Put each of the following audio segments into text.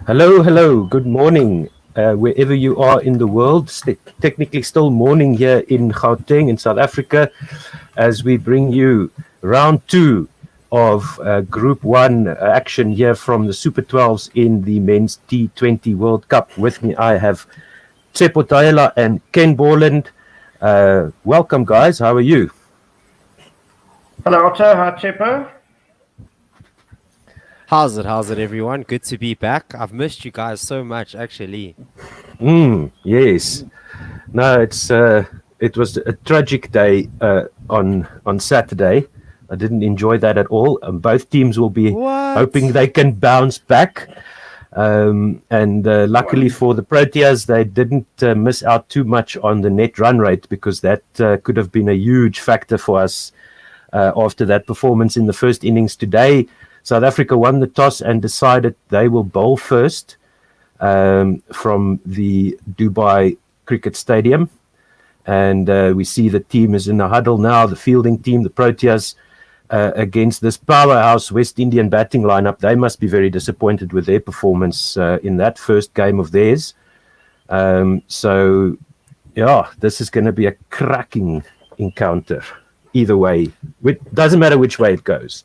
Hello, hello, good morning, wherever you are in the world. Technically still morning here in Gauteng in South Africa as we bring you round two of Group 1 action here from the Super 12s in the Men's T20 World Cup. With me I have Tsepo Taela and Ken Borland. Welcome guys, how are you? Hello Otto, hi Tsepo. How's it, everyone? Good to be back. I've missed you guys so much, actually. Yes. No, it was a tragic day on Saturday. I didn't enjoy that at all. Both teams will be hoping they can bounce back. Luckily for the Proteas, they didn't miss out too much on the net run rate, because that could have been a huge factor for us after that performance in the first innings today. South Africa won the toss and decided they will bowl first from the Dubai Cricket Stadium. And we see the team is in a huddle now, the fielding team, the Proteas, against this powerhouse West Indian batting lineup. They must be very disappointed with their performance in that first game of theirs. So, this is going to be a cracking encounter. Either way, it doesn't matter which way it goes.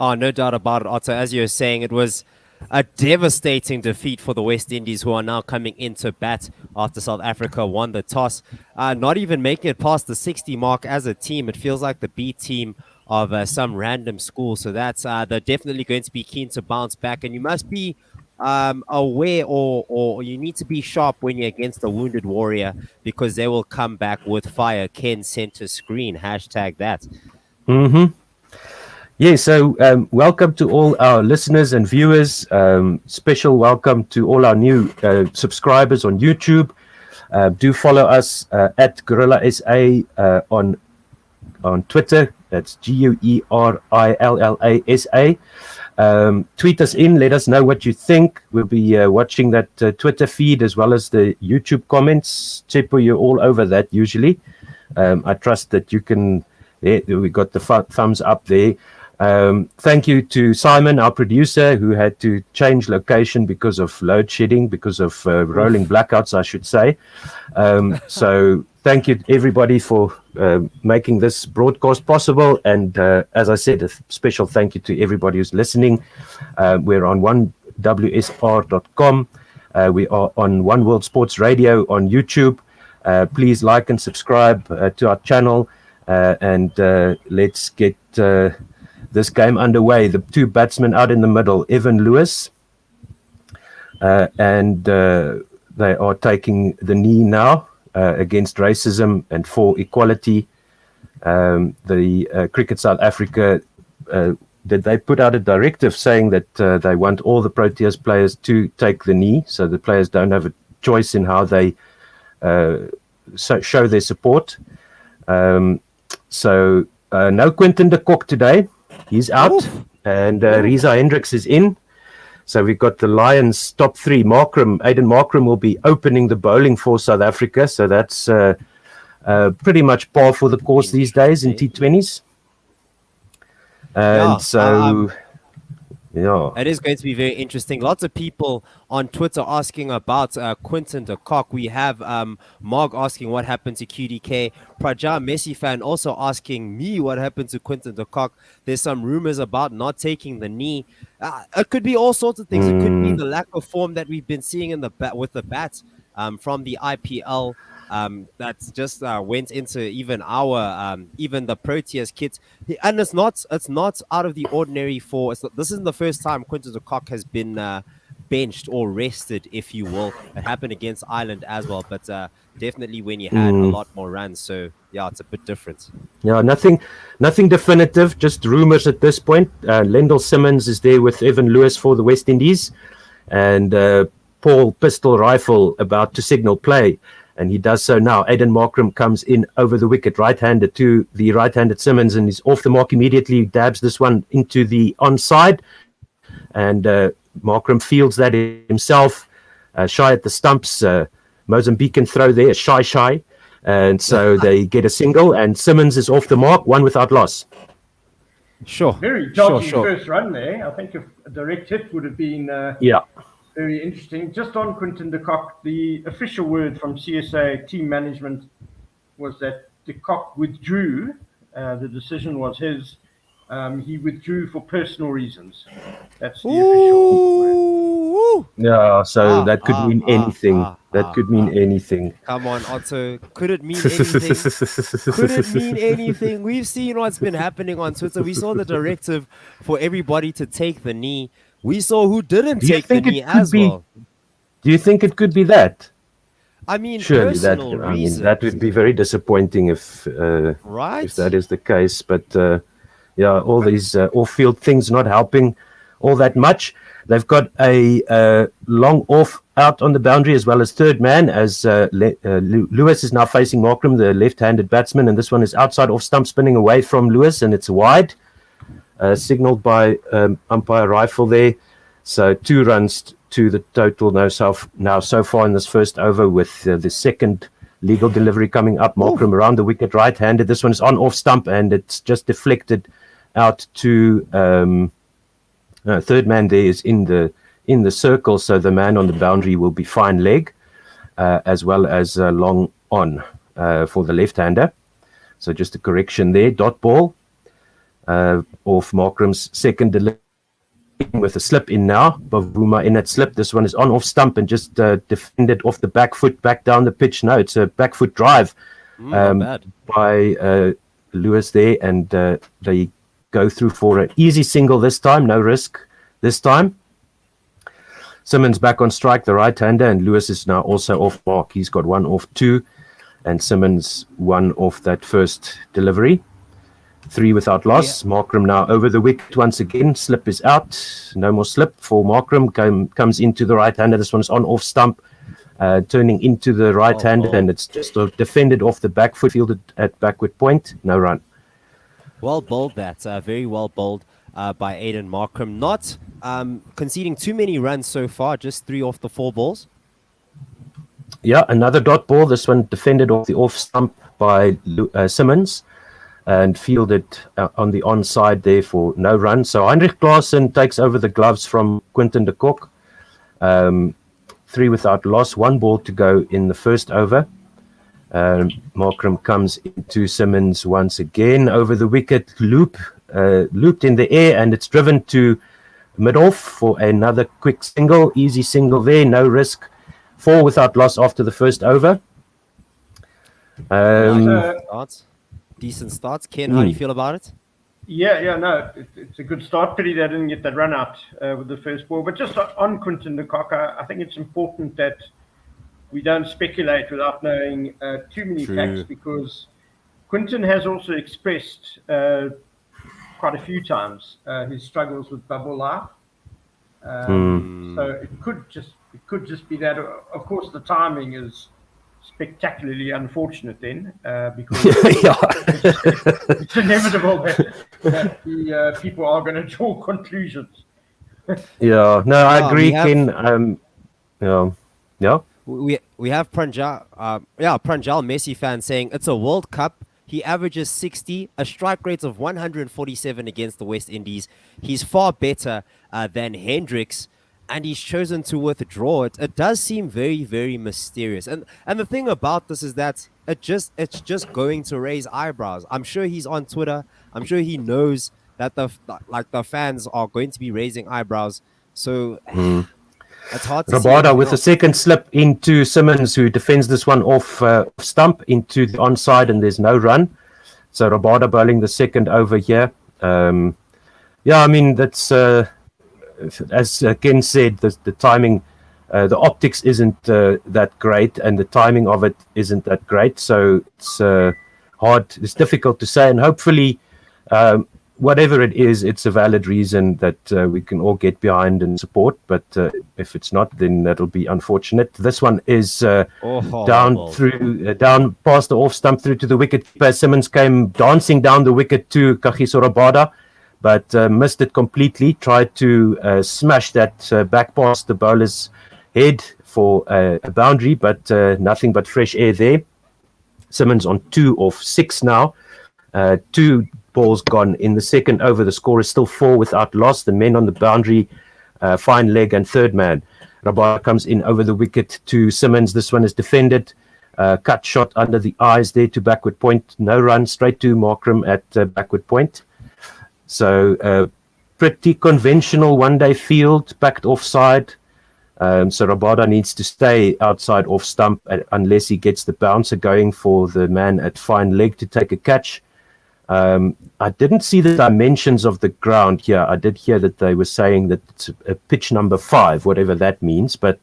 Oh, no doubt about it, Otto. As you were saying, it was a devastating defeat for the West Indies, who are now coming into bat after South Africa won the toss. Not even making it past the 60 mark as a team. It feels like the B team of some random school. So that's they're definitely going to be keen to bounce back. And you must be aware or you need to be sharp when you're against a wounded warrior, because they will come back with fire. Ken center screen, hashtag that. Mm-hmm. Yeah, so welcome to all our listeners and viewers. Special welcome to all our new subscribers on YouTube. Do follow us at Gorilla SA on Twitter. That's GUERILLASA. Tweet us in. Let us know what you think. We'll be watching that Twitter feed as well as the YouTube comments. Tsepo, you're all over that usually. I trust that you can. There, we got the thumbs up there. Thank you to Simon, our producer, who had to change location because of load shedding, because of rolling blackouts, I should say. So thank you, everybody, for making this broadcast possible. And as I said, a special thank you to everybody who's listening. We're on 1WSR.com. We are on One World Sports Radio on YouTube. Please like and subscribe to our channel. And let's get this game underway. The two batsmen out in the middle, Evan Lewis, and they are taking the knee now against racism and for equality. The Cricket South Africa, they put out a directive saying that they want all the Proteas players to take the knee, so the players don't have a choice in how they show their support. So no Quinton de Kock today. He's out. And Reza Hendricks is in. So we've got the Lions top three. Aiden Markram will be opening the bowling for South Africa. So that's pretty much par for the course these days in T20s. And it is going to be very interesting. Lots of people on Twitter asking about Quinton de Kock. We have Mark asking what happened to QDK. Praja, Messi fan, also asking me what happened to Quinton de Kock. There's some rumors about not taking the knee. It could be all sorts of things. It could be the lack of form that we've been seeing in the with the bats from the IPL. That's just went into even even the Proteas kits, and it's not out of the ordinary this isn't the first time Quinton de Kock has been benched or rested, if you will. It happened against Ireland as well, but definitely when you had a lot more runs. So yeah, it's a bit different. Yeah, nothing definitive, just rumors at this point. Lendl Simmons is there with Evan Lewis for the West Indies, and Paul Pistol Rifle about to signal play. And he does so now. Aiden Markram comes in over the wicket, right-handed to the right-handed Simmons, and he's off the mark immediately, dabs this one into the onside. And Markram fields that himself, shy at the stumps. Mozambican throw there, shy. And so they get a single, and Simmons is off the mark, one without loss. Sure. Very dodgy Sure. first run there. I think if a direct hit would have been Yeah. very interesting. Just on Quinton de Kock, the official word from CSA team management was that de Kock withdrew. The decision was his. He withdrew for personal reasons. That's the official word. Ooh. Yeah, so that could mean anything. That could mean anything. Come on, Otto. Could it mean anything? Could it mean anything? We've seen what's been happening on Twitter. We saw the directive for everybody to take the knee. We saw who didn't Do you take the think it knee could as be- well. Do you think it could be that? I mean, Surely that. personal I mean, reasons, that would be very disappointing if right? that is the case. But yeah, all these off-field things not helping all that much. They've got a long off out on the boundary as well as third man as Lewis is now facing Markram, the left-handed batsman, and this one is outside off stump spinning away from Lewis, and it's wide, signalled by umpire Rifle there. So 2 runs to the total now so far in this first over, with the second legal delivery coming up. Markram around the wicket, right-handed. This one is on off stump, and it's just deflected out to third man there is in the circle, so the man on the boundary will be fine leg, as well as long on for the left-hander. So just a correction there. Dot ball off Markram's second delivery with a slip in now. Bavuma in at slip. This one is on off stump and just defended off the back foot back down the pitch. No, it's a back foot drive Not bad. by Lewis there, and they go through for an easy single this time, no risk this time. Simmons back on strike, the right-hander, and Lewis is now also off mark. He's got 1 off 2, and Simmons 1 off that first delivery. 3 without loss. Yeah. Markram now over the wicket once again. Slip is out. No more slip for Markram. Comes into the right-hander. This one's on off stump, turning into the right-hander, and it's just defended off the back foot, fielded at backward point. No run. Well bowled, that. Very well bowled by Aiden Markram. Not conceding too many runs so far, just 3 off the 4 balls. Yeah, another dot ball. This one defended off the off stump by Simmons and fielded on the onside there for no run. So Heinrich Klaasen takes over the gloves from Quinton de Kock. 3 without loss, 1 ball to go in the first over. Markram comes into Simmons once again over the wicket, looped in the air, and it's driven to mid-off for another quick single, easy single there, no risk. 4 without loss after the first over. Decent starts. Ken, how do you feel about it? No, it's a good start. Pity they didn't get that run out with the first ball. But just on Quinton de Kock, I think it's important that we don't speculate without knowing too many facts, because Quinton has also expressed quite a few times his struggles with bubble life. So it could just be that. Of course, the timing is spectacularly unfortunate then, because it's inevitable that the people are going to draw conclusions. Yeah, no, I agree, Ken. Yeah. We have Pranjal Messi fan saying it's a World Cup. He averages 60, a strike rate of 147 against the West Indies. He's far better than Hendricks, and he's chosen to withdraw it. It does seem very, very mysterious. And the thing about this is that it's just going to raise eyebrows. I'm sure he's on Twitter. I'm sure he knows that the fans are going to be raising eyebrows. So it's hard to see. Rabada with a second slip into Simmons, who defends this one off stump into the onside, and there's no run. So Rabada bowling the second over here. I mean, that's as Ken said, the timing, the optics isn't that great, and the timing of it isn't that great. So it's hard. It's difficult to say, and hopefully, whatever it is, it's a valid reason that we can all get behind and support. But if it's not, then that'll be unfortunate. This one is down past the off stump through to the wicket. Simmons came dancing down the wicket to Kagiso Rabada, but missed it completely. Tried to smash that back past the bowler's head for a boundary, but nothing but fresh air there. Simmons on 2 off 6 now. 2 ball's gone. In the second over, the score is still 4 without loss. The men on the boundary, fine leg and third man. Rabada comes in over the wicket to Simmons. This one is defended. Cut shot under the eyes there to backward point. No run, straight to Markram at backward point. So pretty conventional one-day field, backed offside. So Rabada needs to stay outside off stump unless he gets the bouncer going for the man at fine leg to take a catch. I didn't see the dimensions of the ground here. I did hear that they were saying that it's a pitch number 5, whatever that means. But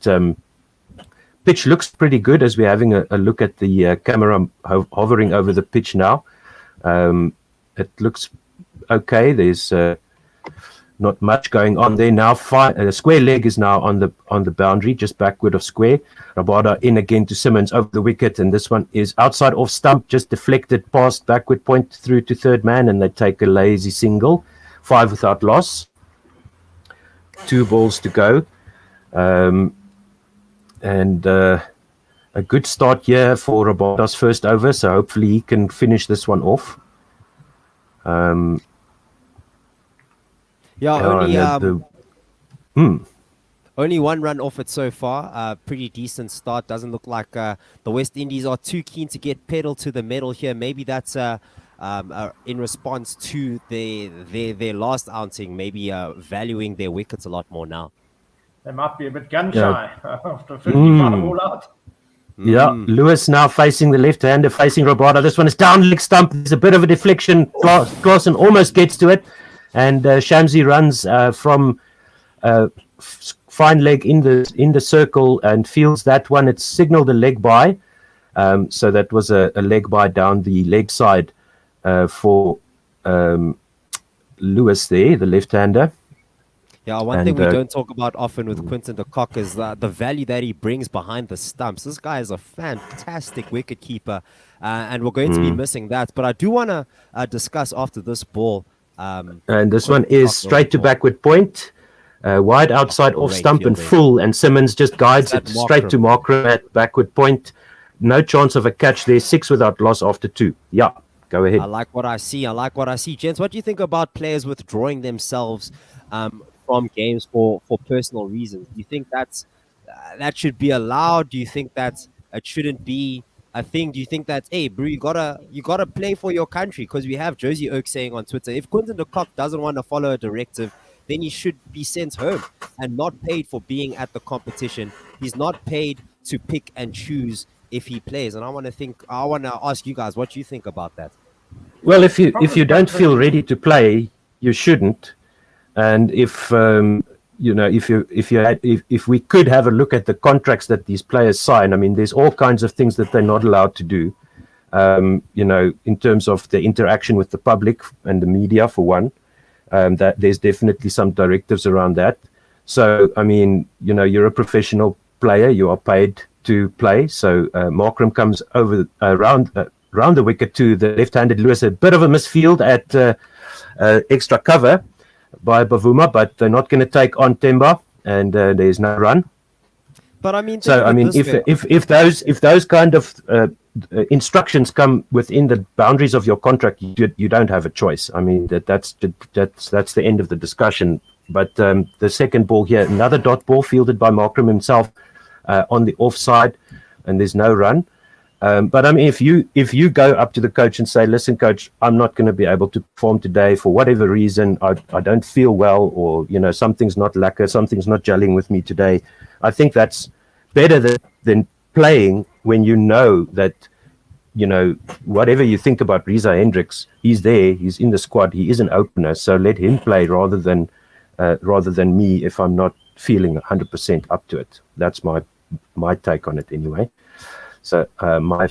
pitch looks pretty good as we're having a look at the camera hovering over the pitch now. It looks okay. There's not much going on there now. Square leg is now on the boundary, just backward of square. Rabada in again to Simmons over the wicket, and this one is outside off stump, just deflected past backward point through to third man, and they take a lazy single. 5 without loss. 2 balls to go. And a good start here for Rabada's first over, so hopefully he can finish this one off. Only 1 run off it so far. Pretty decent start. Doesn't look like the West Indies are too keen to get pedal to the metal here. Maybe that's in response to their last outing, maybe valuing their wickets a lot more now. They might be a bit gun shy after 55 all out. Yeah, Lewis now facing the left-hander, facing Rabada. This one is down leg stump. There's a bit of a deflection. Clausen almost gets to it. And Shamsi runs from fine leg in the circle and feels that one. It's signaled a leg by. So that was a leg by down the leg side for Lewis there, the left-hander. Yeah, one thing we don't talk about often with Quinton de Kock is the value that he brings behind the stumps. This guy is a fantastic wicket keeper, and we're going to be missing that. But I do want to discuss after this ball. And this one is straight to backward point, wide outside off stump and full, and Simmons just guides it straight to Markram at backward point. No chance of a catch there. 6 without loss after 2. Yeah, go ahead. I like what I see. Gents, what do you think about players withdrawing themselves from games for personal reasons? Do you think that should be allowed? Do you think that it shouldn't be a thing? Do you think that, hey, bro, you gotta play for your country? Because we have Josie Oak saying on Twitter, if Quinton de Kock doesn't want to follow a directive, then he should be sent home and not paid for being at the competition. He's not paid to pick and choose if he plays. And I want to ask you guys what you think about that. Well, if you don't feel ready to play, you shouldn't. And if we could have a look at the contracts that these players sign, I mean, there's all kinds of things that they're not allowed to do. In terms of the interaction with the public and the media, for one, that there's definitely some directives around that. So, I mean, you're a professional player, you are paid to play. So Markram comes over around the wicket to the left-handed Lewis. A bit of a misfield at extra cover by Bavuma, but they're not going to take on Temba, and there's no run. But I mean, so I mean, if those kind of instructions come within the boundaries of your contract, you don't have a choice. I mean, that's the end of the discussion. But the second ball here, another dot ball fielded by Markram himself on the offside, and there's no run. But I mean, if you go up to the coach and say, listen, coach, I'm not going to be able to perform today for whatever reason, I don't feel well, or, something's not lacquer, something's not gelling with me today. I think that's better than playing when you know that, whatever you think about Reza Hendricks, he's there, he's in the squad, he is an opener, so let him play rather than me if I'm not feeling 100% up to it. That's my take on it anyway. So my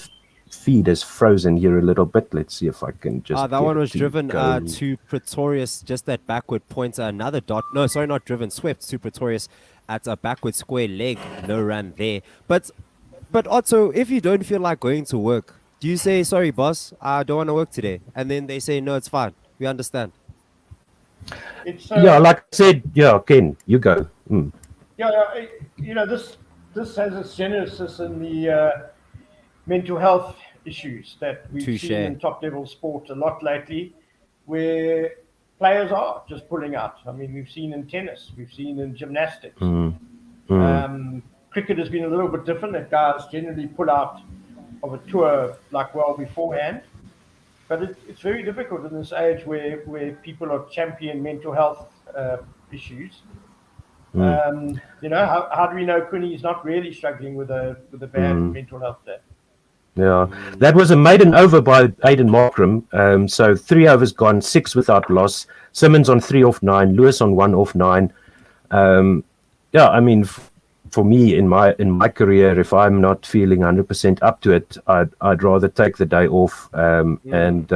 feed is frozen here a little bit. Let's see if I can just. That one was driven to Pretorius, just that backward point. Another dot. No, sorry, not driven. Swept to Pretorius at a backward square leg. No run there. But Otto, if you don't feel like going to work, do you say, sorry, boss, I don't want to work today? And then they say, no, it's fine. We understand. It's, like I said, Ken, you go. This has its genesis in the mental health issues that we've seen in top level sport a lot lately. where players are just pulling out. I mean, we've seen in tennis, we've seen in gymnastics. Cricket has been a little bit different, that guys generally pull out of a tour like well beforehand. But it's very difficult in this age where people are champion mental health issues. You know, how do we know Quinny's not really struggling with a bad mental health day? Yeah, that was a maiden over by Aidan Markram. So 3 overs gone, 6 without loss. Simmons on 3 off 9, Lewis on 1 off 9. Yeah, I mean, for me in my career, if I'm not feeling 100% up to it, I'd rather take the day off and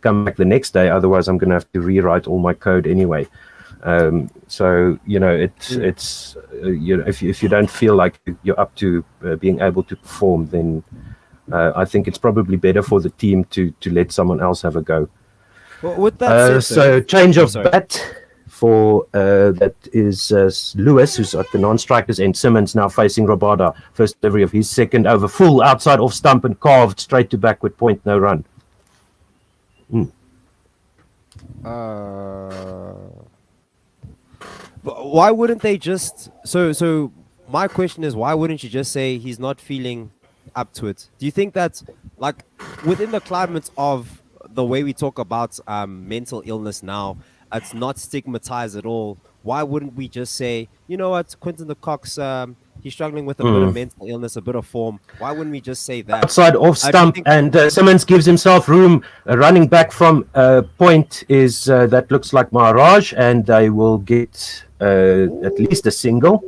come back the next day. Otherwise, I'm going to have to rewrite all my code anyway. So you know, it's you know, if you don't feel like you're up to being able to perform, then I think it's probably better for the team to let someone else have a go. Well, with that said, so change of bat for that is Lewis, who's at the non-strikers end. Simmons now facing Rabada. First delivery of his second over, full outside off stump and carved straight to backward point, no run. But why wouldn't they just so my question is, why wouldn't you just say he's not feeling up to it? Do you think that, like, within the climate of the way we talk about mental illness now, it's not stigmatized at all? Why wouldn't we just say, you know what, Quinton de Kock's he's struggling with a bit of mental illness, a bit of form? Why wouldn't we just say that? Outside off stump, and Simmons gives himself room. Running back from point is that looks like Maharaj, and they will get at least a single.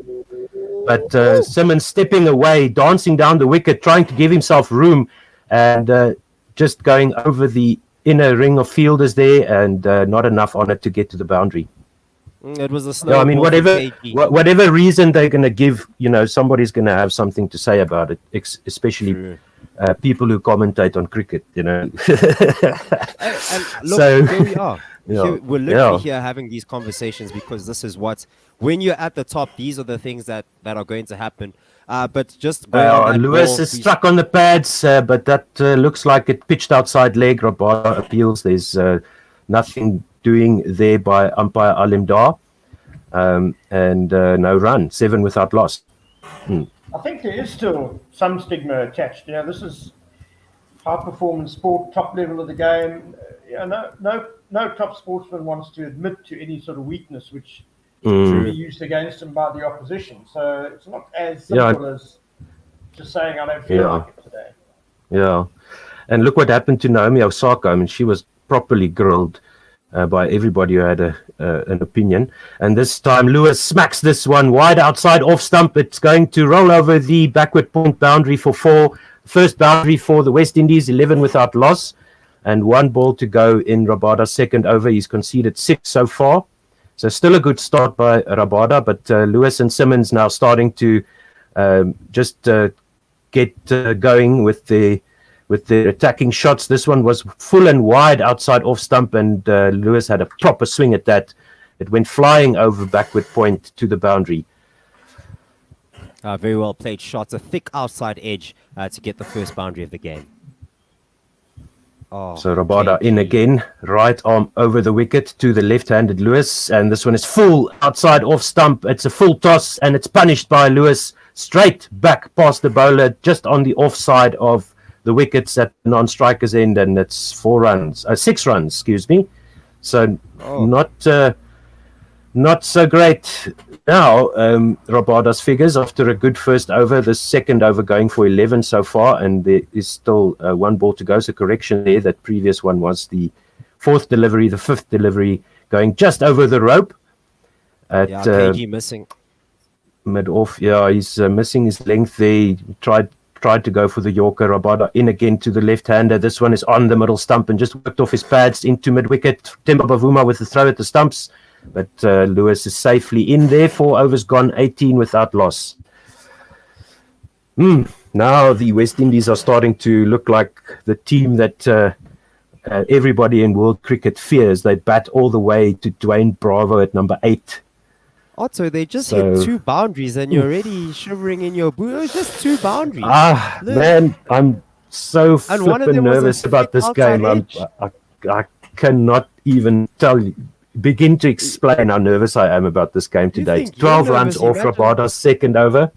But Simmons stepping away, dancing down the wicket, trying to give himself room, and just going over the inner ring of fielders there, and not enough on it to get to the boundary. It was a slow. Yeah, I mean, whatever reason they're going to give, you know, somebody's going to have something to say about it, especially people who commentate on cricket, you know. And look, So, here we are. yeah, We're literally yeah. here having these conversations because this is what, when you're at the top, these are the things that are going to happen. But just Lewis is struck on the pads, but that looks like it pitched outside leg. Rabada appeals. There's nothing doing there by umpire Alim Dar, and no run, 7 without loss. I think there is still some stigma attached. You know, this is high performance sport, top level of the game. You know, no top sportsman wants to admit to any sort of weakness which to be used against him by the opposition. So it's not as simple as just saying I don't feel like it today. Yeah, and look what happened to Naomi Osaka. I mean, she was properly grilled by everybody who had an opinion. And this time Lewis smacks this one wide outside off stump. It's going to roll over the backward point boundary for 4. First boundary for the West Indies, 11 without loss, and 1 ball to go in Rabada's second over. He's conceded 6 so far. So still a good start by Rabada, but Lewis and Simmons now starting to just get going with the attacking shots. This one was full and wide outside off stump, and Lewis had a proper swing at that. It went flying over backward point to the boundary. Very well played shots, a thick outside edge to get the first boundary of the game. Oh, So Rabada in again, right arm over the wicket to the left-handed Lewis, and this one is full outside off stump. It's a full toss, and it's punished by Lewis straight back past the bowler, just on the offside of the wickets at non-strikers end, and it's 6 runs, excuse me. So not so great now. Rabada's figures after a good first over, the second over going for 11 so far, and there is still 1 ball to go. So correction there, that previous one was the 4th delivery, the 5th delivery going just over the rope. At, KG missing. Mid-off, he's missing his length there. He tried to go for the Yorker. Rabada in again to the left-hander. This one is on the middle stump and just worked off his pads into mid-wicket. Temba Bavuma with the throw at the stumps, but Lewis is safely in there. 4 overs gone, 18 without loss. Now the West Indies are starting to look like the team that everybody in world cricket fears. They bat all the way to Dwayne Bravo at number 8. Otto, they just hit 2 boundaries and you're already shivering in your boots. It was just 2 boundaries. Man, I'm so flippin' nervous about this game. I cannot even begin to explain how nervous I am about this game today. 12 runs off Rabada's second over.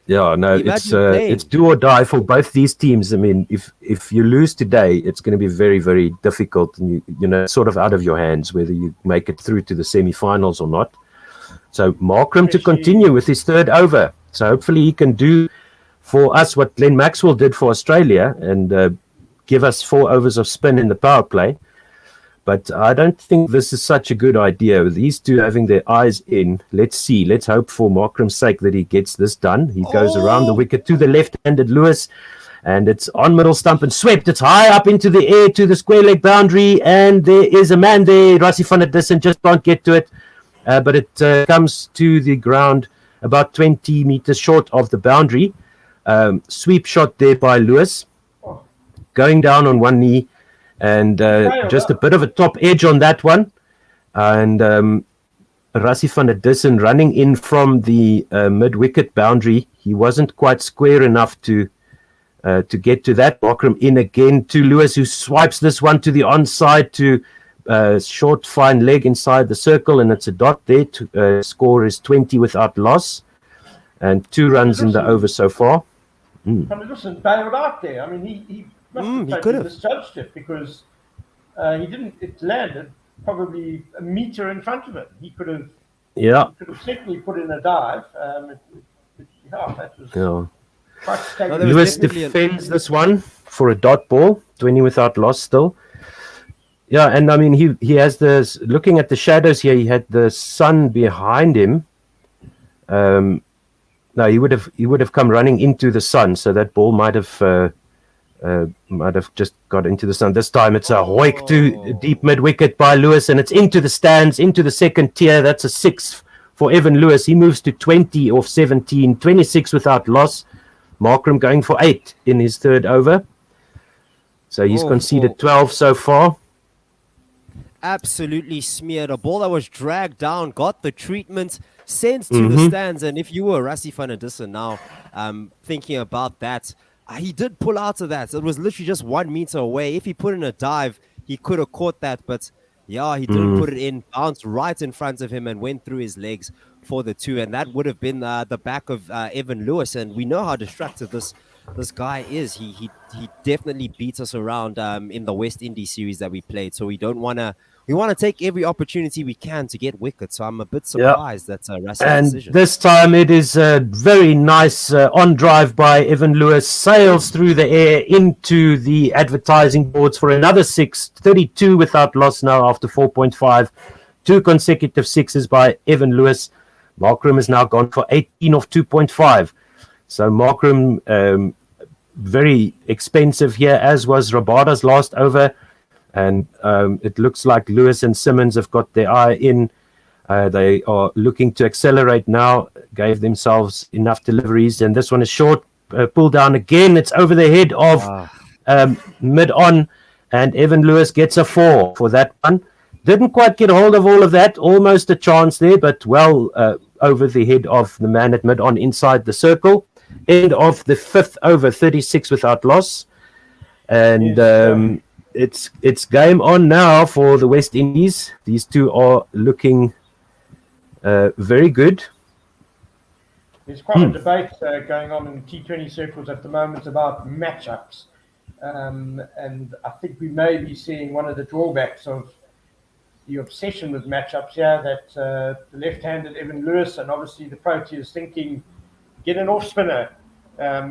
It's do or die for both these teams. I mean, if you lose today, it's going to be very, very difficult, and sort of out of your hands whether you make it through to the semi-finals or not. So Markram to continue with his third over. So hopefully he can do for us what Glenn Maxwell did for Australia and give us 4 overs of spin in the power play. But I don't think this is such a good idea. With these two having their eyes in, let's see. Let's hope for Markram's sake that he gets this done. He goes around the wicket to the left-handed Lewis, and it's on middle stump and swept. It's high up into the air to the square leg boundary, and there is a man there. Rassie van der Dussen just can't get to it, but it comes to the ground about 20 meters short of the boundary. Sweep shot there by Lewis, going down on one knee. And just a bit of a top edge on that one. And Rassie van der Dussen running in from the mid-wicket boundary. He wasn't quite square enough to get to that. Markram in again to Lewis, who swipes this one to the onside to short, fine leg inside the circle. And it's a dot there. Score is 20 without loss. And 2 runs in the over so far. Van der Dussen bailed out there. I mean, he could have misjudged it because he didn't. It landed probably a meter in front of it. He could have. Yeah. He could have certainly put in a dive. That was quite staggering. Lewis defends this one for a dot ball, 20 without loss still. Yeah, and I mean he has this. Looking at the shadows here, he had the sun behind him. No, he would have come running into the sun, so that ball might have just got into the sun. This time it's a hoik to deep mid-wicket by Lewis, and it's into the stands, into the second tier. That's a 6 for Evan Lewis. He moves to 20 off 17, 26 without loss. Markram going for 8 in his third over. So he's conceded 12 so far. Absolutely smeared. A ball that was dragged down, got the treatment, sent to the stands. And if you were Rassie van der Dussen now, thinking about that, he did pull out of that. It was literally just 1 meter away. If he put in a dive, he could have caught that. But yeah, he didn't put it in, bounced right in front of him and went through his legs for the 2. And that would have been the back of Evan Lewis. And we know how destructive this guy is. He definitely beats us around in the West Indies series that we played. So we want to take every opportunity we can to get wickets. So I'm a bit surprised that's a Rassie's decision. This time it is a very nice on drive by Evan Lewis, sails through the air into the advertising boards for another 6, 32 without loss now after 4.5. 2 consecutive 6s by Evan Lewis. Markram has now gone for 18 off 2.5. So Markram very expensive here, as was Rabada's last over. And it looks like Lewis and Simmons have got their eye in. They are looking to accelerate now, gave themselves enough deliveries. And this one is short, pull down again. It's over the head of mid-on. And Evan Lewis gets a 4 for that one. Didn't quite get hold of all of that. Almost a chance there, but well over the head of the man at mid-on inside the circle. End of the 5th over, 36 without loss. And it's game on now for the West Indies. These two are looking very good. There's quite a debate going on in T20 circles at the moment about matchups. And I think we may be seeing one of the drawbacks of the obsession with matchups here, that the left-handed Evan Lewis and obviously the Proteas thinking get an off-spinner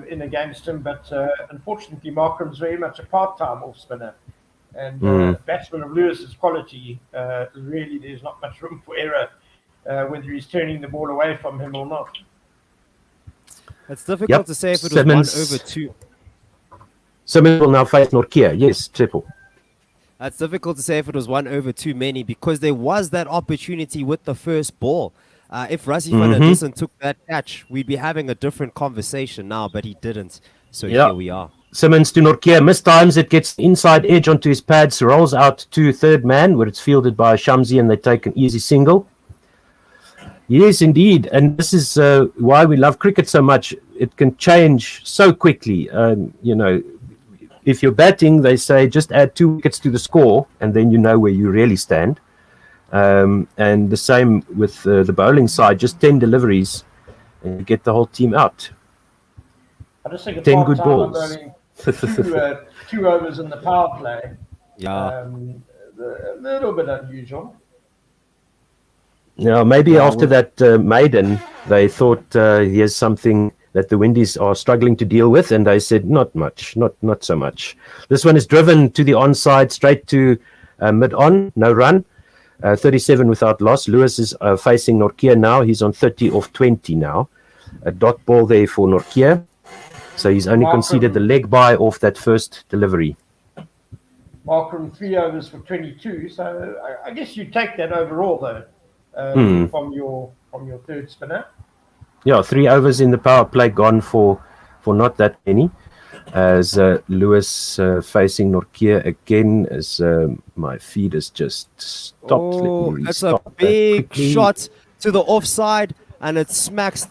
in against him, but unfortunately Markram's very much a part-time off-spinner. And a batsman of Lewis's quality, really there's not much room for error, whether he's turning the ball away from him or not. It's difficult to say if it was Simmons, 1 over 2. Simmons will now face Nortje. Yes, triple. It's difficult to say if it was 1 over too many, because there was that opportunity with the first ball. If Rassie van der Dussen took that catch, we'd be having a different conversation now, but he didn't. So here we are. Simmons to Nortje. Mistimes it, gets inside edge onto his pads, rolls out to third man, where it's fielded by Shamsi, and they take an easy single. Yes, indeed. And this is why we love cricket so much. It can change so quickly. if you're batting, they say just add 2 wickets to the score, and then you know where you really stand. And the same with the bowling side, just 10 deliveries, and you get the whole team out. I just think it's 10 half good time balls. bowling 2 overs in the power play. Yeah. A little bit unusual. Yeah, maybe after that maiden, they thought here's something that the Windies are struggling to deal with, and they said not much, not so much. This one is driven to the onside, straight to mid-on, no run, 37 without loss. Lewis is facing Nortje now. He's on 30 off 20 now. A dot ball there for Nortje. So he's only conceded the leg bye off that first delivery. Markram 3 overs for 22. So I guess you take that overall though, from your third spinner. Yeah, 3 overs in the power play gone for not that many. As Lewis facing Nortje again, as my feed has just stopped. Oh, that's a big shot to the offside, and it smacks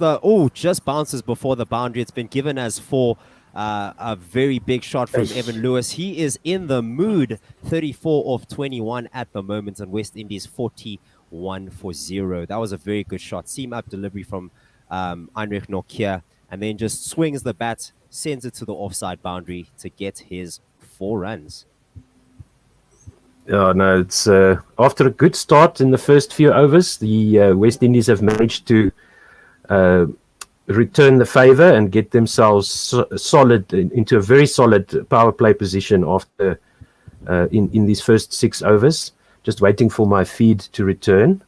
just bounces before the boundary. It's been given as 4. A very big shot from Evan Lewis. He is in the mood. 34 off 21 at the moment, and West Indies 41 for 0. That was a very good shot. Seam up delivery from Heinrich Nortje, and then just swings the bat, sends it to the offside boundary to get his 4 runs. Yeah, no, it's after a good start in the first few overs, the West Indies have managed to return the favor and get themselves solid into a very solid power play position after in these first 6 overs. Just waiting for my feed to return.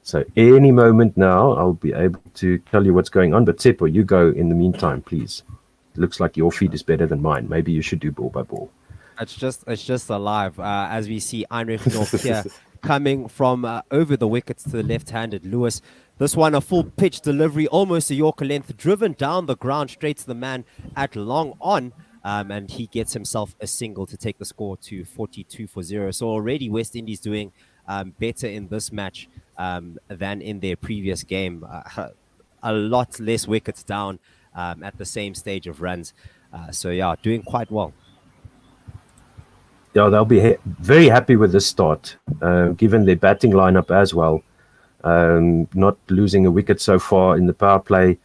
So any moment now, I'll be able to tell you what's going on. But Tsepo, you go in the meantime, please. It looks like your feed is better than mine. Maybe you should do ball by ball. It's just alive as we see Heinrich Nortje coming from over the wickets to the left-handed Lewis. This one, a full pitch delivery, almost a Yorker length, driven down the ground straight to the man at long on. And he gets himself a single to take the score to 42 for 0. So already West Indies doing better in this match than in their previous game. A lot less wickets down at the same stage of runs. So yeah, doing quite well. Yeah, they'll be very happy with this start, given their batting lineup as well. Not losing a wicket so far in the power play.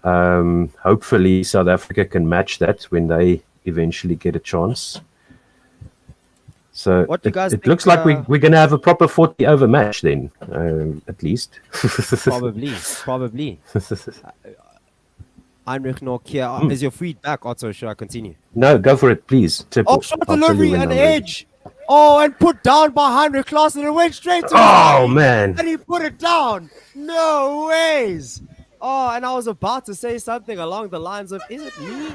Hopefully South Africa can match that when they eventually get a chance. So it looks like we're going to have a proper 40 over match then, at least. Probably. Heinrich Nortje, is your feed back, Otto? Should I continue? No, go for it, please. Shot delivery and edge. And put down by Heinrich Klaas, and it went straight to man. And he put it down. No ways. And I was about to say something along the lines of, is it me?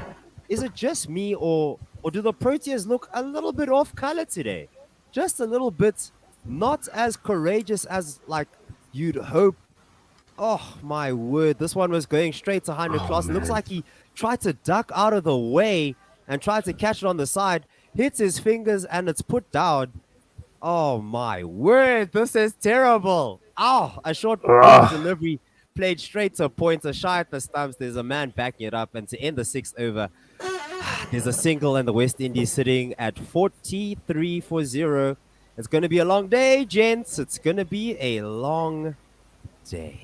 Is it just me, or do the Proteas look a little bit off color today? Just a little bit, not as courageous as like you'd hope. Oh my word, this one was going straight to Heinrich Klaas. It looks like he tried to duck out of the way and tried to catch it on the side, hits his fingers, and it's put down. Oh my word, this is terrible. A short delivery played straight to a pointer, shy at the stumps. There's a man backing it up, and to end the 6th over, there's a single, and the West Indies sitting at 43 for 0. It's going to be a long day, gents. It's going to be a long day.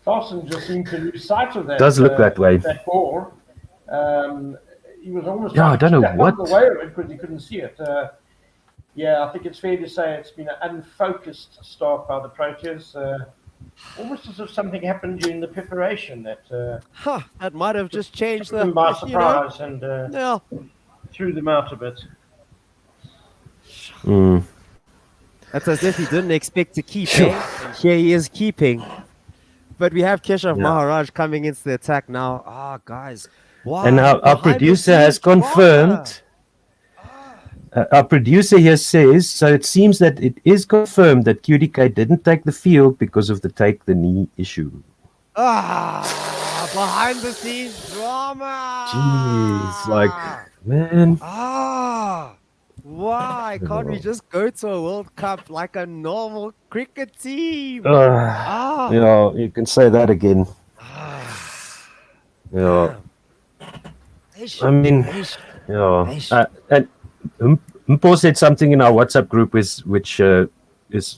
Carson just seemed to lose sight of that. Does look that way. That ball. He was almost I don't know what. The way of it because he couldn't see it. I think it's fair to say it's been an unfocused start by the Proteas. Almost as if something happened during the preparation that might have just changed them by surprise and threw them out a bit. That's as if he didn't expect to keep. And here he is keeping. But we have Keshav Maharaj coming into the attack now. Guys. Wow. And our producer has confirmed. Our producer here says, so it seems that it is confirmed that QDK didn't take the field because of the take the knee issue. Behind the scenes drama. Jeez, man. Why can't we just go to a World Cup like a normal cricket team? You can say that again. Yeah. Eish. And Mpo said something in our WhatsApp group which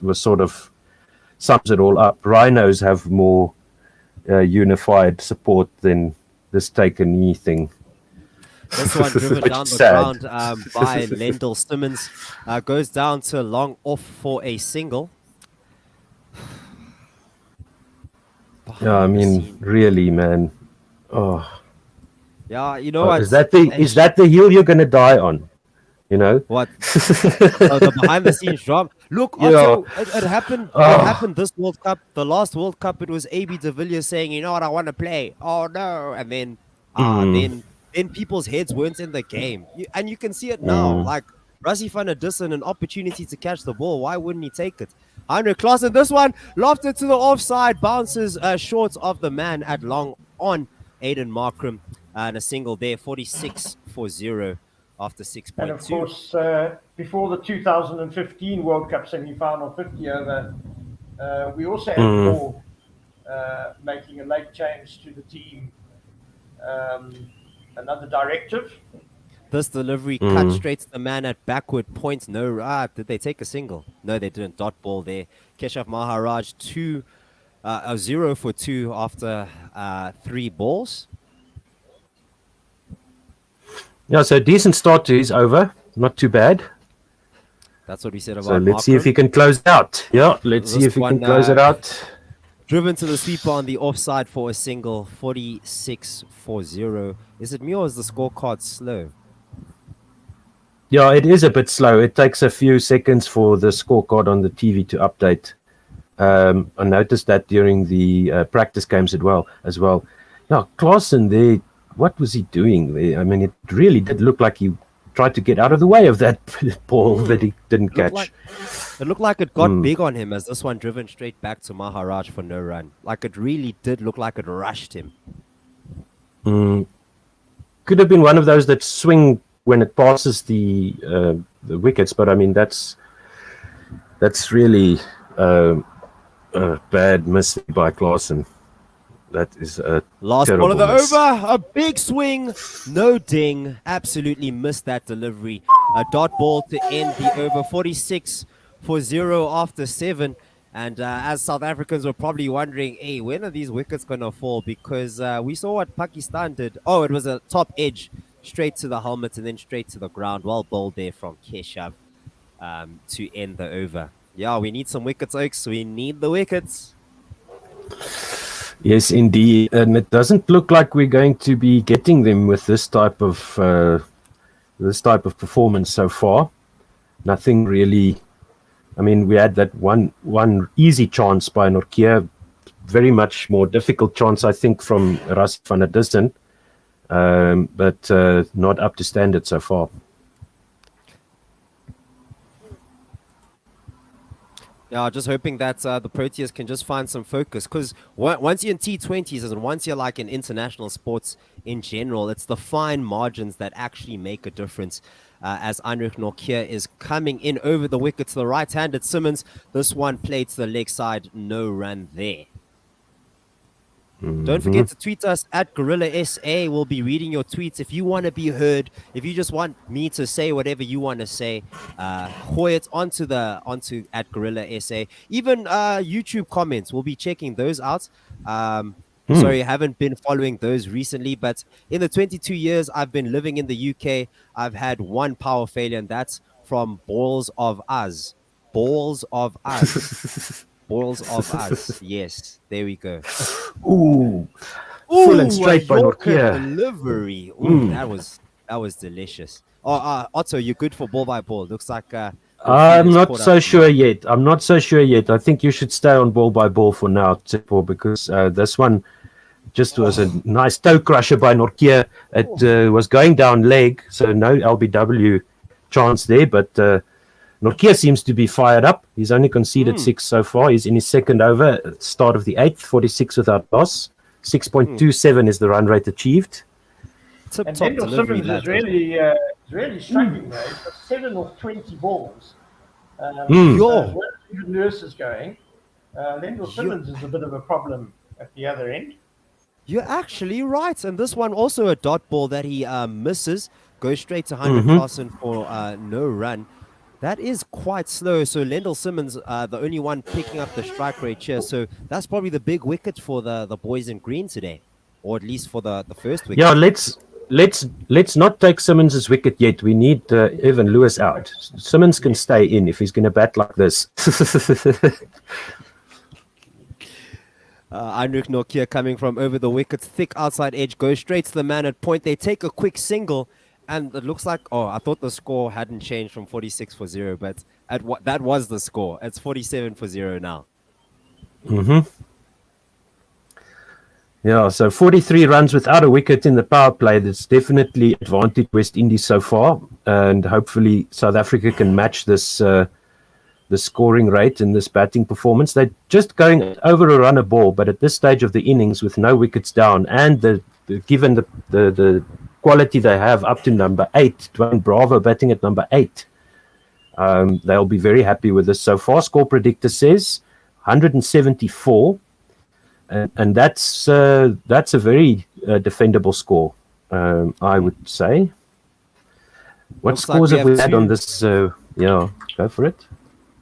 was sort of sums it all up. Rhinos have more unified support than this take a knee thing. This one driven Which down is the sad. ground by Lendl Simmons. Goes down to long off for a single. Yeah, I Behind the mean, scene. really, man. Oh, Yeah, you know what? is that the hill you're gonna die on? You know? What? Oh, the behind the scenes drama. Look, Yeah. Otto, it happened. It Oh. happened this World Cup. The last World Cup, it was AB de Villiers saying, "You know what? I want to play." Oh no! And then, then people's heads weren't in the game, and you can see it now. Like Rassie van der Dussen, an opportunity to catch the ball. Why wouldn't he take it? Heinrich Klaassen, this one lofted to the offside, bounces short of the man at long on Aiden Markram, and a single there, 46-0. After 6.2. And of course, before the 2015 World Cup semi-final 50 over, we also had Paul making a late change to the team. Another directive. This delivery cut straight to the man at backward point. No, did they take a single? No, they didn't. Dot ball there. Keshav Maharaj 0 for 2 after 3 balls. Yeah, so decent start to his over. Not too bad. That's what we said about So let's see Markram. if he can close it out. Yeah, let's see This if he can one, close it out. Driven to the sweeper on the offside for a single, 46-0. Is it me or is the scorecard slow? Yeah, it is a bit slow. It takes a few seconds for the scorecard on the TV to update. I noticed that during the practice games as well. Yeah, Klaassen there, what was he doing there? I mean, it really did look like he tried to get out of the way of that ball that he didn't catch. It looked like it got big on him as this one driven straight back to Maharaj for no run. Like it really did look like it rushed him. Could have been one of those that swing when it passes the wickets, but I mean that's really a bad miss by Klaassen. That is a Last ball terrible of the miss. over, a big swing, no ding, absolutely missed that delivery. A dot ball to end the over, 46-0 after 7. And as South Africans were probably wondering, hey, when are these wickets going to fall? Because we saw what Pakistan did. Oh, it was a top edge, straight to the helmet and then straight to the ground. Well bowled there from Keshav to end the over. Yeah, we need some wickets, Oaks. We need the wickets. Yes, indeed, and it doesn't look like we're going to be getting them with this type of performance so far. Nothing really. I mean, we had that one easy chance by Nortje, very much more difficult chance, I think, from Rassie van der Dussen, but not up to standard so far. Yeah, just hoping that the Proteas can just find some focus, because once you're in T20s and once you're like in international sports in general, it's the fine margins that actually make a difference. As Heinrich Nortje is coming in over the wicket to the right-handed Simmons, this one played to the leg side, no run there. Don't forget to tweet us at Gorilla SA. We'll be reading your tweets. If you want to be heard, if you just want me to say whatever you want to say, hoy it onto at Gorilla SA. Even YouTube comments, we'll be checking those out. Sorry, I haven't been following those recently, but in the 22 years I've been living in the UK, I've had one power failure, and that's from Balls of Us. Balls of Us. Balls of Us. Yes, there we go. Ooh, full and straight by Yorker Nortje. delivery. Ooh, that was delicious. Oh, Otto, you're good for ball by ball. Looks like I'm not so sure yet. I think you should stay on ball by ball for now, Tsepo, because this one just was a nice toe crusher by Nortje. It was going down leg, so no LBW chance there, but Nortje seems to be fired up. He's only conceded 6 so far. He's in his second over, start of the 8th, 46 without loss. 6.27 is the run rate achieved. And Lendl Simmons is really struggling though. He's got 7 of 20 balls. Even Lewis is going. Lendl Simmons is a bit of a problem at the other end. You're actually right. And this one also a dot ball that he misses. goes straight to Heinrich Klaassen for no run. That is quite slow. So Lendl Simmons, the only one picking up the strike rate here. So that's probably the big wicket for the boys in green today, or at least for the first wicket. Yeah, let's not take Simmons' wicket yet. We need Evan Lewis out. Simmons can stay in if he's going to bat like this. Heinrich Nokia coming from over the wicket, thick outside edge, goes straight to the man at point. They take a quick single. And it looks like, I thought the score hadn't changed from 46 for 0, but that was the score. It's 47 for 0 now. Yeah, so 43 runs without a wicket in the power play. That's definitely advantaged West Indies so far. And hopefully South Africa can match this the scoring rate in this batting performance. They're just going over a run a ball, but at this stage of the innings with no wickets down and given the quality they have up to number 8, Dwayne Bravo batting at number 8. They'll be very happy with this so far. Score predictor says 174, and that's a very defendable score, I would say. What Looks scores like have we had on this? Yeah, go for it.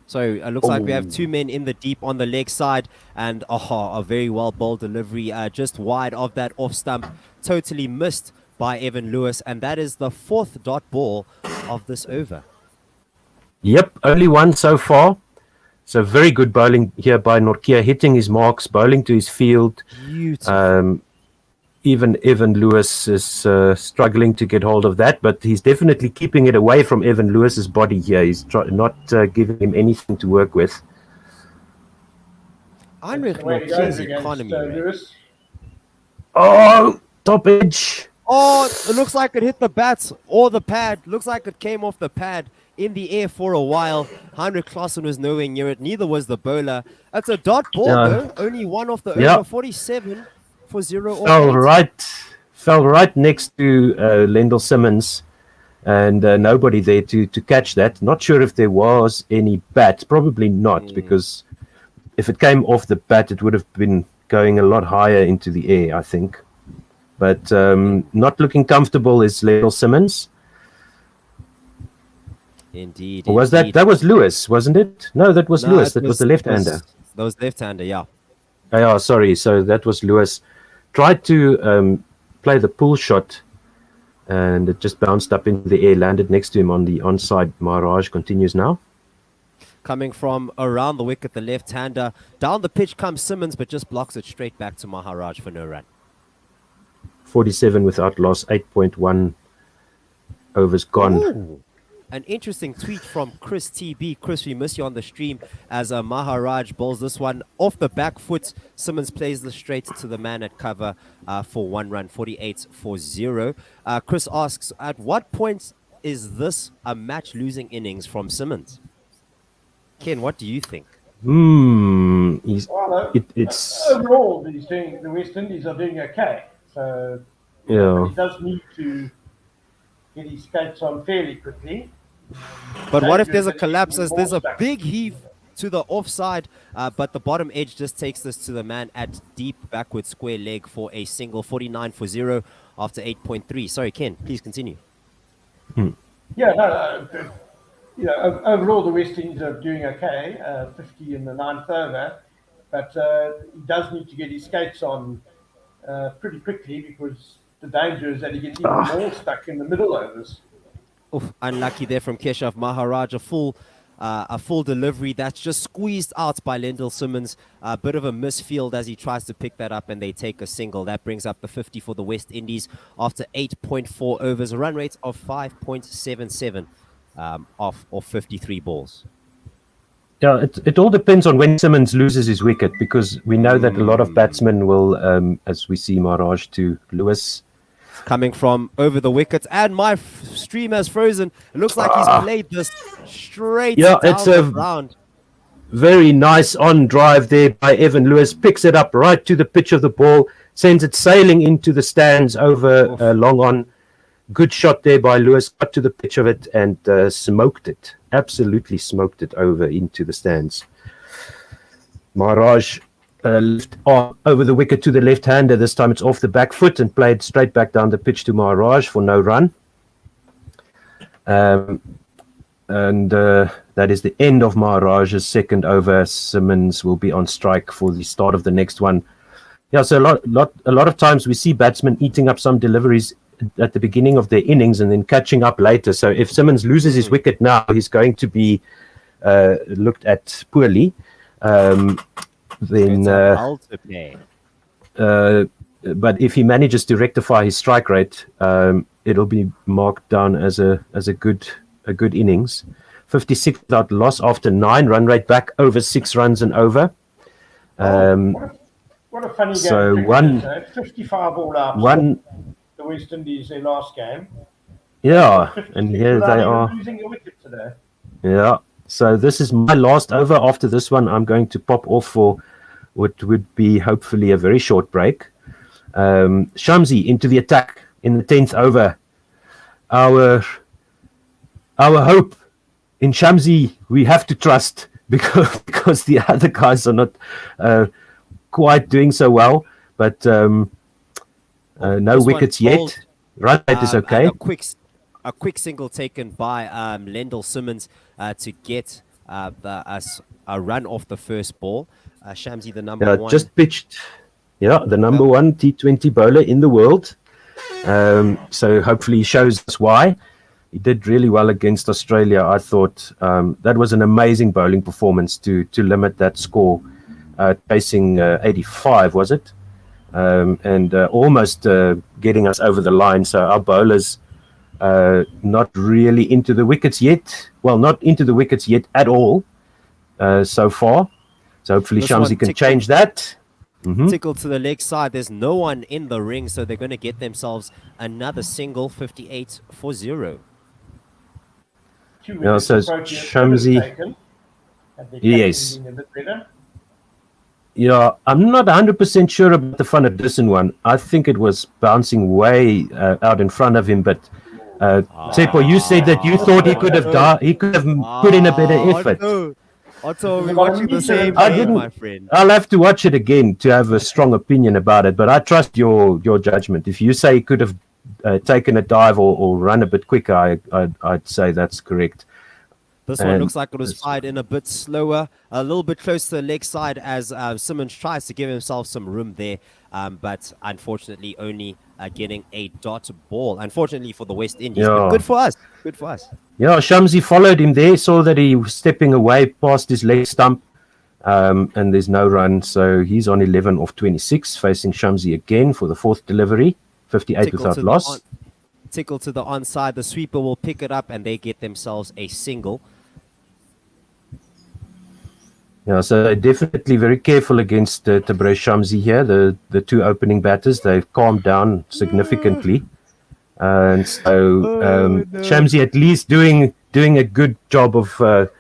So it looks like we have 2 men in the deep on the leg side, and a very well bowled delivery just wide of that off stump, totally missed by Evan Lewis, and that is the 4th dot ball of this over. Yep, only one so far. So very good bowling here by Nortje, hitting his marks, bowling to his field. Beautiful. Even Evan Lewis is struggling to get hold of that, but he's definitely keeping it away from Evan Lewis's body here. He's not giving him anything to work with. Heinrich Nortje's economy. Oh, top edge. Oh, it looks like it hit the bats or the pad. Looks like it came off the pad in the air for a while. Heinrich Klaassen was nowhere near it. Neither was the bowler. It's a dot ball, though. Only one off the over. 47 for 0. Fell right next to Lendl Simmons, and nobody there to catch that. Not sure if there was any bat. Probably not, because if it came off the bat, it would have been going a lot higher into the air, I think. But not looking comfortable is Lendl Simmons. Indeed. Or was that was Lewis, wasn't it? No, that was Lewis. That was the left-hander. That was left-hander, yeah. Oh, sorry. So that was Lewis. Tried to play the pull shot, and it just bounced up into the air, landed next to him on the onside. Maharaj continues now. Coming from around the wicket, the left-hander. Down the pitch comes Simmons, but just blocks it straight back to Maharaj for no run. 47 without loss, 8.1 overs gone. Ooh. An interesting tweet from Chris TB. Chris, we miss you on the stream as Maharaj bowls this one off the back foot. Simmons plays the straight to the man at cover for 1 run, 48 for 0. Chris asks, at what point is this a match-losing innings from Simmons? Ken, what do you think? It's overall, the West Indies are doing okay. So yeah, he does need to get his skates on fairly quickly. But what if there's a collapse as there's a big heave to the offside, but the bottom edge just takes this to the man at deep backward square leg for a single, 49 for 0 after 8.3. Sorry, Ken, please continue. Overall the West Indies are doing okay, 50 in the 9th over, but he does need to get his skates on pretty quickly, because the danger is that he gets even more stuck in the middle overs. Unlucky there from Keshav Maharaj. A full delivery that's just squeezed out by Lendl Simmons. A bit of a misfield as he tries to pick that up, and they take a single. That brings up the 50 for the West Indies after 8.4 overs. A run rate of 5.77 off 53 balls. Yeah, it all depends on when Simmons loses his wicket, because we know that a lot of batsmen will, as we see Maharaj to Lewis. Coming from over the wicket, and my stream has frozen. It looks like he's played this straight down the ground. Very nice on drive there by Evan Lewis. Picks it up right to the pitch of the ball, sends it sailing into the stands over long on. Good shot there by Lewis, got to the pitch of it and smoked it. Absolutely smoked it over into the stands. Maharaj left over the wicket to the left-hander. This time it's off the back foot and played straight back down the pitch to Maharaj for no run. And that is the end of Maharaj's second over. Simmons will be on strike for the start of the next one. Yeah, so a lot of times we see batsmen eating up some deliveries at the beginning of their innings and then catching up later. So if Simmons loses his wicket now, he's going to be looked at poorly. Then, but if he manages to rectify his strike rate, it'll be marked down as a good innings. 56 without loss after 9, run rate back over 6 runs and over. What a funny game. So 55 all out. The West Indies, their last game. Yeah, and here they are losing a wicket today. Yeah. So this is my last over. After this one, I'm going to pop off for what would be hopefully a very short break. Shamsi into the attack in the 10th over. Our hope in Shamsi, we have to trust because the other guys are not quite doing so well. But no wickets yet. Run rate is okay. A quick single taken by Lendl Simmons to get a run off the first ball. Shamsi, the number one. Just pitched. Yeah, the number one T20 bowler in the world. So hopefully he shows us why. He did really well against Australia. I thought that was an amazing bowling performance to limit that score, chasing 85, was it? And almost getting us over the line. So our bowlers not really into the wickets yet. Well, not into the wickets yet at all so far. So hopefully Shamsi can change that. Tickle to the leg side. There's no one in the ring, so they're going to get themselves another single, 58 for 0. Yeah, so Shamsi. Yes. Yeah, I'm not 100% sure about the Van der Dussen one. I think it was bouncing way out in front of him, but Tsepo, you said that you thought he could have put in a better effort. Otto, we're watching the same game, my friend. I'll have to watch it again to have a strong opinion about it, but I trust your judgment. If you say he could have taken a dive or run a bit quicker, I'd say that's correct. This one looks like it was fired in a bit slower, a little bit close to the leg side as Simmons tries to give himself some room there, but unfortunately only getting a dot ball. Unfortunately for the West Indies, but good for us. Good for us. Yeah, Shamsi followed him there, saw that he was stepping away past his leg stump, and there's no run. So he's on 11 off 26, facing Shamsi again for the 4th delivery, 58 without loss. Tickle to the onside. The sweeper will pick it up, and they get themselves a single. Yeah, so they're definitely very careful against Tabrez Shamsi here. The two opening batters, they've calmed down significantly. And so Shamsi at least doing a good job of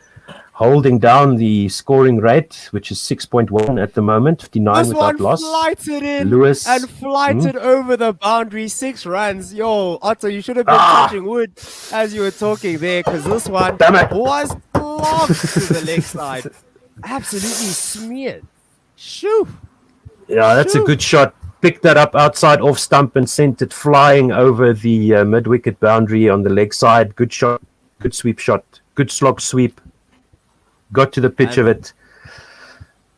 holding down the scoring rate, which is 6.1 at the moment, 59 without loss. Flighted in Lewis and flighted over the boundary, 6 runs. Yo, Otto, you should have been touching wood as you were talking there, because this one was blocked to the leg side. Absolutely smeared. Shoo. Yeah, that's a good shot. Picked that up outside off stump and sent it flying over the mid-wicket boundary on the leg side. Good shot. Good sweep shot. Good slog sweep. Got to the pitch of it.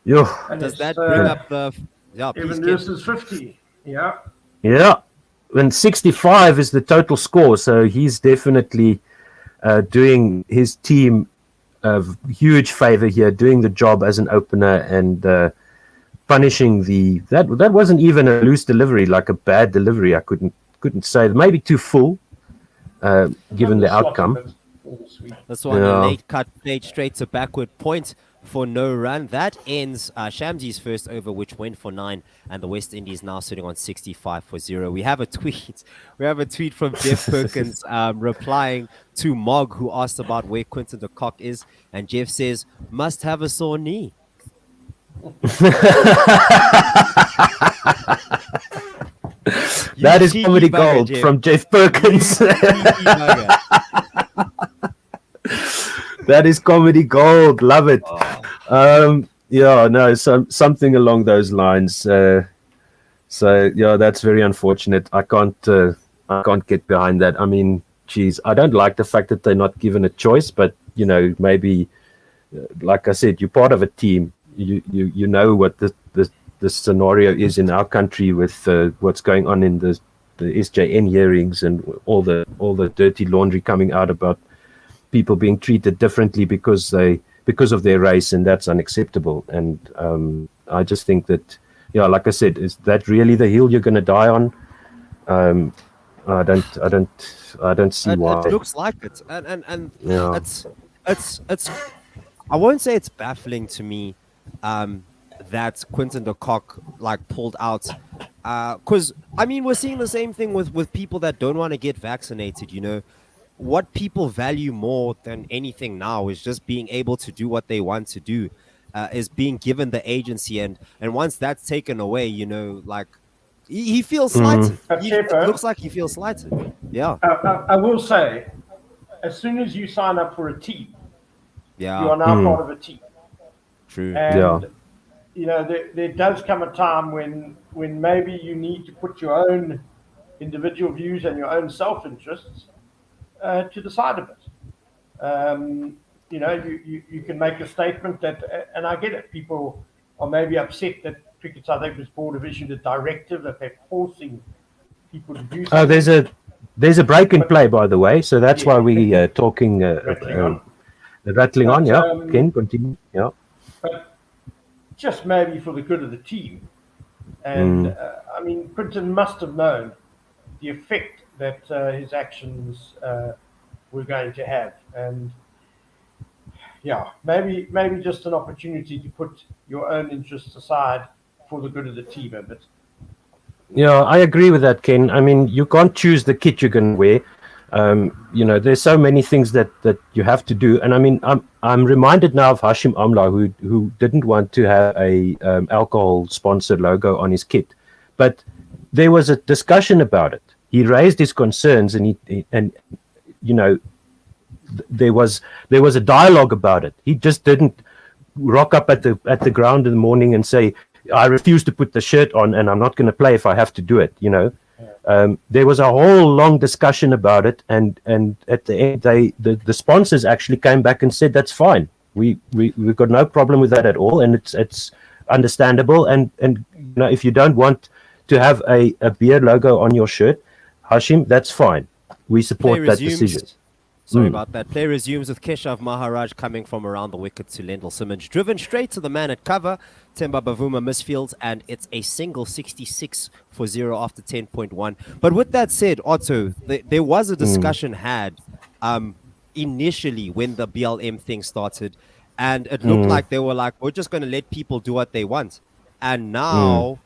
Yo. Does that bring up the... Yeah, even this is 50. Yeah. Yeah. And 65 is the total score. So he's definitely doing his team a huge favor here, doing the job as an opener and punishing that wasn't even a loose delivery, like a bad delivery. I couldn't say, maybe too full, given the outcome. This one, a late cut played straight to backward point for no run. That ends Shamsi's first over, which went for 9, and the West Indies now sitting on 65 for 0. We have a tweet. We have a tweet from Jeff Perkins replying to Mog, who asked about where Quinton de Kock is, and Jeff says, "Must have a sore knee." That is comedy gold from Jeff Perkins. That is comedy gold. Love it. Something along those lines. So yeah, that's very unfortunate. I can't get behind that. I mean, geez, I don't like the fact that they're not given a choice, but maybe, like I said, you're part of a team. You know what the scenario is in our country with what's going on in the SJN hearings and all the dirty laundry coming out about people being treated differently because of their race, and that's unacceptable. And I just think that, like I said, is that really the hill you're going to die on? I don't see why. It looks like it, and Yeah. it's I won't say it's baffling to me that Quinton de Kock pulled out, because we're seeing the same thing with people that don't want to get vaccinated. What people value more than anything now is just being able to do what they want to do, is being given the agency, and once that's taken away, he feels slighted. It looks like he feels slighted. Yeah. I will say, as soon as you sign up for a team, Yeah. you are now part of a team. True. And there does come a time when maybe you need to put your own individual views and your own self-interests to the side of it. You can make a statement that, and I get it, people are maybe upset that Cricket South Africa's board have issued a directive that they're forcing people to do something. Oh, there's a break in play, by the way, so that's why we talking rattling on. Yeah, Ken, continue. Yeah, but just maybe for the good of the team. And Quinton must have known the effect that his actions were going to have, and maybe just an opportunity to put your own interests aside for the good of the team a bit. Yeah, I agree with that, Ken. You can't choose the kit you're going to wear. There's so many things that you have to do, and I'm reminded now of Hashim Amla, who didn't want to have a alcohol sponsored logo on his kit, but there was a discussion about it. He raised his concerns, and there was a dialogue about it. He just didn't rock up at the ground in the morning and say, I refuse to put the shirt on and I'm not going to play if I have to do it. There was a whole long discussion about it, and at the end, the sponsors actually came back and said that's fine. We've got no problem with that at all, and it's understandable. And if you don't want to have a beer logo on your shirt, Hashim, that's fine. We support that decision. Sorry about that. Play resumes with Keshav Maharaj coming from around the wicket to Lendl Simmons. Driven straight to the man at cover. Temba Bavuma misfields, and it's a single 66 for 0 after 10.1. But with that said, Otto, there was a discussion had initially when the BLM thing started, and it looked like they were like, we're just going to let people do what they want. And now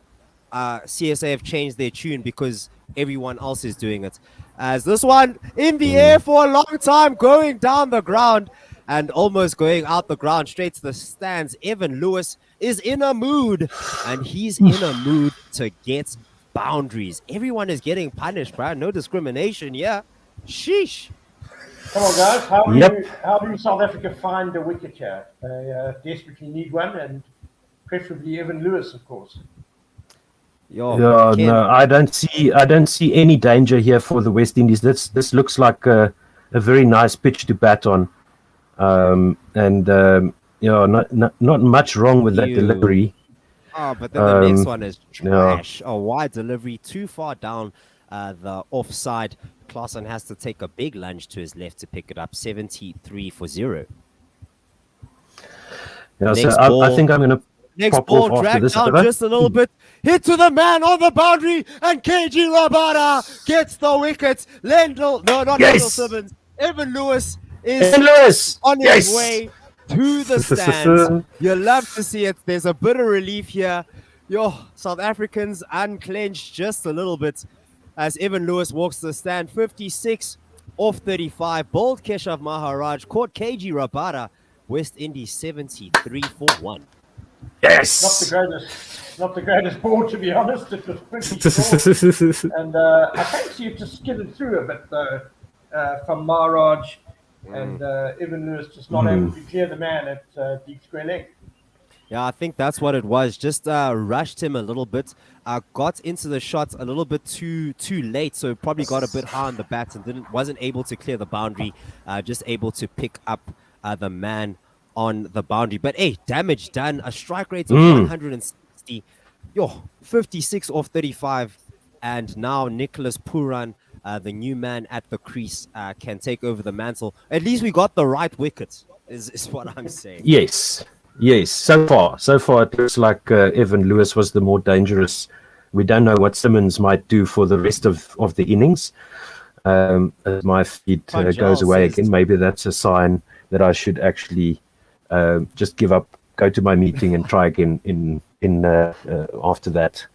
CSA have changed their tune because everyone else is doing it. As this one in the air for a long time, going down the ground and almost going out the ground straight to the stands. Evan Lewis is in a mood, and he's in a mood to get boundaries. Everyone is getting punished, bro. No discrimination. Yeah. Sheesh. Come on, guys. How do South Africa find a wicket here? They desperately need one, and preferably Evan Lewis, of course. No, I don't see any danger here for the West Indies. This looks like a very nice pitch to bat on, not much wrong with that delivery. Oh, but then the next one is trash. A wide delivery too far down the offside. Klaasen has to take a big lunge to his left to pick it up. 73 for 0. Yeah, so I think I'm going to next ball dragged down just a little bit. Hit to the man on the boundary, and KG Rabada gets the wicket. Lendl Simmons. Evan Lewis is on his way to the stands. You love to see it. There's a bit of relief here. South Africans unclenched just a little bit as Evan Lewis walks to the stand. 56 off 35. Bowled Keshav Maharaj. Caught KG Rabada. West Indies 73 for 1. Yes. Not the greatest ball, to be honest. It was pretty short. And I fancy it just skidded through a bit though from Maharaj, and Evan Lewis just not able to clear the man at deep square leg. Yeah, I think that's what it was. Just rushed him a little bit. Got into the shot a little bit too late, so probably got a bit high on the bat and wasn't able to clear the boundary. Just able to pick up the man on the boundary. But hey, damage done. A strike rate of 160. 56 off 35, and now Nicholas Puran, the new man at the crease, can take over the mantle. At least we got the right wicket. Is what I'm saying. Yes. So far, it looks like Evan Lewis was the more dangerous. We don't know what Simmons might do for the rest of the innings. As my feed goes away again, maybe that's a sign that I should actually just give up, go to my meeting, and try again in after that.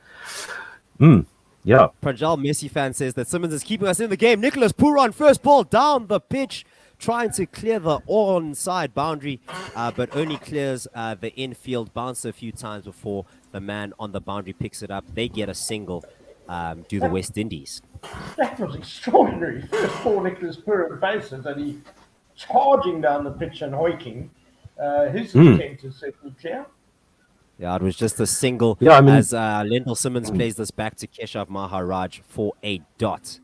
Yeah. Pranjal Messi fan says that Simmons is keeping us in the game. Nicholas Puran, first ball down the pitch, trying to clear the onside boundary, but only clears the infield. Bounce a few times before the man on the boundary picks it up. They get a single, do the West Indies. That was extraordinary. First ball Nicholas Puran faces, and he charging down the pitch and hoiking. His intent is certainly clear. Yeah, it was just a single as Lendl Simmons plays this back to Keshav Maharaj for a dot.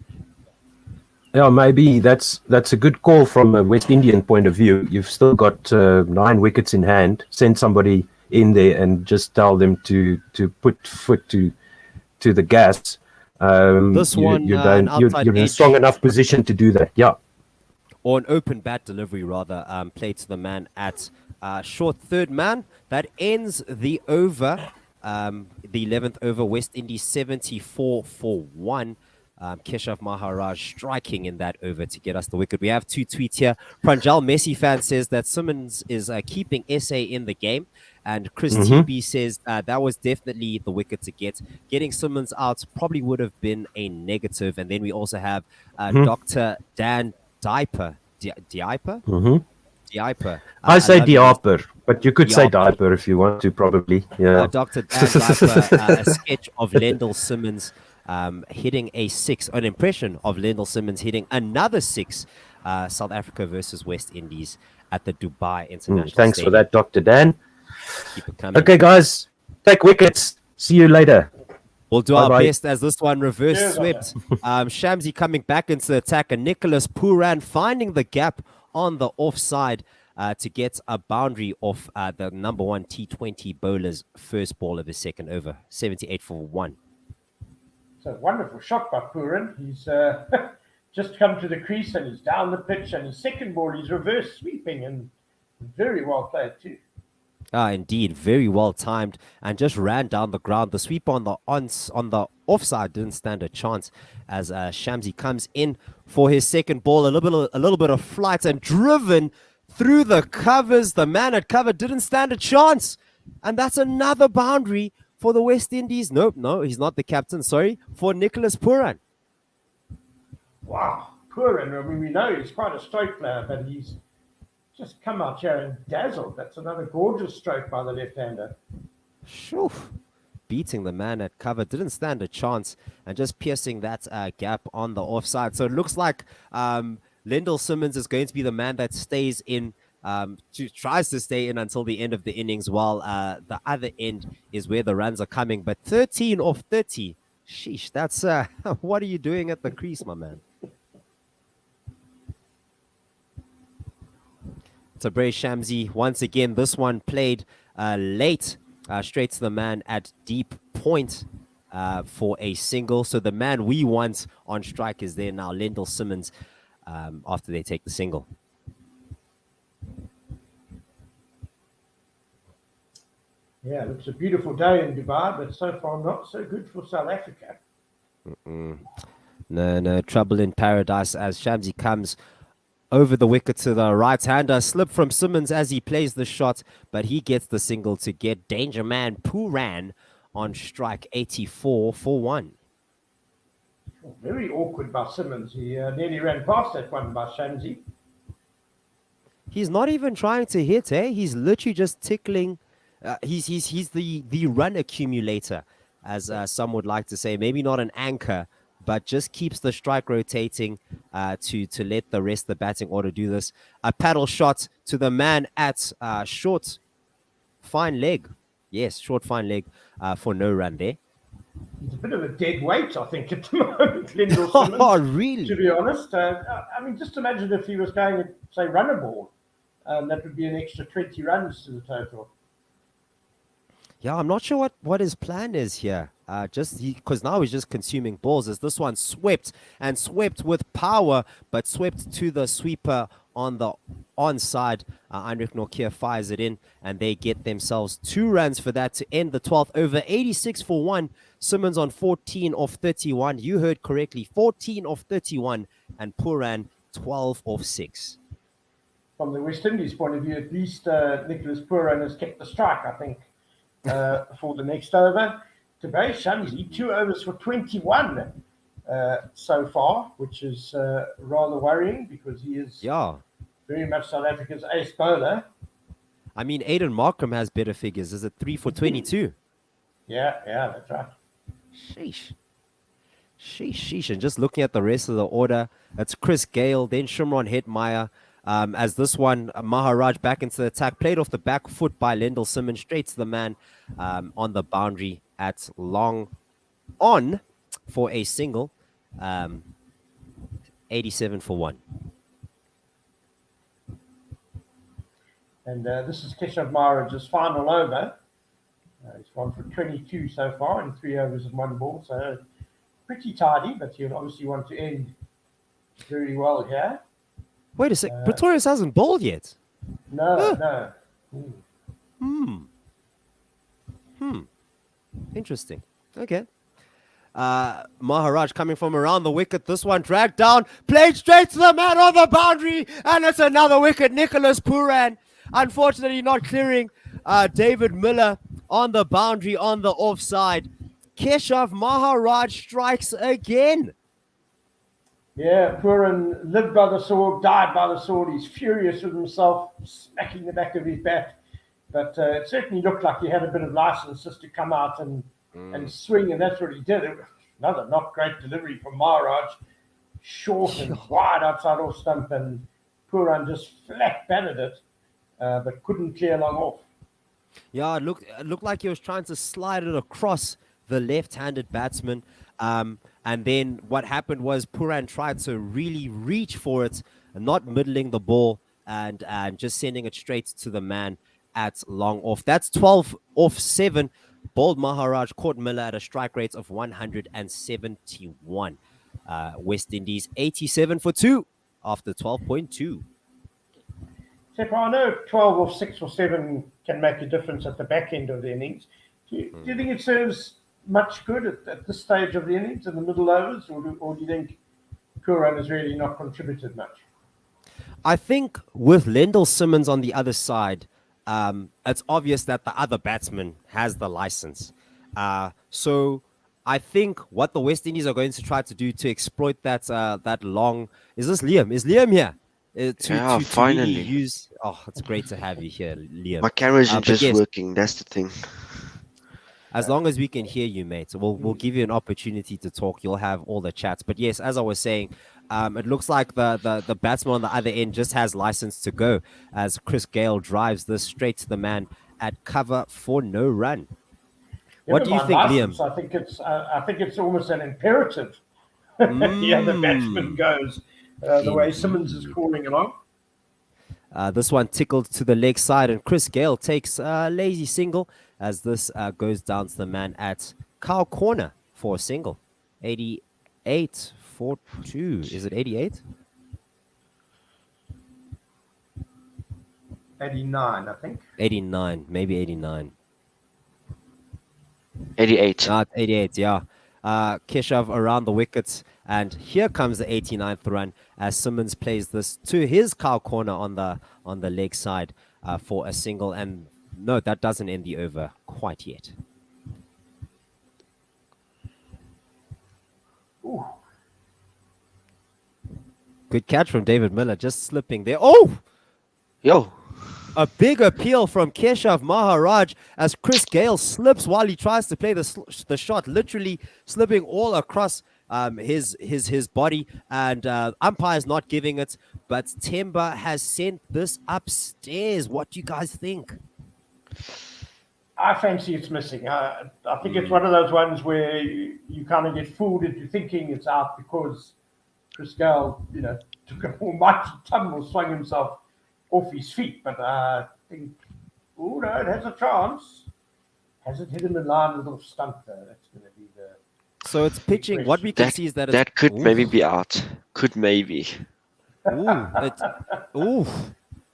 Yeah, maybe that's a good call from a West Indian point of view. You've still got 9 wickets in hand. Send somebody in there and just tell them to put foot to the gas. This one, you're in a strong enough position to do that. Yeah. Or an open bat delivery, rather, played to the man at short third man. That ends the over, the 11th over. West Indies 74 for 1. Keshav Maharaj striking in that over to get us the wicket. We have 2 tweets here. Pranjal Messi fan says that Simmons is keeping SA in the game. And Chris TB says that was definitely the wicket to get. Getting Simmons out probably would have been a negative. And then we also have Dr. Dan Diaper. Diaper? Diaper. I say Diaper, but you could say Diaper if you want to, probably. Yeah. Dr. Dan Diaper, a sketch of Lendl Simmons hitting a 6, an impression of Lendl Simmons hitting another 6, South Africa versus West Indies at the Dubai International Thanks Stadium. for that, Dr. Dan. Keep it coming. Okay, guys, take wickets. See you later. We'll do our best as this one reverse swept. Shamsi coming back into the attack, and Nicholas Puran finding the gap on the offside to get a boundary off the number 1 T20 bowler's first ball of his second over. 78 for 1. It's a wonderful shot by Puran. He's just come to the crease and he's down the pitch, and his second ball he's reverse sweeping, and very well played too. Indeed, very well timed, and just ran down the ground. The sweep on the offside didn't stand a chance as Shamsi comes in for his second ball. A little bit of flight and driven through the covers. The man at cover didn't stand a chance, and that's another boundary for the West Indies. No, he's not the captain. Sorry, for Nicholas Puran. Wow, Puran. I mean, we know he's quite a stroke player, but he's just come out here and dazzled. That's another gorgeous stroke by the left-hander. Shoo. Beating the man at cover, didn't stand a chance, and just piercing that gap on the offside. So it looks like Lendl Simmons is going to be the man that stays in, tries to stay in until the end of the innings, while the other end is where the runs are coming. But 13 off 30, sheesh, that's what are you doing at the crease, my man? Tabrez Shamsi, once again, this one played late, straight to the man at deep point for a single. So the man we want on strike is there now, Lendl Simmons, after they take the single. Yeah, looks a beautiful day in Dubai, but so far not so good for South Africa. No, trouble in paradise as Shamsi comes over the wicket to the right-hander. Slip from Simmons as he plays the shot, but he gets the single to get danger man Puran on strike. 84 for 1. Very awkward by Simmons. He nearly ran past that one by Shamsi. He's not even trying to hit, eh? He's literally just tickling. He's the run accumulator, as some would like to say. Maybe not an anchor, but just keeps the strike rotating to let the rest of the batting order do this. A paddle shot to the man at short. Fine leg Yes, short fine leg for no run there. He's a bit of a dead weight, I think, at the moment, Lyndall Oh, Simmons. really? To be honest, I mean, just imagine if he was going to say run a ball, that would be an extra 20 runs to the total. Yeah, I'm not sure what his plan is here. Because now he's just consuming balls. As this one swept with power, but swept to the sweeper on the onside. Heinrich Nokia fires it in, and they get themselves 2 runs for that to end the 12th over. 86 for 1. Simmons on 14 of 31. You heard correctly, 14 of 31, and Pooran 12 of 6. From the West Indies point of view, at least Nicholas Pooran has kept the strike, I think, for the next over. Today, Shamsi, 2 overs for 21 so far, which is rather worrying because he is very much South Africa's ace bowler. I mean, Aiden Markram has better figures. Is it 3 for 22? Yeah, that's right. Sheesh. And just looking at the rest of the order, it's Chris Gale, then Shimron Hetmeyer. As this one, Maharaj back into the attack, played off the back foot by Lyndall Simmons, straight to the man on the boundary at long on for a single. 87 for 1. And this is Keshav Maharaj's final over. He's gone for 22 so far in 3 overs and 1 ball. So pretty tidy, but you'll obviously want to end very well here. Wait a sec. Pretorius hasn't bowled yet. No. Interesting. Okay. Maharaj coming from around the wicket. This one dragged down, played straight to the man on the boundary, and it's another wicket. Nicholas Pooran, unfortunately not clearing David Miller on the boundary on the offside. Keshav Maharaj strikes again. Yeah, Pooran lived by the sword, died by the sword. He's furious with himself, smacking the back of his bat. But it certainly looked like he had a bit of license just to come out and swing, and that's what he did. Another not great delivery from Maharaj, short and wide outside off stump, and Pooran just flat batted it, but couldn't clear long off. Yeah, it looked like he was trying to slide it across the left-handed batsman. And then what happened was Pooran tried to really reach for it, not middling the ball and just sending it straight to the man at long off. That's 12 off 7. Bowled Maharaj caught Miller at a strike rate of 171. West Indies 87 for 2 after 12.2. Seppo, I know 12 or 6 or 7 can make a difference at the back end of the innings. Do you think it serves much good at this stage of the innings in the middle overs, or do you think Pooran has really not contributed much? I think with Lyndall Simmons on the other side, it's obvious that the other batsman has the license. So I think what the West Indies are going to try to do to exploit that long... Is this Liam? Is Liam here? Finally. Really use... Oh, it's great to have you here, Liam. My camera isn't just working. That's the thing. As long as we can hear you, mate, we'll give you an opportunity to talk. You'll have all the chats. But yes, as I was saying, it looks like the batsman on the other end just has license to go as Chris Gale drives this straight to the man at cover for no run. What do you think, license, Liam? I think it's almost an imperative. The other batsman goes the way Simmons is calling along. This one tickled to the leg side, and Chris Gale takes a lazy single as this goes down to the man at cow corner for a single. 88 for 2. Is it 88? 89, I think. 89, maybe 89. 88. 88, yeah. Keshav around the wickets, and here comes the 89th run as Simmons plays this to his cow corner on the leg side for a single. And no, that doesn't end the over quite yet. Ooh. Good catch from David Miller, just slipping there. Oh! Yo. A big appeal from Keshav Maharaj as Chris Gale slips while he tries to play the shot, literally slipping all across his body, and umpire's not giving it, but Temba has sent this upstairs. What do you guys think? I fancy it's missing. I think it's one of those ones where you kind of get fooled into thinking it's out because Chris Gale, took an almighty tumble, swung himself off his feet. But I think, no, it has a chance. Has it hit him in line with off stump though? That's going to be the. So it's pitching. What we can see is that it's, that could maybe be out. Could maybe.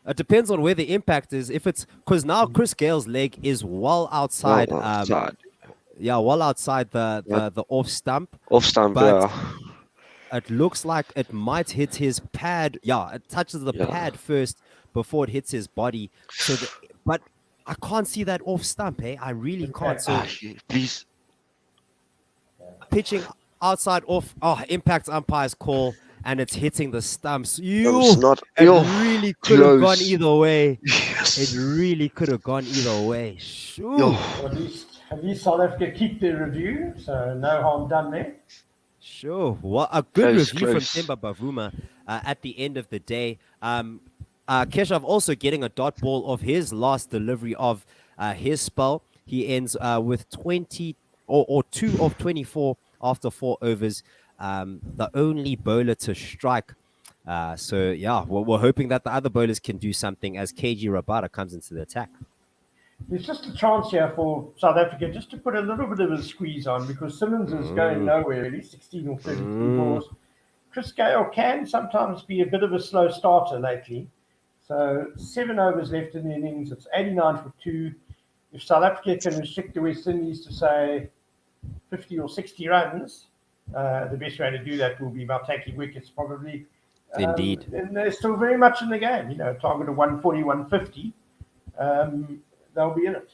It depends on where the impact is. If it's because now Chris Gale's leg is well outside. Well outside. Well outside the off stump. Off stump, but it looks like it might hit his pad. Yeah, it touches the pad first before it hits his body. So, but I can't see that off stump. I really can't. So please. Pitching outside off. Impact umpire's call. And it's hitting the stumps. It really could have gone either way. Yes. It really could have gone either way. Well, at least South Africa keep their review, so no harm done there. Sure. Well, a good review from Themba Bavuma at the end of the day. Keshav also getting a dot ball of his last delivery of his spell. He ends with 20 or 2 of 24 after 4 overs. The only bowler to strike. We're hoping that the other bowlers can do something as KG Rabada comes into the attack. There's just a chance here for South Africa just to put a little bit of a squeeze on because Simmons is going nowhere really, 16 or 33 balls. Chris Gale can sometimes be a bit of a slow starter lately. So 7 overs left in the innings. It's 89 for 2. If South Africa can restrict the West Indies to say 50 or 60 runs, the best way to do that will be by taking wickets, probably. Indeed. And they're still very much in the game. Target of 140, 150. They'll be in it.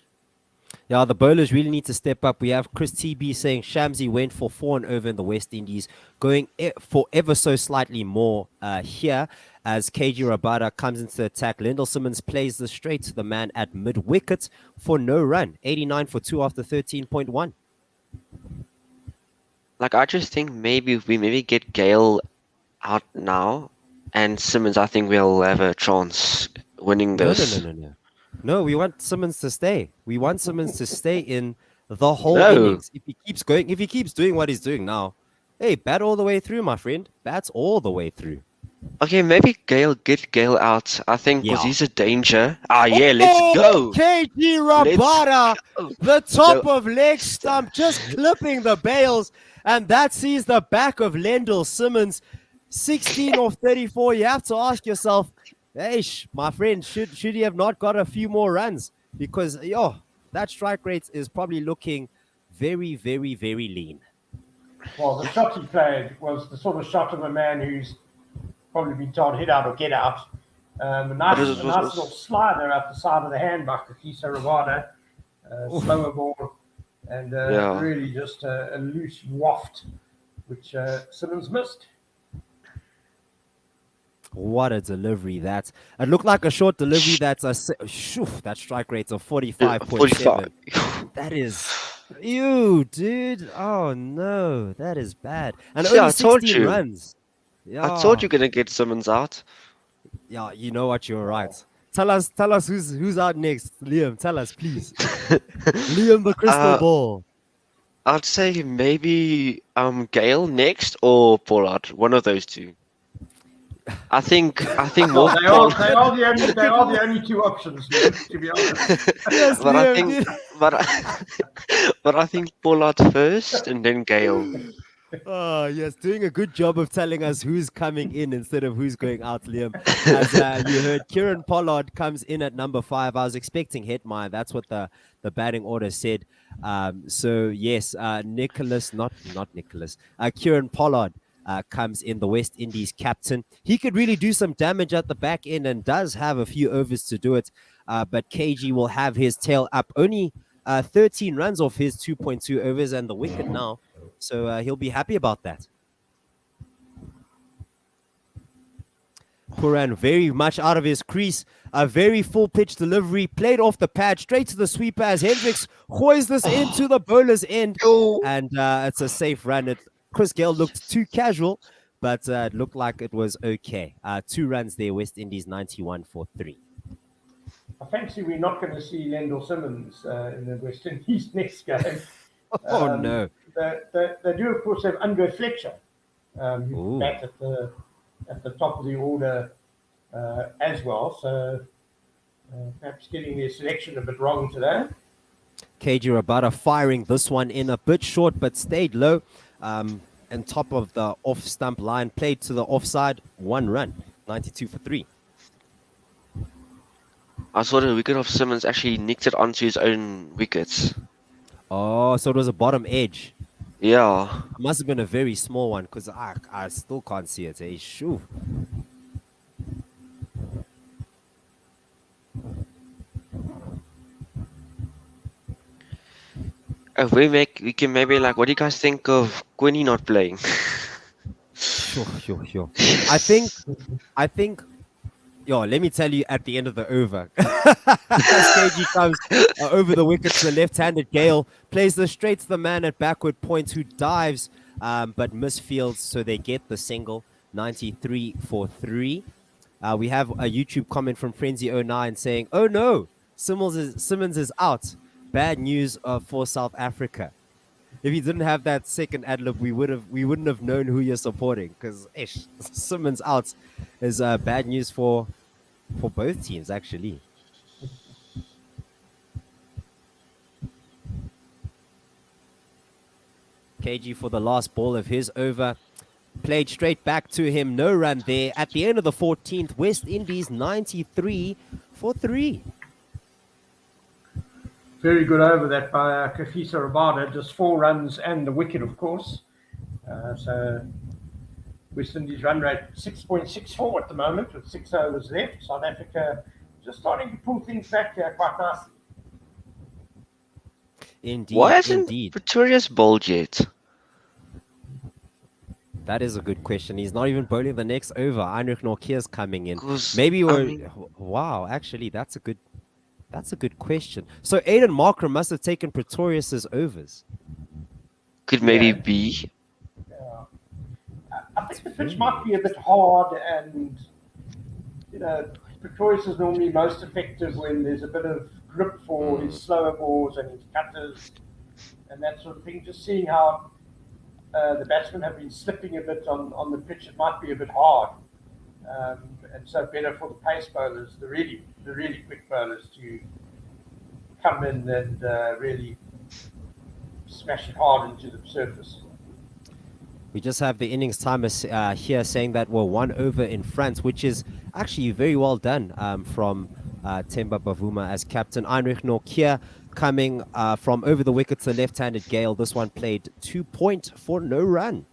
Yeah, the bowlers really need to step up. We have Chris TB saying Shamsi went for 4 and over in the West Indies, going for ever so slightly more here as KG Rabada comes into the attack. Lendl Simmons plays this straight to the man at mid-wicket for no run. 89 for 2 after 13.1. I just think maybe if we get Gale out now and Simmons, I think we'll have a chance winning this. No, we want Simmons to stay. We want Simmons to stay in the whole innings. If he keeps doing what he's doing now, hey, bat all the way through, my friend. Bats all the way through. Okay, maybe get Gale out. I think because he's a danger. Let's go. KG Rabada, the top of leg stump, just clipping the bails. And that sees the back of Lendl Simmons, 16 off 34. You have to ask yourself, hey, my friend, should he have not got a few more runs? Because, that strike rate is probably looking very, very, very lean. Well, the shot he played was the sort of shot of a man who's probably been told hit out or get out. A nice little slider out the side of the hand by Kakisa Rabada. Slower ball. And really just a loose waft, which Simmons missed. What a delivery that. It looked like a short delivery that's that strike rate of 45.7. That is, dude. Oh, no. That is bad. And only 16 runs. I told you going to get Simmons out. Yeah, you know what? You're right. Tell us who's out next. Liam, tell us, please. Liam the crystal ball. I'd say maybe Gale next or Pollard. One of those two. I think more. They are the only 2 options, to be honest. Yes, but Liam, I think Pollard first and then Gale. Oh, yes, doing a good job of telling us who's coming in instead of who's going out, Liam. As you heard, Kieran Pollard comes in at number 5. I was expecting Hetmeyer. That's what the batting order said. So, yes, Kieran Pollard comes in, the West Indies captain. He could really do some damage at the back end and does have a few overs to do it. But KG will have his tail up. Only 13 runs off his 2.2 overs and the wicket now. So he'll be happy about that. Puran very much out of his crease. A very full pitch delivery. Played off the pad straight to the sweeper as Hendricks hoists this into the bowler's end. And it's a safe run. Chris Gale looked too casual, but it looked like it was okay. 2 runs there. West Indies 91 for 3. I fancy we're not going to see Lendl Simmons in the West Indies next game. Oh no. They do, of course, have Unger Fletcher, Ooh. who's back at the top of the order as well. So perhaps getting their selection a bit wrong today. KG Rabada firing this one in a bit short, but stayed low. And top of the off-stump line, played to the offside, 1 run, 92 for 3. I saw the wicket of Simmons actually nicked it onto his own wickets. Oh, so it was a bottom edge. Yeah. It must have been a very small one because I still can't see it. Hey, shoo. If we can maybe like, what do you guys think of Quinny not playing? Sure. I think, yo, let me tell you at the end of the over. As KG comes over the wicket to the left-handed Gale, plays this straight to the man at backward point who dives, but misfields, so they get the single, 93 for 3. We have a YouTube comment from Frenzy09 saying, oh no, Simmons is out. Bad news for South Africa. If you didn't have that second ad-lib, we wouldn't have known who you're supporting, because Simmons out is bad news for both teams, actually. KG for the last ball of his over. Played straight back to him. No run there. At the end of the 14th, West Indies 93 for 3. Very good over that by Kafisa Rabada, just 4 runs and the wicket, of course. So West Indies run rate 6.64 at the moment with 6 overs left. South Africa just starting to pull things back here quite nicely. Indeed. Why hasn't Pretorius bowled yet? That is a good question. He's not even bowling the next over. Heinrich Nortje's coming in. Wow, actually, that's a good question. So Aiden Markram must have taken Pretorius's overs. Could maybe be. Yeah. I think the pitch might be a bit hard, and Pretorius is normally most effective when there's a bit of grip for his slower balls and his cutters and that sort of thing. Just seeing how the batsmen have been slipping a bit on the pitch, it might be a bit hard. And so better for the pace bowlers, the really quick bowlers, to come in and really smash it hard into the surface. We just have the innings timer here saying that we're 1 over in front, which is actually very well done from Temba Bavuma as captain. Heinrich Nortje coming from over the wicket to the left-handed Gale. This one played 2 point for no run.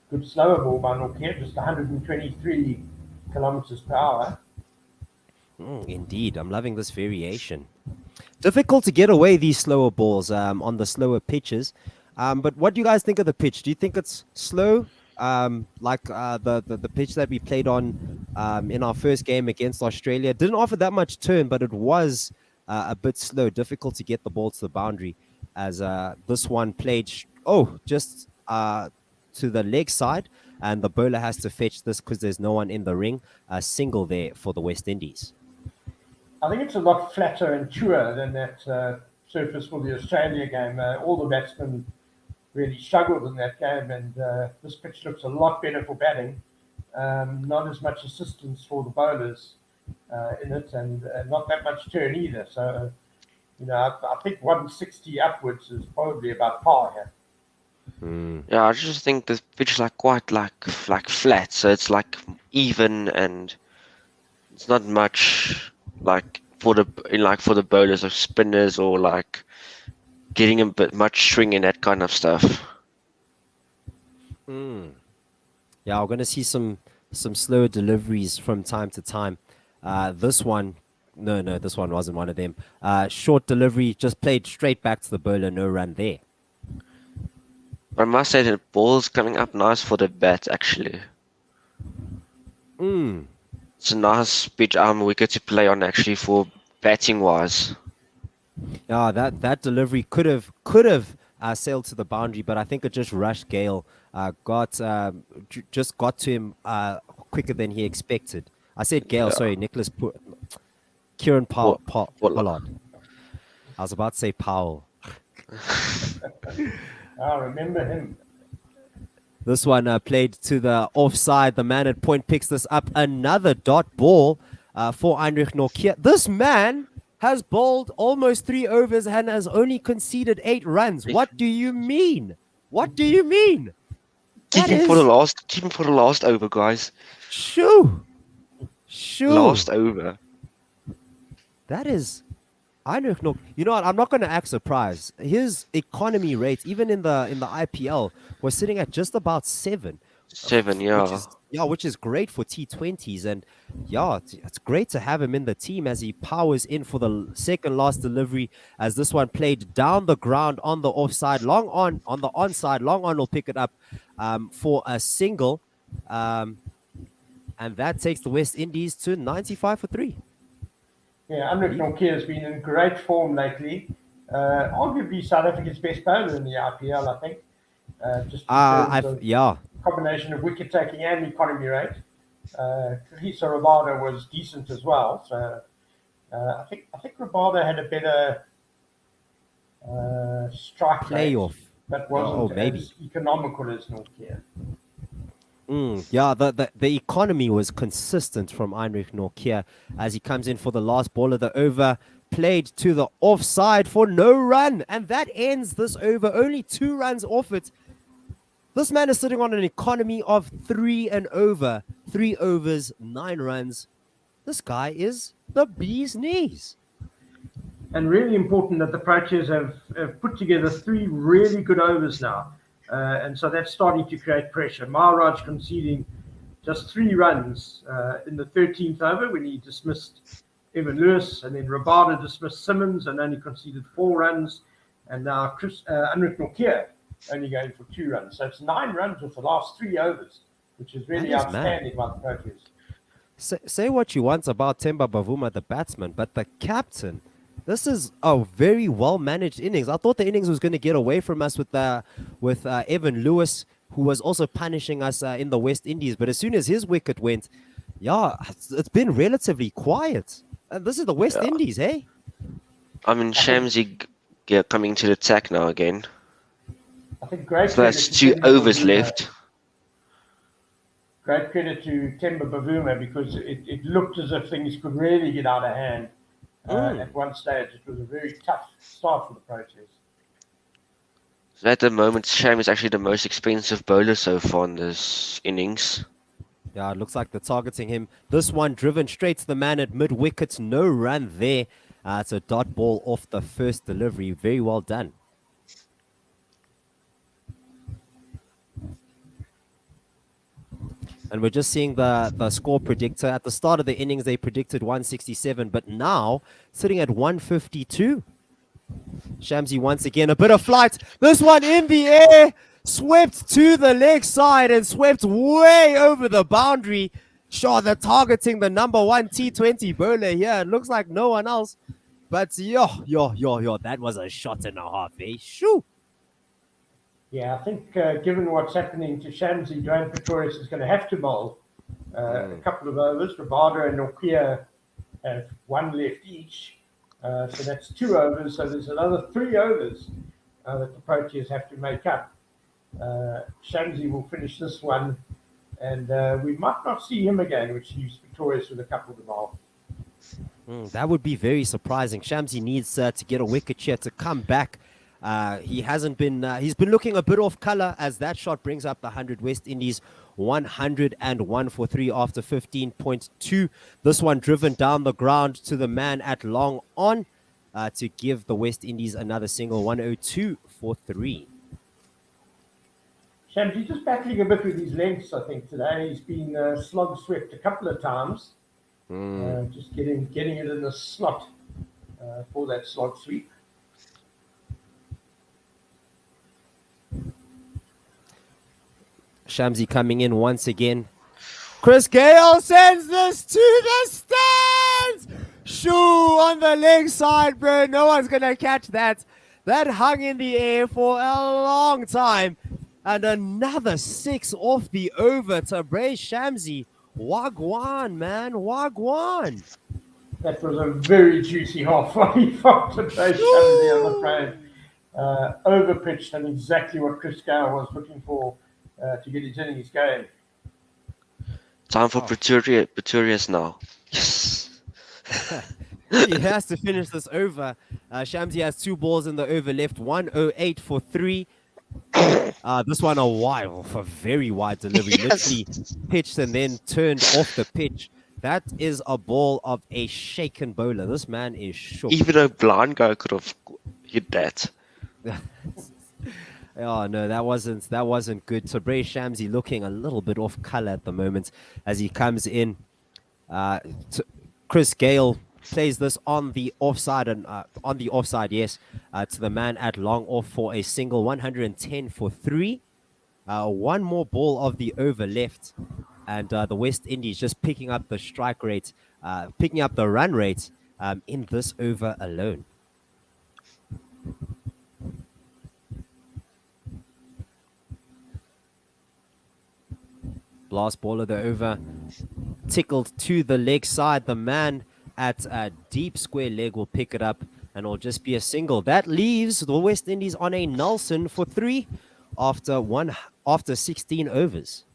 Good slower ball by Nortje, just 123 kilometers per hour. Indeed, I'm loving this variation. Difficult to get away these slower balls on the slower pitches. But what do you guys think of the pitch? Do you think it's slow, like the pitch that we played on in our first game against Australia? It didn't offer that much turn, but it was a bit slow, difficult to get the ball to the boundary, as this one played just to the leg side, and the bowler has to fetch this because there's no one in the ring. A single there for the West Indies. I think it's a lot flatter and truer than that surface for the Australia game. All the batsmen really struggled in that game, and this pitch looks a lot better for batting. Not as much assistance for the bowlers in it, and not that much turn either. So, I think 160 upwards is probably about par here. Yeah, I just think the pitch is quite flat, so it's even, and it's not much for the bowlers or spinners, or getting a bit much swing and that kind of stuff. Yeah, we're gonna see some slower deliveries from time to time. This one, no, this one wasn't one of them. Short delivery, just played straight back to the bowler, no run there. But I must say the ball's coming up nice for the bat, actually. It's a nice pitch wicket to play on, actually, for batting wise. Yeah, that delivery could have sailed to the boundary, but I think it just rushed Gale. Just got to him quicker than he expected. I said Gale, sorry, Kieran Pollard. Pollard. I was about to say Powell. I remember him. This one played to the offside. The man at point picks this up. Another dot ball for Heinrich Nokia. This man has bowled almost 3 overs and has only conceded 8 runs. What do you mean? What do you mean? Keep him for the last over, guys. Shoo. Last over. That is Heinrich Nokia. You know what? I'm not going to act surprised. His economy rate, even in the IPL, was sitting at just about 7. 7, yeah. Which is great for T20s. And yeah, it's great to have him in the team as he powers in for the second last delivery, as this one played down the ground on the offside, long on the onside. Long on will pick it up for a single. And that takes the West Indies to 95 for 3. Yeah, Heinrich Nokia has been in great form lately. Arguably South Africa's best bowler in the IPL, I think. Just in terms of combination of wicket taking and economy rate. Lisa Rabada was decent as well. So I think Rabada had a better strike playoff rate that wasn't as economical as Nokia. The economy was consistent from Heinrich Nokia as he comes in for the last ball of the over, played to the offside for no run, and that ends this over. Only 2 runs off it. This man is sitting on an economy of 3 and over. 3 overs, 9 runs. This guy is the bee's knees. And really important that the Proteas have put together 3 really good overs now. And so that's starting to create pressure. Maharaj conceding just 3 runs in the 13th over when he dismissed Evan Lewis, and then Rabada dismissed Simmons and only conceded 4 runs. And now Heinrich Nokia only going for 2 runs. So it's 9 runs with the last 3 overs, which is really outstanding by the Proteas. Say what you want about Themba Bavuma, the batsman, but the captain, this is a very well-managed innings. I thought the innings was going to get away from us with Evan Lewis, who was also punishing us in the West Indies. But as soon as his wicket went, it's been relatively quiet. And this is the West Indies, hey? I mean, Shamsi coming to the attack now again. I think great. So that's 2 overs left. Great credit to Themba Bavuma because it looked as if things could really get out of hand. At one stage, it was a very tough start for the Proteas. So at the moment, Sham is actually the most expensive bowler so far in this innings. Yeah, it looks like they're targeting him. This one driven straight to the man at mid-wicket. No run there. It's a dot ball off the first delivery. Very well done. And we're just seeing the score predictor. At the start of the innings, they predicted 167, but now sitting at 152. Shamsi once again, a bit of flight. This one in the air, swept to the leg side and swept way over the boundary. Sure, they're targeting the number 1 T20 bowler here. It looks like no one else. But that was a shot and a half, eh? Shoo! Yeah, I think given what's happening to Shamsi, Dwayne Pretorius is going to have to bowl a couple of overs. Rabada and Nokia have 1 left each. So that's 2 overs. So there's another 3 overs that the Proteas have to make up. Shamsi will finish this one. And we might not see him again, which leaves Pretorius with a couple to bowl. That would be very surprising. Shamsi needs to get a wicket here to come back. He hasn't been. He's been looking a bit off color as that shot brings up the 100. West Indies 101 for 3 after 15.2. This one driven down the ground to the man at long on to give the West Indies another single. 102 for 3. Shamsi just battling a bit with his lengths, I think, today. He's been slog swept a couple of times. Just getting it in the slot for that slog sweep. Shamsi coming in once again. Chris Gale sends this to the stands. Shoo on the leg side, bro. No one's going to catch that. That hung in the air for a long time. And another 6 off the over to Bray Shamsi. Wagwan, man. Wagwan. That was a very juicy half volley from Tadej Shamsi, I'm afraid. Overpitched and exactly what Chris Gale was looking for to get his innings going. Time for Pretorius now. Yes. He has to finish this over. Shamsi has 2 balls in the over left, 108 for 3. This one a very wide delivery. Yes. Literally pitched and then turned off the pitch. That is a ball of a shaken bowler. This man is shook. Even a blind guy could have hit that. Oh no, that wasn't good. So Bray Shamsi looking a little bit off color at the moment as he comes in. Chris Gale plays this on the offside yes, to the man at long off for a single, 110 for 3. One more ball of the over left, and the West Indies just picking up the strike rate, picking up the run rate in this over alone. Last ball of the over, tickled to the leg side. The man at a deep square leg will pick it up, and it'll just be a single. That leaves the West Indies on a Nelson for 3 after 16 overs.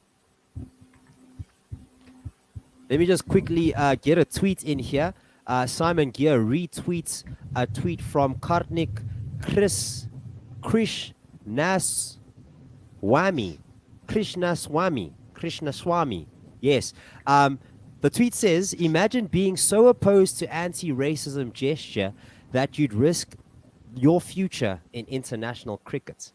Let me just quickly get a tweet in here. Simon Gear retweets a tweet from Kartnik Krishnaswamy. Yes. The tweet says, imagine being so opposed to anti-racism gesture that you'd risk your future in international cricket.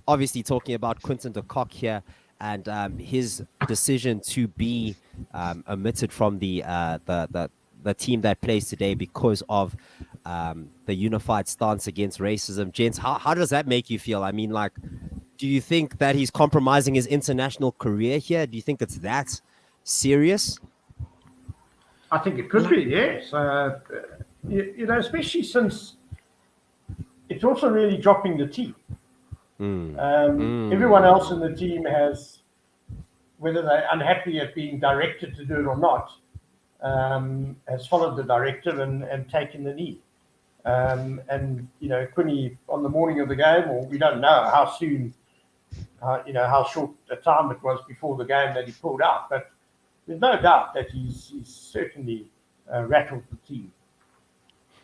Obviously talking about Quinton de Kock here and his decision to be omitted from the team that plays today because of the unified stance against racism. Gents, how does that make you feel? I mean, like, do you think that he's compromising his international career here? Do you think it's that serious? I think it could be, yes. You know, especially since it's also really dropping the team. Everyone else in the team has, whether they're unhappy at being directed to do it or not, has followed the directive and taken the knee. And, you know, Quinny on the morning of the game, or we don't know how soon, you know, how short a time it was before the game that he pulled out. But there's no doubt that he's certainly rattled the team.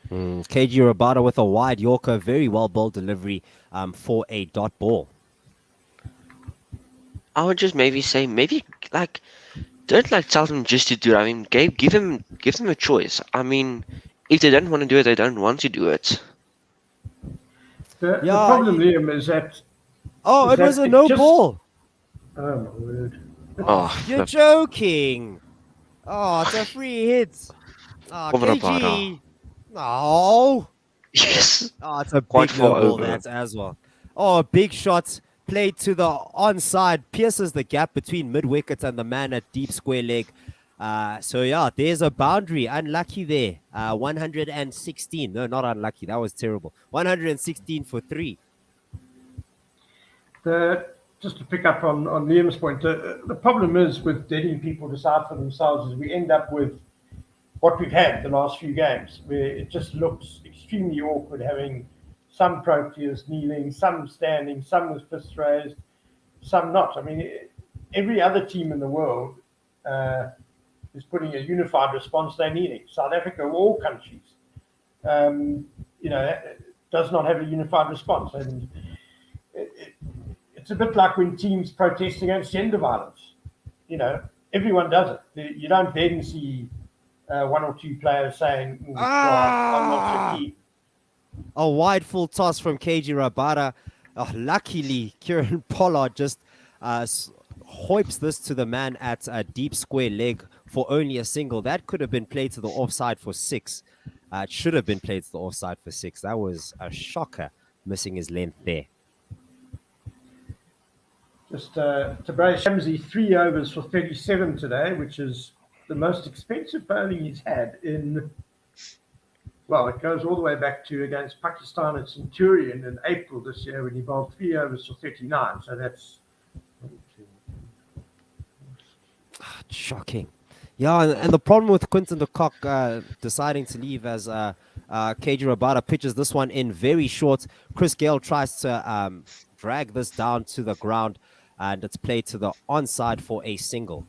KG Rabada with a wide Yorker, very well bowled delivery for a dot ball. I would just maybe say, like, don't like tell them just to do it. I mean, give them a choice. I mean, if they don't want to do it, they don't want to do it. The problem, Liam, is that... Oh, it was a no ball. Oh, my word. Oh, You're joking. Oh, it's a free hit. Oh, KG. Oh. Yes. Oh, it's a Quite big no far ball, over. that as well. Oh, big shot played to the onside, pierces the gap between mid-wicket and the man at deep square leg. So, yeah, there's a boundary. Unlucky there. 116. No, not unlucky. That was terrible. 116 for 3. Just to pick up on Liam's point, the problem is with letting people decide for themselves is we end up with what we've had the last few games, where it just looks extremely awkward having some Proteas kneeling, some standing, some with fists raised, some not. I mean, every other team in the world is putting a unified response. They're kneeling. South Africa, all countries, you know, does not have a unified response. And it's a bit like when teams protest against gender violence. You know, everyone does it. You don't then see one or two players saying, I'm not so keen. A wide full toss from KG Rabada. Oh, luckily, Kieran Pollard just hoips this to the man at a deep square leg for only a single. That could have been played to the offside for 6. It should have been played to the offside for 6. That was a shocker, missing his length there. Just Tabraiz Shamsi, 3 overs for 37 today, which is the most expensive bowling he's had in, well, it goes all the way back to against Pakistan at Centurion in April this year when he bowled 3 overs for 39. So that's shocking. Yeah, and the problem with Quinton de Kock deciding to leave as KG Rabada pitches this one in very short. Chris Gale tries to drag this down to the ground, and it's played to the onside for a single.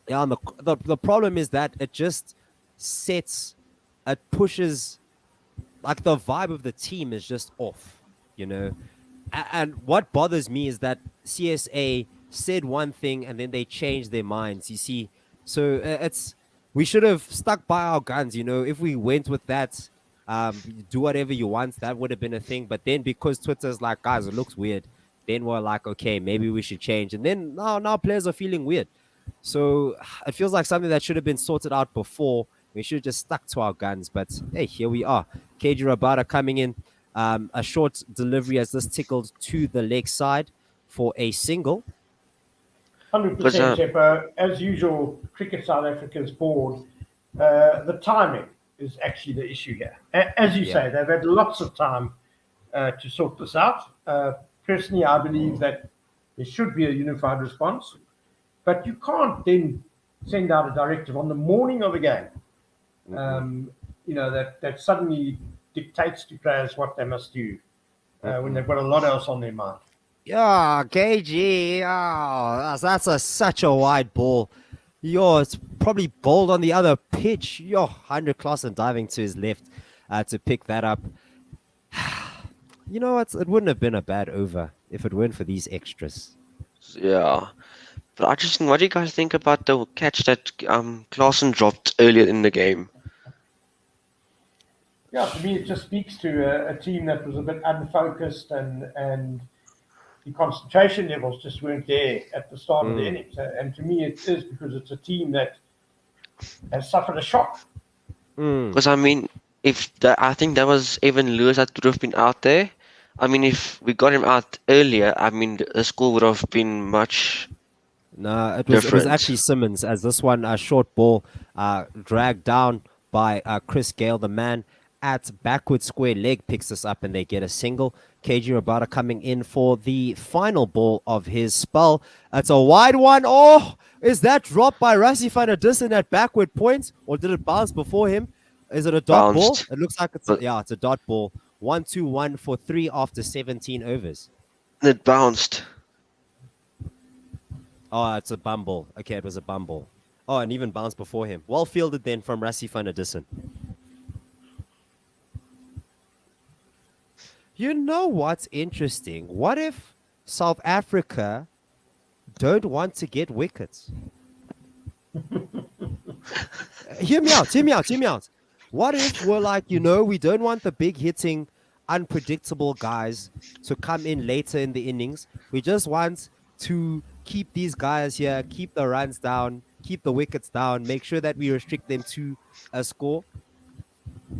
Yeah, and the problem is that it just it pushes, like the vibe of the team is just off, you know. And what bothers me is that CSA said one thing and then they changed their minds. You see, so we should have stuck by our guns. You know, if we went with that, do whatever you want, that would have been a thing. But then because Twitter's like, guys, it looks weird, then we're like, okay, maybe we should change. And then now players are feeling weird. So it feels like something that should have been sorted out before. We should have just stuck to our guns. But hey, here we are. KG Rabada coming in. A short delivery as this tickled to the leg side for a single. 100%, Teppo. As usual, Cricket South Africa's board, the timing is actually the issue here. As you say, they've had lots of time to sort this out. Personally, I believe that there should be a unified response, but you can't then send out a directive on the morning of a game, that suddenly dictates to players what they must do when they've got a lot else on their mind. Yeah, KG. That's such a wide ball. It's probably bowled on the other pitch. 100 Klassen diving to his left to pick that up. You know what? It wouldn't have been a bad over if it weren't for these extras. Yeah. But I just think, what do you guys think about the catch that Klassen dropped earlier in the game? Yeah, to me, it just speaks to a team that was a bit unfocused and the concentration levels just weren't there at the start of the innings. And to me, it is because it's a team that has suffered a shock. Because, I mean, I think that was Evan Lewis that would have been out there. I mean, if we got him out earlier, I mean, the score would have been much it was actually Simmons, as this one, a short ball dragged down by Chris Gale, the man at backward square leg, picks this up and they get a single. KG Rabada coming in for the final ball of his spell. It's a wide one. Oh, is that dropped by Rassie van der Dussen at backward point, or did it bounce before him? Is it a dot ball? It looks like it's a dot ball. 1-2-1 for 3 after 17 overs. It bounced. Oh, it's a bum ball. Okay, it was a bum ball. Oh, and even bounced before him. Well fielded then from Rassie van der Dussen. You know what's interesting? What if South Africa don't want to get wickets? Hear me out. What if we're like, we don't want the big hitting, unpredictable guys to come in later in the innings. We just want to keep these guys here, keep the runs down, keep the wickets down, make sure that we restrict them to a score.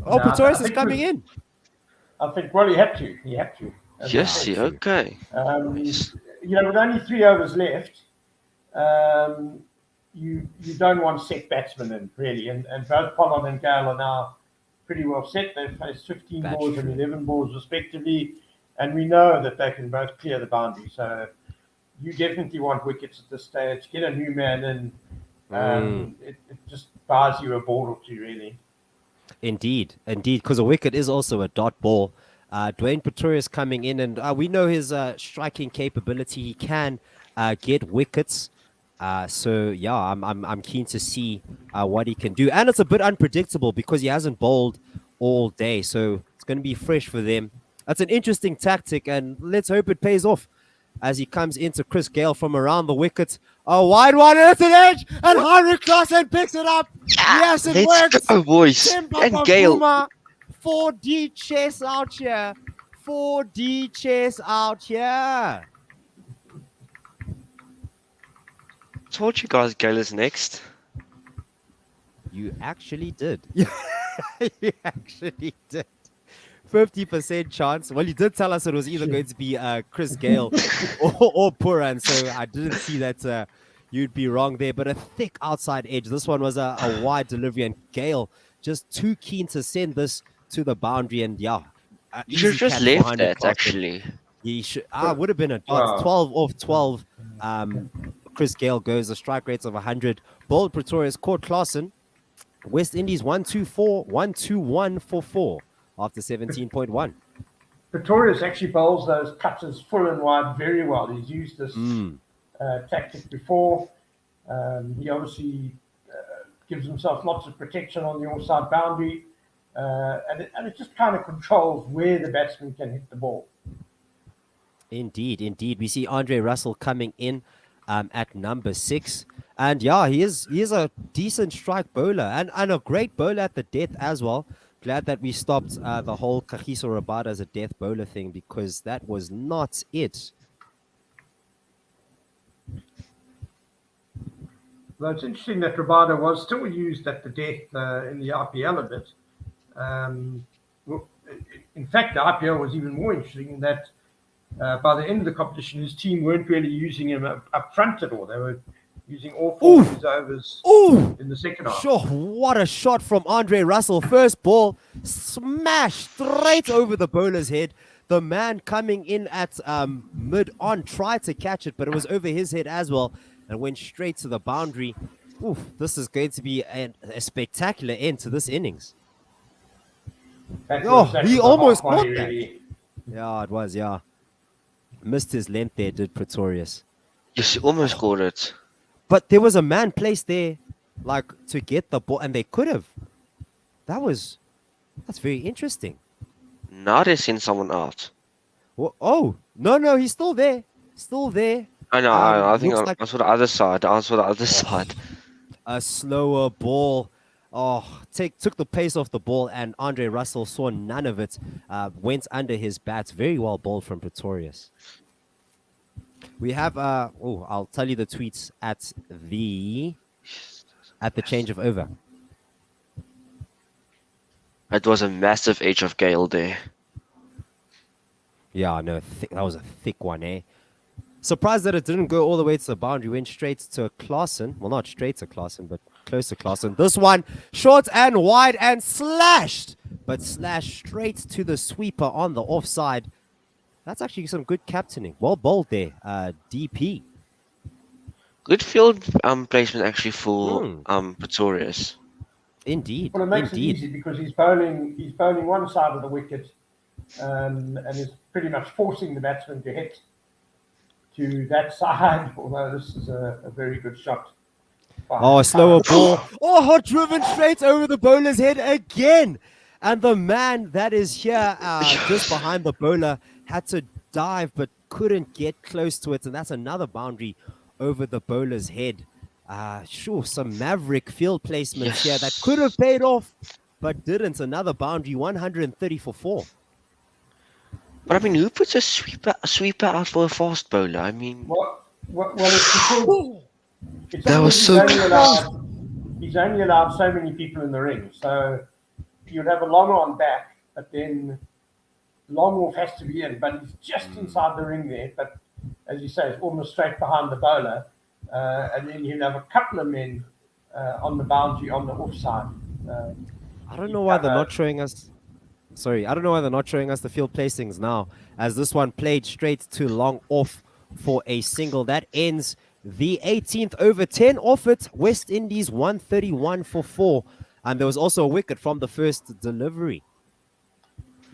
Oh, Pretorius is coming in. I think, well, he had to. Yes, okay. With only 3 overs left, you don't want set batsmen in, really. And both Pollard and Gale are now pretty well set. They've faced 15 balls and 11 balls respectively. And we know that they can both clear the boundary. So you definitely want wickets at this stage. Get a new man in. It just buys you a ball or two, really. Indeed, because a wicket is also a dot ball. Dwayne Pretorius coming in, and we know his striking capability. He can get wickets. I'm keen to see what he can do. And it's a bit unpredictable because he hasn't bowled all day, so it's going to be fresh for them. That's an interesting tactic, and let's hope it pays off as he comes into Chris Gale from around the wicket. A wide one, and it's an edge, and Henrik Klassen picks it up. Yes, it works. Let's go, boys. And Gale. 4D chase out here. 4D chase out here. Told you guys Gale is next. You actually did. You actually did. 50% chance. Well, you did tell us it was either going to be Chris Gale or Puran, so I didn't see that you'd be wrong there. But a thick outside edge. This one was a wide delivery, and Gale just too keen to send this to the boundary. And you should have just left that, actually. He should. Would have been a dot. 12 off 12. Chris Gale goes, a strike rate of 100. Bowled Pretorius, caught Klaasen. West Indies 1-2-4, 1-2-1 for 4 after 17.1. Pretorius actually bowls those cutters full and wide very well. He's used this tactic before. He obviously gives himself lots of protection on the offside boundary, and it just kind of controls where the batsman can hit the ball. Indeed. We see Andre Russell coming in at number 6. And yeah, he is a decent strike bowler and a great bowler at the death as well. Glad that we stopped the whole Kagiso Rabada as a death bowler thing, because that was not it. Well, it's interesting that Rabada was still used at the death in the IPL a bit. In fact, the IPL was even more interesting in that by the end of the competition, his team weren't really using him up front at all. They were using all 4 of his overs in the second half. Sure, what a shot from Andre Russell. First ball, smash straight over the bowler's head. The man coming in at mid-on tried to catch it, but it was over his head as well and went straight to the boundary. This is going to be a spectacular end to this innings. He almost caught that. Really. Yeah, it was, yeah. Missed his length there, did Pretorius. Yes, he almost caught it. But there was a man placed there, like, to get the ball, and they could have. That's very interesting. Now they send someone out. Oh, no, he's still there. Still there. I know, I think I saw the other side. A slower ball. Took the pace off the ball, and Andre Russell saw none of it. Went under his bats. Very well bowled from Pretorius. We have I'll tell you the tweets at the change of over. It was a massive edge of Gale there. Yeah, no, that was a thick one, eh? Surprised that it didn't go all the way to the boundary. Went straight to Klaasen. Well, not straight to Klaasen, but close to Klaasen. This one, short and wide and slashed straight to the sweeper on the offside. That's actually some good captaining. Well bowled there, DP. Good field placement actually for Pretorius. Indeed. Well, it makes it easy because he's bowling one side of the wicket, and is pretty much forcing the batsman to hit to that side. Although this is a very good shot. A slower ball. Driven straight over the bowler's head again. And the man that is here just behind the bowler had to dive but couldn't get close to it. And that's another boundary over the bowler's head. Some maverick field placements here that could have paid off but didn't. Another boundary, 130 for 4. But I mean, who puts a sweeper out for a fast bowler? I mean, well, it's that was so close. He's only allowed so many people in the ring, so you'd have a long on back, but then long off has to be in. But he's just inside the ring there. But as you say, it's almost straight behind the bowler, and then you'd have a couple of men on the boundary on the offside. I don't know why they're not showing us. I don't know why they're not showing us the field placings now, as this one played straight to long off for a single. That ends the 18th over. 10 off it. West Indies 131 for 4. And there was also a wicket from the first delivery.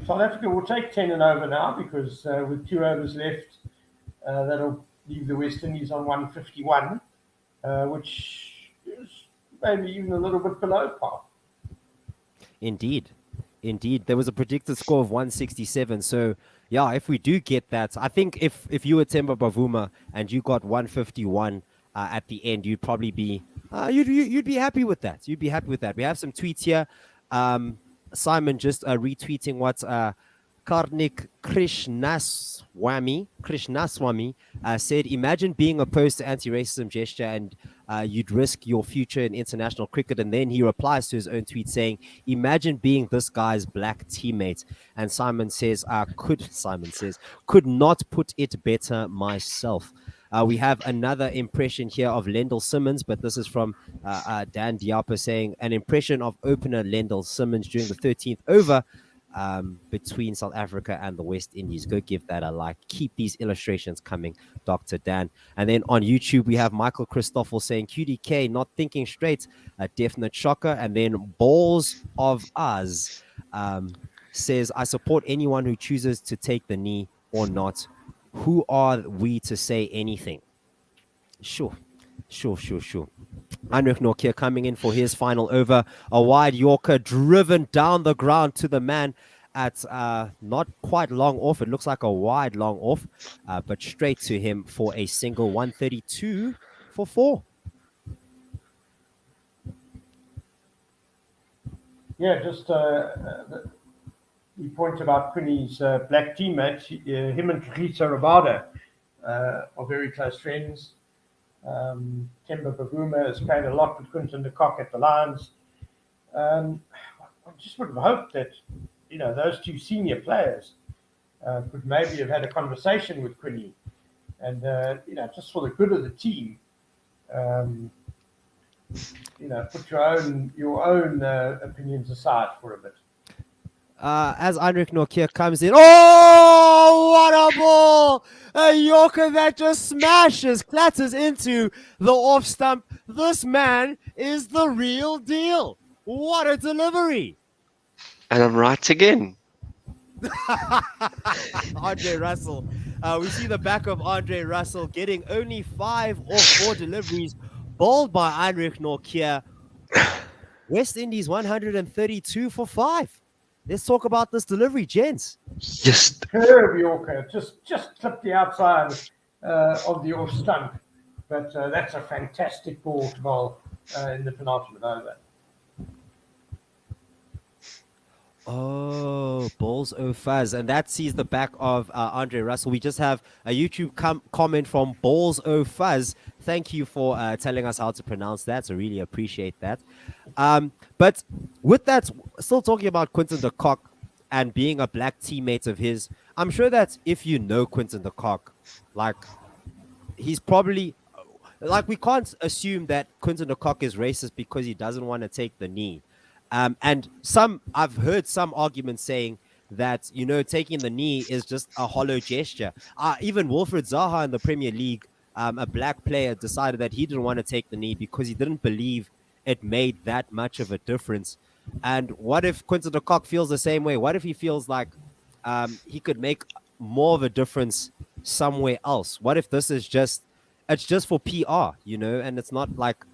South Africa will take 10 and over now because with 2 overs left, that'll leave the West Indies on 151, which is maybe even a little bit below par. Indeed. There was a predicted score of 167. So, yeah, if we do get that, I think if you were Temba Bavuma and you got 151 at the end, you'd probably be you'd be happy with that. You'd be happy with that. We have some tweets here. Simon just retweeting what Karnik Krishnaswamy said. Imagine being opposed to anti-racism gesture and you'd risk your future in international cricket. And then he replies to his own tweet saying, imagine being this guy's black teammate. And Simon says, could not put it better myself. We have another impression here of Lendl Simmons, but this is from Dan Diapa saying, an impression of opener Lendl Simmons during the 13th over. between South Africa and the West Indies. Go give that a like. Keep these illustrations coming, Dr. Dan. And then on YouTube, we have Michael Christoffel saying QDK not thinking straight, a definite shocker. And then Balls of Us says, I support anyone who chooses to take the knee or not. Who are we to say anything? Sure. Heinrich Nortje coming in for his final over. A wide Yorker driven down the ground to the man at not quite long off. It looks like a wide long off, but straight to him for a single. 132 for 4. Yeah, just the point about Quinny's black teammates. Him and Rita Rabada are very close friends. Temba Bavuma has played a lot with Quinton de Kock at the Lions. I just would have hoped that, those two senior players could maybe have had a conversation with Quinny, and just for the good of the team, put your own opinions aside for a bit. As Heinrich Nortje comes in, oh, what a ball! A Yorker that just clatters into the off stump. This man is the real deal. What a delivery! And I'm right again. Andre Russell. We see the back of Andre Russell getting only 5 or 4 deliveries, bowled by Heinrich Nortje. West Indies 132 for 5. Let's talk about this delivery, gents. Yes. Herb Yorker just clipped the outside of the off stump, but that's a fantastic ball to bowl in the penultimate over. Oh, balls o fuzz. And that sees the back of Andre Russell. We just have a YouTube comment from Balls o fuzz. Thank you for telling us how to pronounce that. So really appreciate that. But with that, still talking about Quinton de Kock and being a black teammate of his, I'm sure that if you know Quinton de Kock, like, he's probably, like, we can't assume that Quinton de Kock is racist because he doesn't want to take the knee. And I've heard some arguments saying that, taking the knee is just a hollow gesture. Even Wilfred Zaha in the Premier League, a black player, decided that he didn't want to take the knee because he didn't believe it made that much of a difference. And what if Quinton de Kock feels the same way? What if he feels like he could make more of a difference somewhere else? What if this is it's just for PR, and it's not like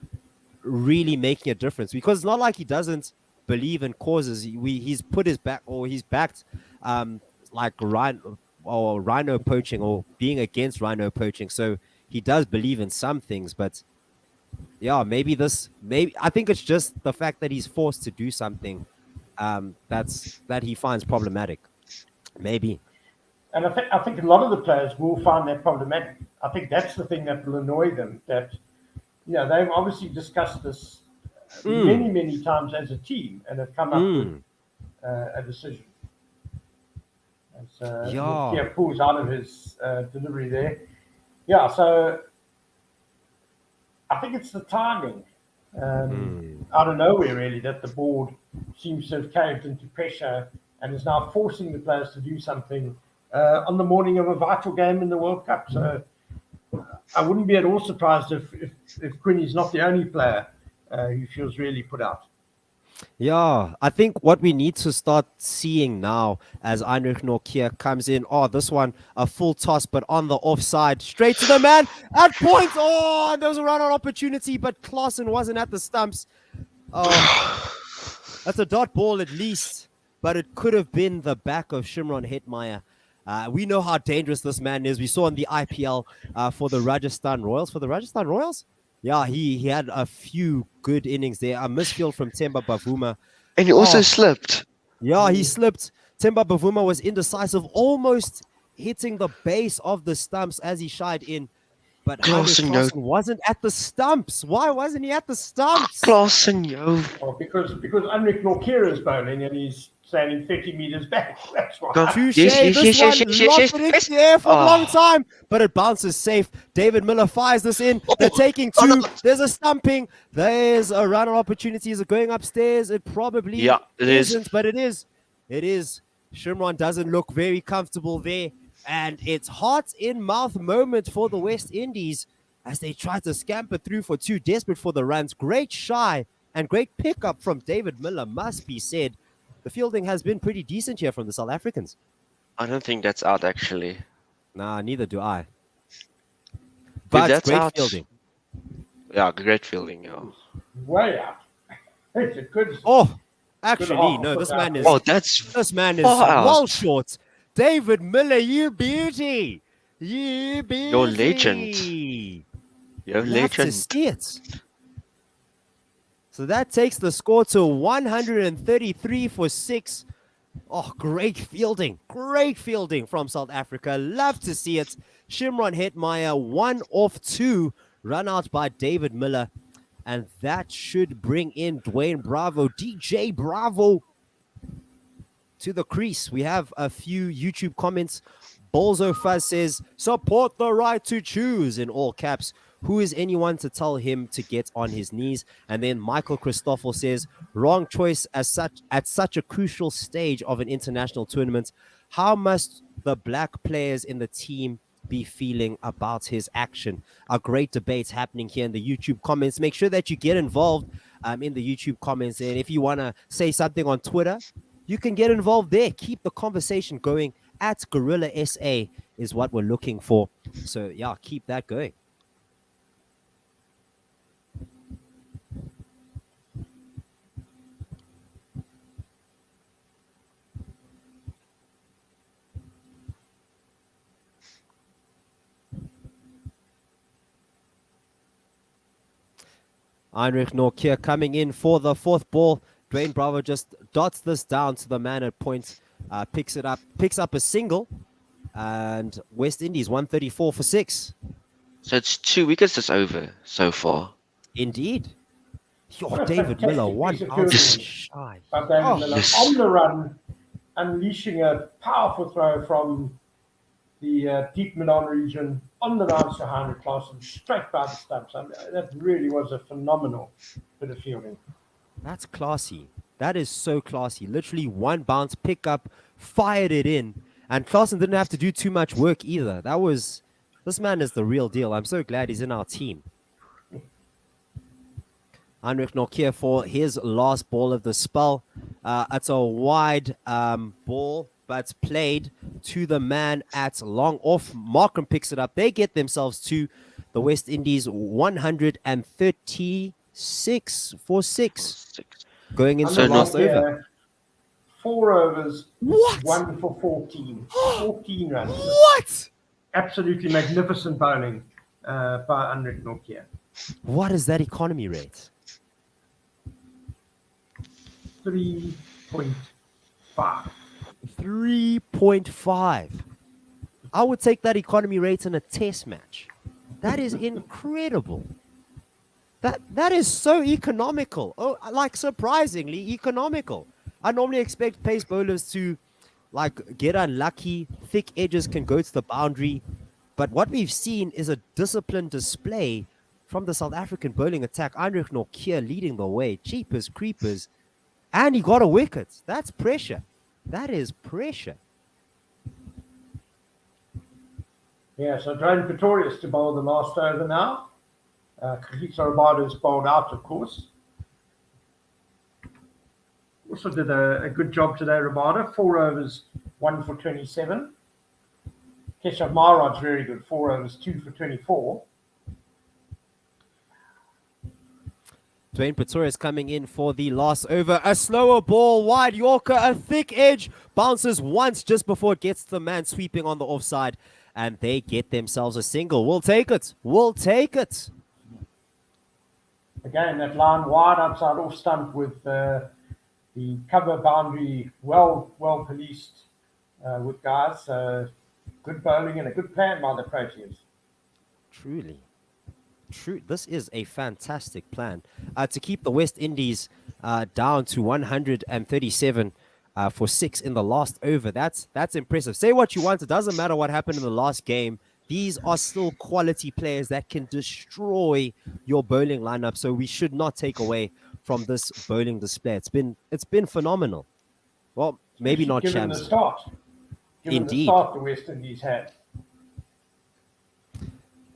really making a difference? Because it's not like he doesn't believe in causes. He's put his back, or he's backed like rhino poaching, or being against rhino poaching. So he does believe in some things, but yeah, maybe I think it's just the fact that he's forced to do something that he finds problematic. Maybe. And I think a lot of the players will find that problematic. I think that's the thing that will annoy them, that they've obviously discussed this many, many times as a team and have come up with a decision. And so Pierre pulls out of his delivery there. Yeah, so I think it's the timing out of nowhere, really, that the board seems to have caved into pressure and is now forcing the players to do something on the morning of a vital game in the World Cup. So I wouldn't be at all surprised if Quinny's not the only player who feels really put out. Yeah, I think what we need to start seeing now as Heinrich Nortje comes in, this one, a full toss, but on the offside, straight to the man at point. Oh, and there was a run-on opportunity, but Klaassen wasn't at the stumps. Oh, that's a dot ball at least, but it could have been the back of Shimron Hetmeyer. We know how dangerous this man is. We saw in the IPL for the Rajasthan Royals. Yeah, he had a few good innings there. A misfield from Temba Bavuma. And he also slipped. Yeah, he slipped. Temba Bavuma was indecisive, almost hitting the base of the stumps as he shied in. But Klaassen wasn't at the stumps. Why wasn't he at the stumps? Klaassen, yo. Oh, because Heinrich Nortje is bowling and he's standing 30 meters back. That's why. Touche. This one locked it in the air for a long time, but it bounces safe. David Miller fires this in. They're taking 2. There's a stumping. There's a run-on opportunity. Is it going upstairs? It probably isn't, but it is. It is. Shimron doesn't look very comfortable there. And it's heart-in-mouth moment for the West Indies as they try to scamper through for two, desperate for the runs. Great shy and great pickup from David Miller, must be said. The fielding has been pretty decent here from the South Africans. I don't think that's out, actually. Nah, neither do I. If But that's great out, fielding. Yeah, great fielding. Yeah. Way out. It's a good. Oh, actually, half no, foot this out. man is This man is well out. short. David Miller, you beauty. You beauty. Your legend. Your Love to legend. see it. So that takes the score to 133 for 6. Oh, great fielding. Great fielding from South Africa. Love to see it. Shimron Hetmeyer, 1 off 2. Run out by David Miller. And that should bring in Dwayne Bravo, DJ Bravo, to the crease. We have a few YouTube comments. Bolzo Fuzz says, support the right to choose, in all caps. Who is anyone to tell him to get on his knees? And then Michael Christoffel says, wrong choice at such a crucial stage of an international tournament. How must the black players in the team be feeling about his action? A great debate happening here in the YouTube comments. Make sure that you get involved in the YouTube comments. And if you want to say something on Twitter, you can get involved there. Keep the conversation going. At Gorilla SA is what we're looking for. So, yeah, keep that going. Heinrich Norkier coming in for the 4th ball. Dwayne Bravo just dots this down to the man at point, picks up a single, and West Indies 134 for 6. So it's 2 wickets that's over so far. Indeed. Yo, David Miller, 1 out shy. But David Miller on the run, unleashing a powerful throw from the deep mid-on region on the bounce to Heinrich Klaasen, straight by the stumps. I mean, that really was a phenomenal bit of fielding. That's classy. That is so classy. Literally one bounce, pick up, fired it in. And Klaasen didn't have to do too much work either. This man is the real deal. I'm so glad he's in our team. Heinrich Norkier for his last ball of the spell. It's a wide ball, but played to the man at long off. Markham picks it up. They get themselves to the West Indies 136 for 6. Going into the last over. 4 overs. What? 1 for 14. 14 runs. What? Absolutely magnificent bowling by Heinrich Norkier. What is that economy rate? 3.5. 3.5. I would take that economy rate in a test match. That is incredible. That is so economical. Oh, like surprisingly economical. I normally expect pace bowlers to like get unlucky. Thick edges can go to the boundary. But what we've seen is a disciplined display from the South African bowling attack. Heinrich Norkier leading the way. Cheapers, creepers. And he got a wicket. That's pressure. That is pressure. Yeah, so Dwayne Pretorius to bowl the last over now. Kagiso Rabada is bowled out, of course. Also did a good job today, Rabada. 4 overs, 1 for 27. Keshav Maharaj, very good. 4 overs, 2 for 24. Dwayne Pretorius coming in for the last over. A slower ball, wide Yorker, a thick edge. Bounces once just before it gets to the man sweeping on the offside. And they get themselves a single. We'll take it. We'll take it. Again, that line wide outside off stump with the cover boundary well policed with guys. Good bowling and a good plan by the Proteas. Truly. This is a fantastic plan to keep the West Indies down to 137 for 6 in the last over. That's impressive. Say what you want. It doesn't matter what happened in the last game. These are still quality players that can destroy your bowling lineup. So we should not take away from this bowling display. It's been phenomenal. Well, maybe Especially not given the Shams. start. Given Indeed. the start the West Indies had.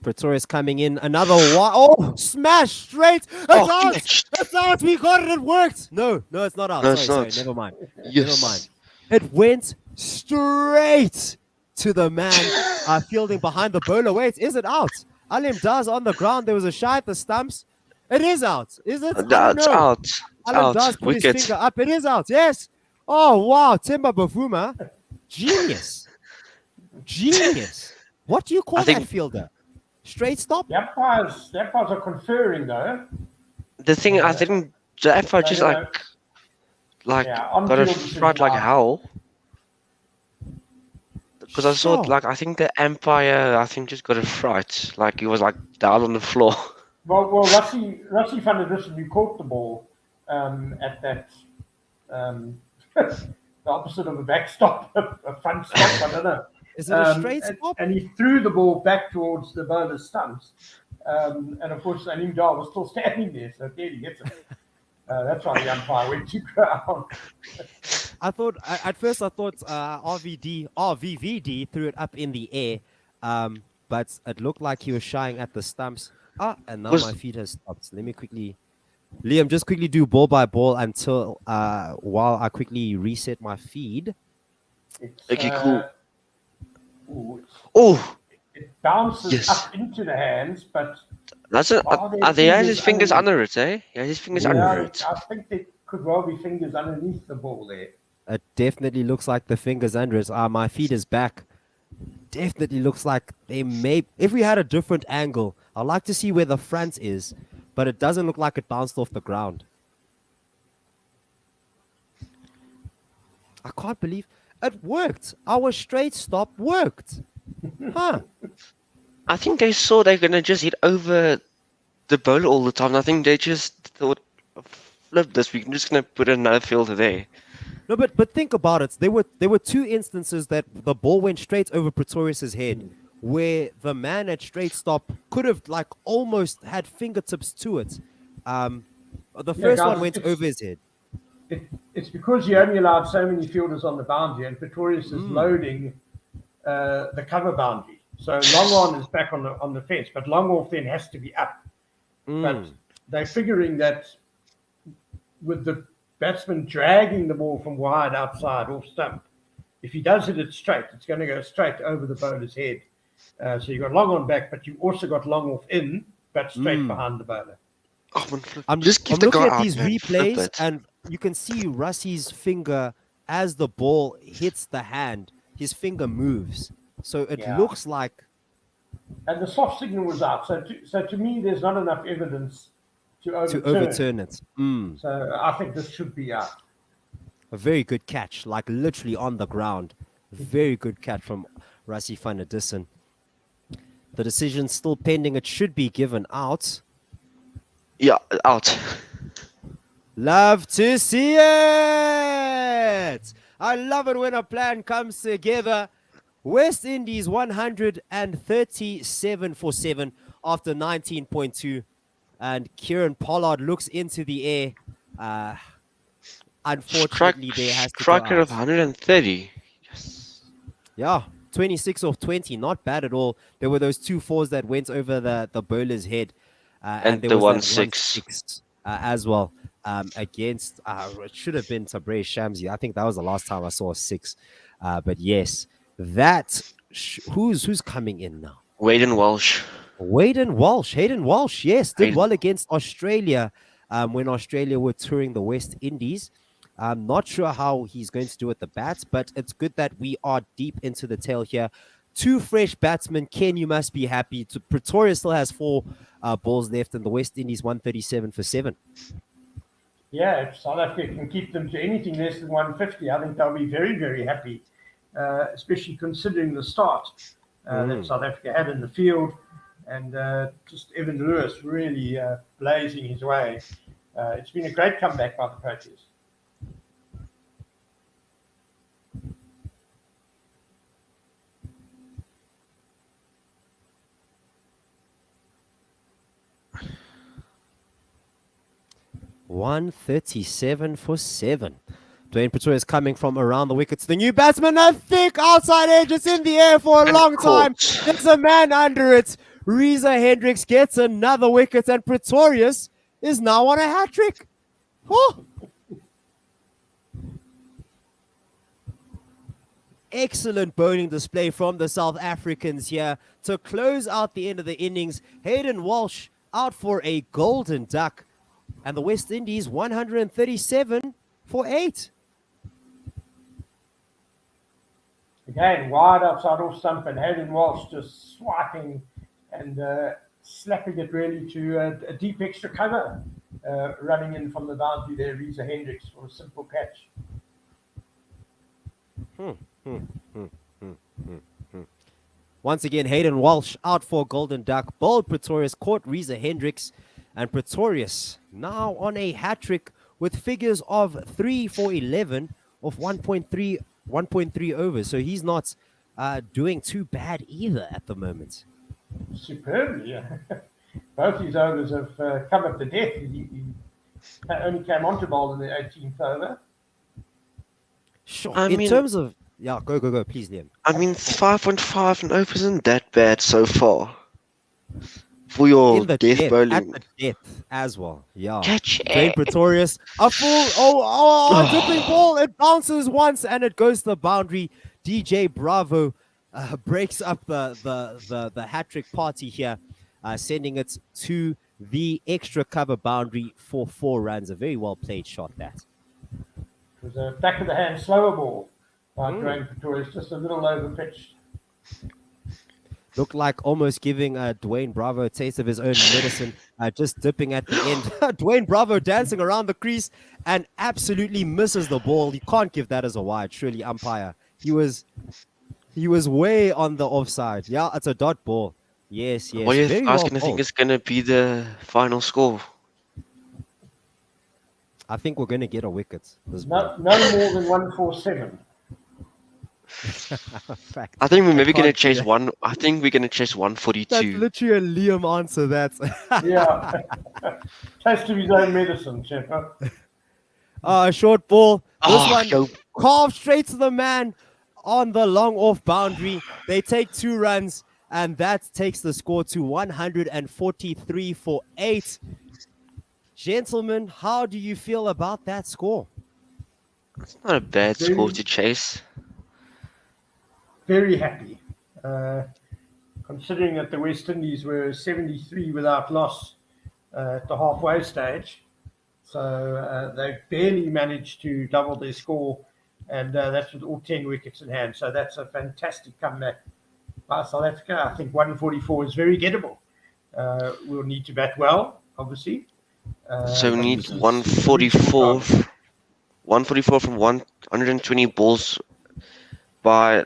Pretorius coming in. Another one. Oh, smash straight. It's out. catch. It's out. We got it. It worked. No, it's not out. No, it's sorry. not. Never mind. Yes. Never mind. It went straight to the man fielding behind the bowler. Wait, is it out? Alim Daz on the ground. There was a shy at the stumps. It is out. Is it? I don't It's know. out. It's Alim Daz out. put his Wicket. finger up. It is out. Yes. Oh, wow. Timba Bavuma. Genius. Genius. What do you call that fielder? Straight stop? The umpires are conferring, though. The thing, I think the umpire just got a fright like hell. Because I saw, I think the umpire, just got a fright. Like, he was, down on the floor. Well, Rassie van der Dussen, who caught the ball at that, the opposite of a backstop, a front stop, I don't know. Is it a straight stop? And he threw the ball back towards the bowler's stumps. And of course, Alim Dar was still standing there, so there he gets it. That's why the umpire went to ground. At first I thought RVVD threw it up in the air, but it looked like he was shying at the stumps. And now my feed has stopped. Let me quickly, Liam, just quickly do ball by ball until while I quickly reset my feed. Okay, cool. It bounces up into the hands, but are there his fingers under it, eh? Yeah, his fingers under it. I think there could well be fingers underneath the ball there. It definitely looks like the fingers under it. My feed is back. Definitely looks like they may. If we had a different angle, I'd like to see where the front is, but it doesn't look like it bounced off the ground. I can't believe it worked. Our straight stop worked. Huh. I think they saw they're going to just hit over the bowler all the time. I think they just thought, flip this, we're just going to put another fielder there. No, but think about it. There were two instances that the ball went straight over Pretorius's head, where the man at straight stop could have almost had fingertips to it. The first one went over his head. It's because you only allowed so many fielders on the boundary, and Pretorius is loading the cover boundary. So long on is back on the fence, but long off then has to be up. But they're figuring that with the batsman dragging the ball from wide outside off stump, if he does hit it straight, it's going to go straight over the bowler's head. So you've got long on back, but you've also got long off in, but straight behind the bowler. I'm looking at these replays, and you can see Rassie's finger as the ball hits the hand. His finger moves, so it looks like. And the soft signal was out. So to me, there's not enough evidence to overturn it. So I think this should be out. A very good catch, literally on the ground. Very good catch from Rassie van der Dussen. The decision's still pending. It should be given out. Yeah, out. Love to see it. I love it when a plan comes together. West Indies 137 for 7 after 19.2. And Kieran Pollard looks into the air. Unfortunately, there has to striker of 130. Yes. Yeah, 26 off 20. Not bad at all. There were those 2 fours that went over the bowler's head. And there was 1-6 as well. Against it should have been Tabrez Shamsi. I think that was the last time I saw a 6. But yes, who's coming in now? Hayden Walsh, yes, did well against Australia when Australia were touring the West Indies. I'm not sure how he's going to do at the bats, but it's good that we are deep into the tail here. 2 fresh batsmen. Ken, you must be happy. Pretoria still has 4 balls left, and the West Indies 137 for 7. Yeah, if South Africa can keep them to anything less than 150, I think they'll be very, very happy, especially considering the start that South Africa had in the field, and just Evan Lewis really blazing his way. It's been a great comeback by the Proteas. $137 for 7. Dwayne Pretorius coming from around the wickets. The new batsman, a thick outside edge. It's in the air for a long time. There's a man under it. Reza Hendricks gets another wicket, and Pretorius is now on a hat trick. Oh. Excellent bowling display from the South Africans here to close out the end of the innings. Hayden Walsh out for a golden duck, and the West Indies 137 for 8. Again, wide outside off stump, and Hayden Walsh just swiping and slapping it really to a deep extra cover, running in from the boundary there, Reza Hendricks for a simple catch. Once again, Hayden Walsh out for golden duck. Bowled Pretorius, caught Reza Hendricks, and Pretorius now on a hat trick with figures of 3 for 11 of 1.3 overs. So he's not doing too bad either at the moment. Superbly, yeah. Both his overs have come at the death. He only came on to bowl in the 18th over. Sure. In terms of... Yeah, go, please, Liam. I mean, 5.5 and over isn't that bad so far. For your death bowling. At the death as well, yeah. Catch Dwayne Pretorius, a full, dribbling ball. It bounces once and it goes to the boundary. DJ Bravo breaks up the hat-trick party here, sending it to the extra cover boundary for 4 runs. A very well-played shot, that. It was a back of the hand slower ball by Dwayne Pretorius, just a little over pitched. Looked like almost giving Dwayne Bravo a taste of his own medicine, just dipping at the end. Dwayne Bravo dancing around the crease and absolutely misses the ball. You can't give that as a wide, surely, umpire. He was way on the offside. Yeah, it's a dot ball. Yes. What do you guys gonna think is gonna be the final score? I think we're gonna get a wicket. No more than 147. I think we're maybe gonna chase one. I think we're gonna chase 142. That's literally a Liam answer. That. Yeah. Taste of his own medicine, Chipper. Short ball. This one carved straight to the man on the long off boundary. They take 2 runs, and that takes the score to 143 for 8. Gentlemen, how do you feel about that score? It's not a bad score to chase. Very happy, considering that the West Indies were 73 without loss at the halfway stage. So they barely managed to double their score, and that's with all 10 wickets in hand. So that's a fantastic comeback by South Africa. I think 144 is very gettable. We'll need to bat well, obviously. So we need 144 from 120 balls by,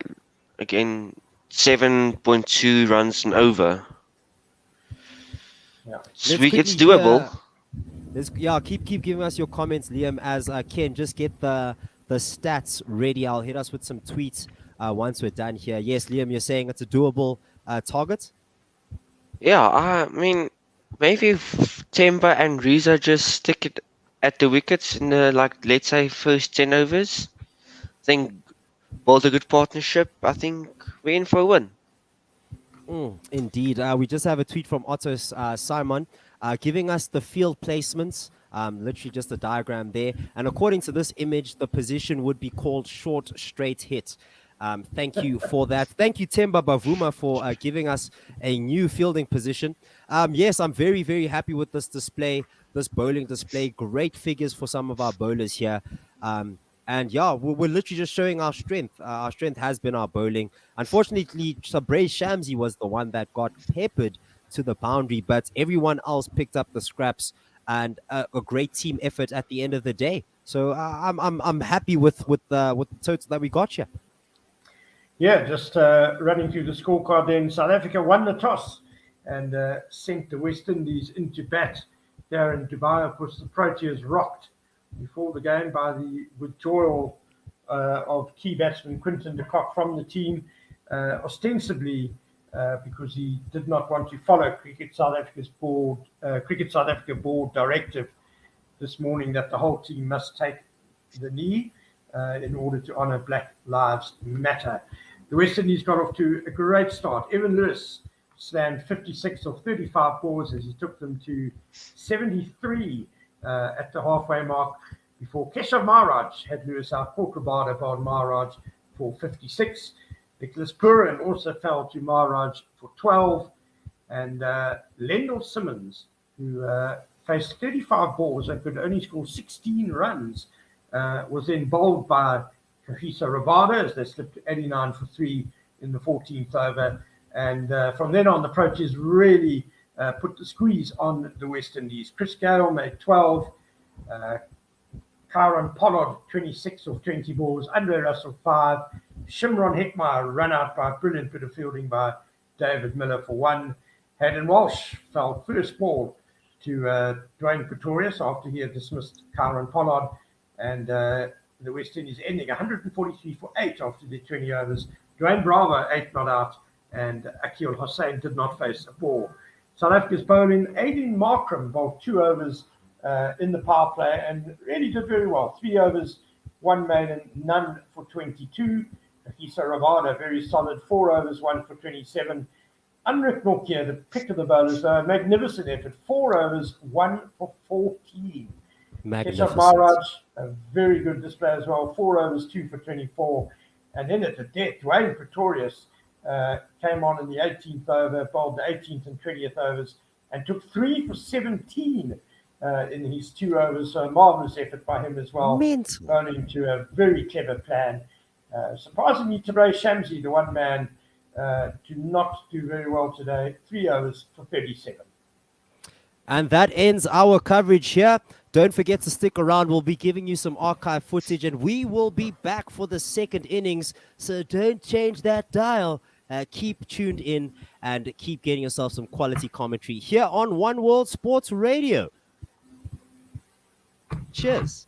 again, 7.2 runs and over. Yeah. It's doable. Keep giving us your comments, Liam, as Ken just get the stats ready. I'll hit us with some tweets once we're done here. Yes, Liam, you're saying it's a doable target? Yeah, I mean, maybe Temba and Reza just stick it at the wickets in the, let's say, first 10 overs. I think build a good partnership. I think we're in for a win. Indeed. We just have a tweet from Otto Simon giving us the field placements. Literally just a diagram there. And according to this image, the position would be called short straight hit. Thank you for that. Thank you, Temba Bavuma, for giving us a new fielding position. Yes, I'm very, very happy with this display, this bowling display. Great figures for some of our bowlers here. And yeah, we're literally just showing our strength. Our strength has been our bowling. Unfortunately, Sabre Shamsi was the one that got peppered to the boundary, but everyone else picked up the scraps and a great team effort at the end of the day. So I'm happy with the total that we got here. Yeah, just running through the scorecard then. South Africa won the toss and sent the West Indies into bat there in Dubai. Of course, the Proteas rocked before the game by the withdrawal of key batsman Quinton de Kock from the team, ostensibly because he did not want to follow Cricket South Africa board directive this morning that the whole team must take the knee. in order to honour Black Lives Matter. The West Indies got off to a great start. Evan Lewis slammed 56 of 35 balls as he took them to 73 at the halfway mark before Keshav Maharaj had Lewis out. Port Rabada bowled Maharaj for 56. Nicholas Puran also fell to Maharaj for 12. And Lendl Simmons, who faced 35 balls and could only score 16 runs, was then bowled by Kagiso Rabada as they slipped 89 for 3 in the 14th over. And from then on, the Proteas really put the squeeze on the West Indies. Chris Gale made 12. Kyron Pollard, 26 of 20 balls. Andre Russell, 5. Shimron Hetmeyer run out by a brilliant bit of fielding by David Miller for 1. Hayden Walsh fell first ball to Dwayne Pretorius after he had dismissed Kyron Pollard. And the West Indies ending 143 for 8 after their 20 overs. Dwayne Bravo, 8 not out. And Akil Hossain did not face a ball. South Africa's bowling, Aiden Markram bowled 2 overs in the power play and really did very well. 3 overs, 1 maiden, none for 22. Kagiso Rabada, very solid. 4 overs, 1 for 27. Unrik Nortje, the pick of the bowlers, magnificent effort. 4 overs, 1 for 14. Keshav Maharaj, a very good display as well. 4 overs, 2 for 24. And then at the death, Dwayne Pretorius came on in the 18th over, bowled the 18th and 20th overs, and took 3 for 17 in his 2 overs. So a marvellous effort by him as well. Bowling to a very clever plan. Surprisingly, Tabray Shamsi, the one man, did not do very well today. 3 overs for 37. And that ends our coverage here. Don't forget to stick around. We'll be giving you some archive footage, and we will be back for the second innings. So don't change that dial. Keep tuned in and keep getting yourself some quality commentary here on One World Sports Radio. Cheers.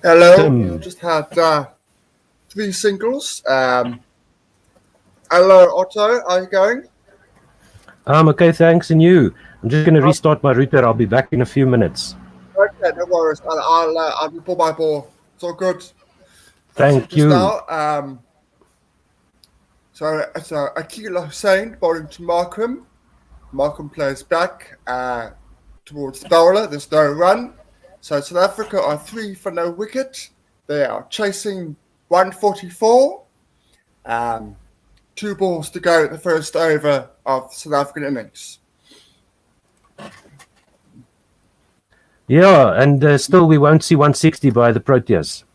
Hello. Tim. You just had 3 singles. Hello, Otto. How are you going? I'm okay, thanks. And you? I'm just going to restart my router. I'll be back in a few minutes. Okay, no worries. I'll be ball by ball. It's all good. Thank Just you. now, so it's Akila Hussain bowling to Markham. Markham plays back towards the bowler. There's no run. So South Africa are 3 for no wicket. They are chasing 144. 2 balls to go at the first over of South African innings. Yeah, and still we won't see 160 by the Proteas.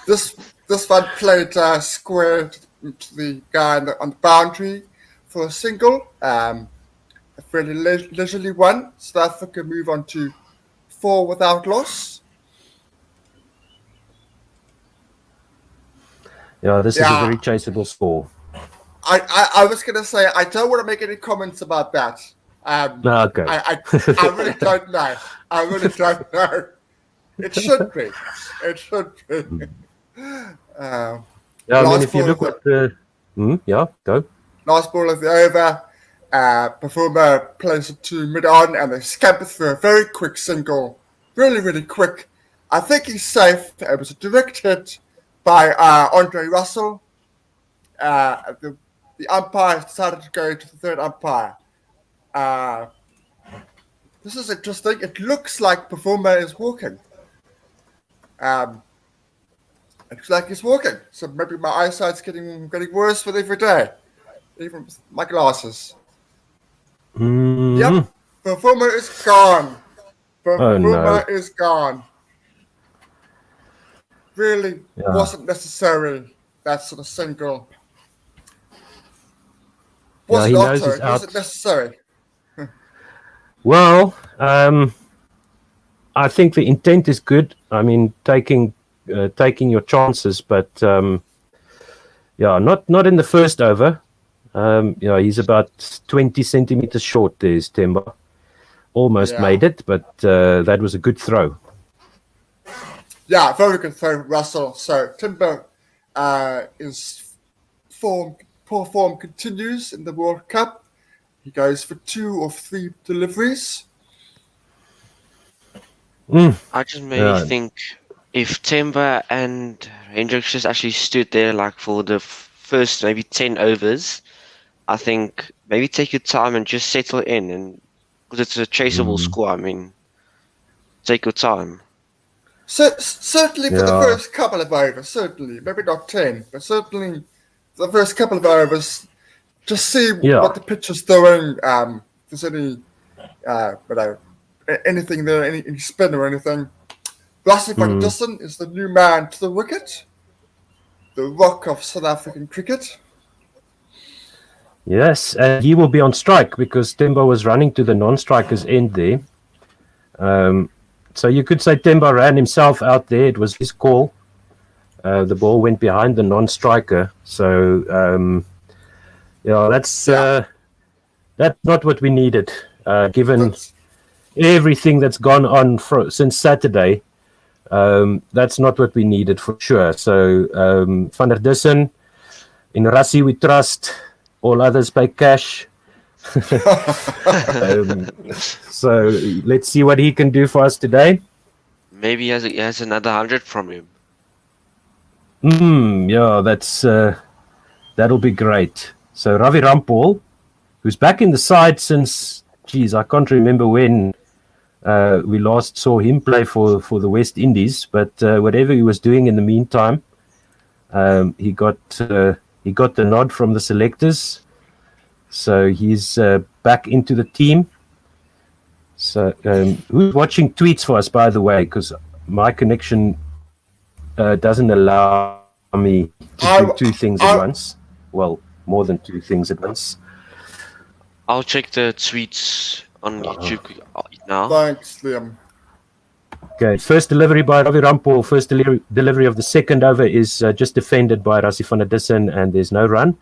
This one played square to the guy on the boundary for a single. A fairly leisurely one. South Africa move on to 4 without loss. Yeah, this is a very chaseable score. I was going to say, I don't want to make any comments about that. Okay. I really don't know. I really don't know. It should be. It should be. Yeah, I mean, if you look at the... yeah, go. Last ball of the over. Performer plays it to mid-on and they scamper through a very quick single. Really, really quick. I think he's safe. It was a direct hit by Andre Russell. The umpire decided to go to the third umpire. This is interesting. It looks like Performer is walking. It looks like he's walking. So maybe my eyesight's getting worse with every day. Even with my glasses. Yep. Performer is gone. Performer is gone. Really wasn't necessary, that sort of single. He knows he's out. Was it necessary? Well, I think the intent is good. I mean, taking your chances, but not in the first over. He's about 20 centimeters short. There's Temba. Almost made it, but that was a good throw. Yeah, very good throw, Russell. So Timber is poor form continues in the World Cup. He goes for 2 of 3 deliveries. I just maybe think if Timber and Hendricks just actually stood there like for the first maybe 10 overs, I think maybe take your time and just settle in, and because it's a chaseable score. I mean, take your time. Certainly for the first couple of overs, certainly. Maybe not 10, but certainly the first couple of overs, just see what the pitch is doing. If there's any, anything there, any spin or anything. Ravi Rampal is the new man to the wicket, the rock of South African cricket. Yes, and he will be on strike because Temba was running to the non-strikers end there. So you could say Temba ran himself out there. It was his call. The ball went behind the non-striker. So, that's not what we needed, given everything that's gone on since Saturday. That's not what we needed for sure. So, Van der Dussen, in Rassie we trust. All others pay cash. So let's see what he can do for us today. Maybe he has another 100 from him. That'll be great. So Ravi Rampal, who's back in the side since, I can't remember when we last saw him play for the West Indies, but whatever he was doing in the meantime, he got the nod from the selectors. So he's back into the team. So who's watching tweets for us, by the way? Because my connection doesn't allow me to do 2 things at once. Well, more than 2 things at once. I'll check the tweets on YouTube now. Thanks, Liam. Okay, first delivery by Ravi Rampal. First delivery of the second over is just defended by Rassie van der Dussen, and there's no run.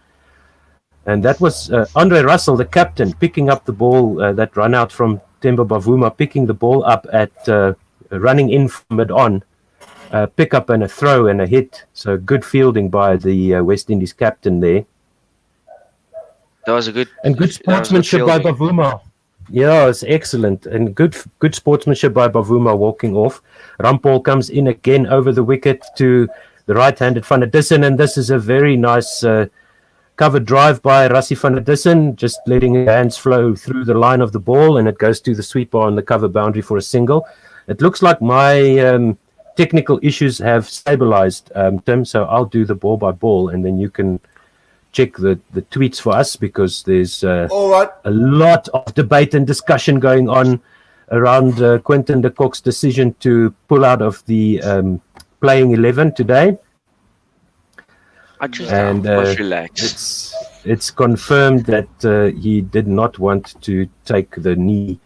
And that was Andre Russell, the captain, picking up the ball, that run out from Temba Bavuma, picking the ball up at running in from mid-on, pick up and a throw and a hit. So good fielding by the West Indies captain there. That was a good sportsmanship by Bavuma. Yeah, it's excellent. And good sportsmanship by Bavuma walking off. Rampal comes in again over the wicket to the right-handed Van der Dussen, and this is a very nice covered drive by Rassie van der Dussen, just letting his hands flow through the line of the ball, and it goes to the sweeper on the cover boundary for a single. It looks like my technical issues have stabilized, Tim, so I'll do the ball by ball, and then you can check the tweets for us, because there's All right. a lot of debate and discussion going on around Quinton de Kock's decision to pull out of the playing 11 today. I just must relax. It's confirmed that he did not want to take the knee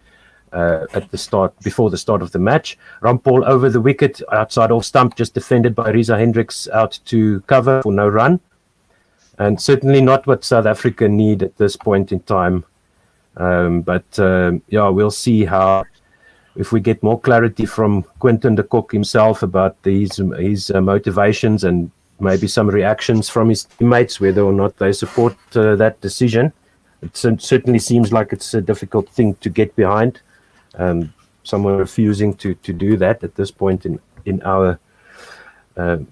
before the start of the match. Rampal over the wicket, outside off stump, just defended by Reza Hendricks out to cover for no run. And certainly not what South Africa need at this point in time. But we'll see if we get more clarity from Quinton de Kock himself about his motivations, and maybe some reactions from his teammates, whether or not they support that decision. It certainly seems like it's a difficult thing to get behind. Someone refusing to do that at this point in our where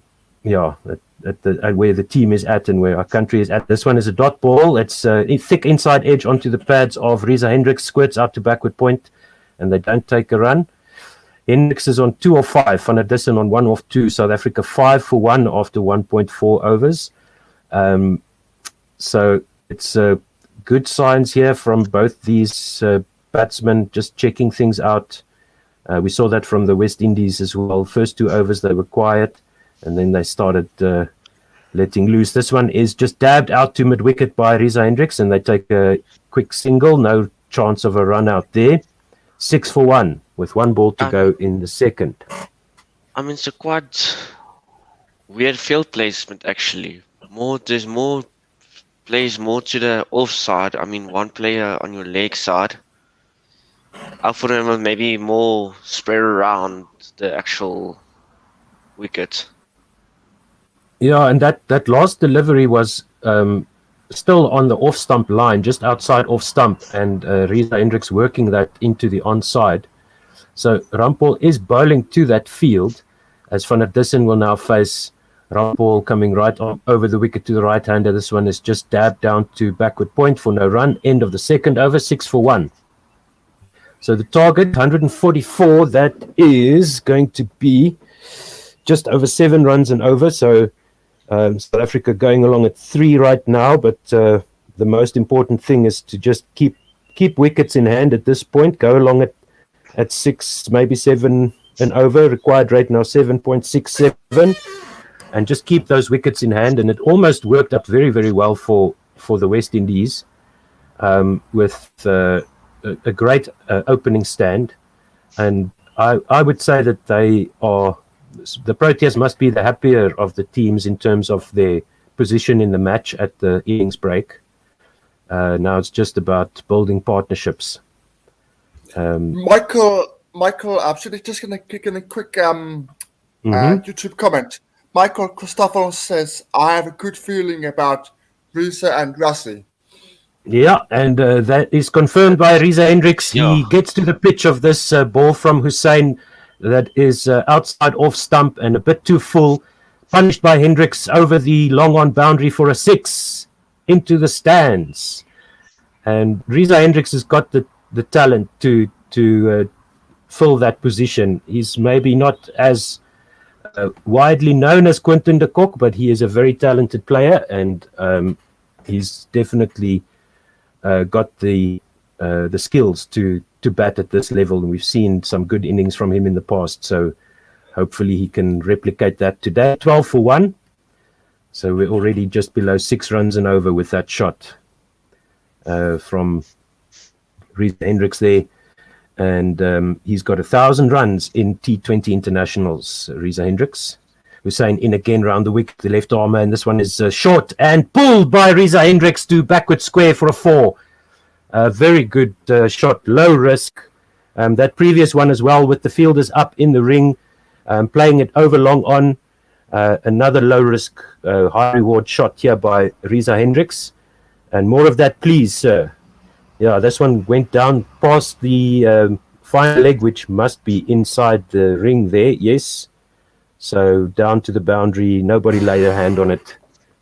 the team is at and where our country is at. This one is a dot ball. It's a thick inside edge onto the pads of Reza Hendricks, squirts out to backward point, and they don't take a run. Hendricks is on 2 off 5, Van der Dussen on 1 off 2. South Africa 5 for 1 after 1.4 overs. So it's good signs here from both these batsmen, just checking things out. We saw that from the West Indies as well. First 2 overs they were quiet, and then they started letting loose. This one is just dabbed out to mid-wicket by Reza Hendricks, and they take a quick single. No chance of a run out there. 6 for 1 with 1 ball to go in the second. I mean, it's a quite weird field placement, actually. There's more plays more to the offside. I mean, 1 player on your leg side. I thought them maybe more spread around the actual wicket. Yeah, and that last delivery was still on the off-stump line, just outside off-stump, and Reza Hendricks working that into the onside. So Rampal is bowling to that field, as Van der Dussen will now face Rampal coming right over the wicket to the right-hander. This one is just dabbed down to backward point for no run. End of the second over, 6 for 1. So the target, 144, that is going to be just over 7 runs and over. So South Africa going along at 3 right now, but the most important thing is to just keep wickets in hand at this point. Go along at 6, maybe 7 and over. Required rate now 7.67, and just keep those wickets in hand. And it almost worked up very, very well for the West Indies with a great opening stand. And I would say that the Proteas must be the happier of the teams in terms of their position in the match at the innings break. Now it's just about building partnerships. Michael, I'm just going to kick in a quick YouTube comment. Michael Christoffel says, I have a good feeling about Reza and Rassie. Yeah, and that is confirmed by Reza Hendricks. He gets to the pitch of this ball from Hussain that is outside off stump and a bit too full. Punished by Hendricks over the long on boundary for a 6 into the stands. And Reza Hendricks has got the talent to fill that position. He's maybe not as widely known as Quinton de Kock, but he is a very talented player, and he's definitely got the skills to bat at this level. And we've seen some good innings from him in the past, so hopefully he can replicate that today. 12 for 1. So we're already just below 6 runs and over with that shot from Reza Hendricks there. And he's got 1,000 runs in T20 internationals, Reza Hendricks. Hussain in again round the wicket, the left armer, and this one is short and pulled by Reza Hendricks to backward square for a 4. Very good shot, low risk, That previous one as well, with the fielders up in the ring, playing it over long on. Another low risk, high reward shot here by Reza Hendricks. And more of that, please, sir. Yeah, this one went down past the final leg, which must be inside the ring there. Yes. So down to the boundary. Nobody laid a hand on it.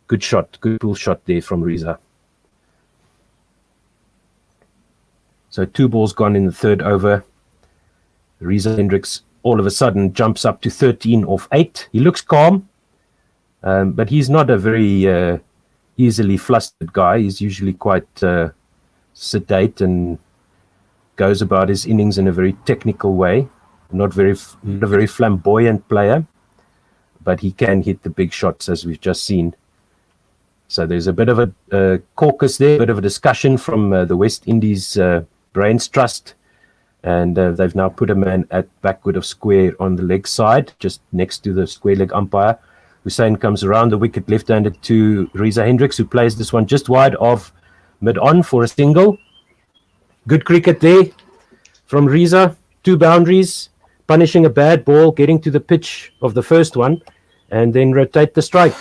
Good shot. Good pull shot there from Reza. So 2 balls gone in the third over. Reza Hendricks all of a sudden jumps up to 13 off 8. He looks calm, but he's not a very easily flustered guy. He's usually quite sedate and goes about his innings in a very technical way. Not a very flamboyant player, but he can hit the big shots, as we've just seen. So there's a bit of a caucus there, a bit of a discussion from the West Indies Brains Trust, and they've now put a man at backward of square on the leg side, just next to the square leg umpire. Hussain comes around the wicket left-handed to Reza Hendricks, who plays this one just wide of mid-on for a single. Good cricket there from Reza. 2 boundaries, punishing a bad ball, getting to the pitch of the first one, and then rotate the strike.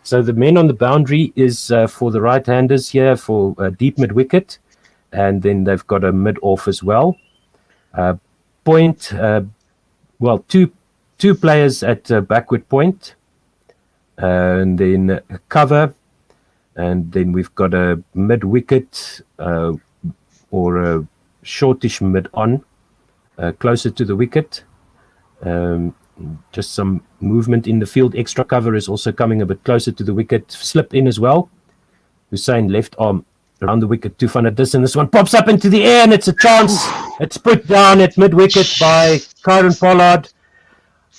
So the men on the boundary is for the right-handers here for deep mid-wicket, and then they've got a mid-off as well. Point, two players at backward point, and then a cover, and then we've got a mid-wicket or a shortish mid-on, closer to the wicket. Just some movement in the field. Extra cover is also coming a bit closer to the wicket. Slip in as well. Hussain left arm around the wicket to Van der Dussen. This one pops up into the air and it's a chance. It's put down at mid-wicket by Kieran Pollard.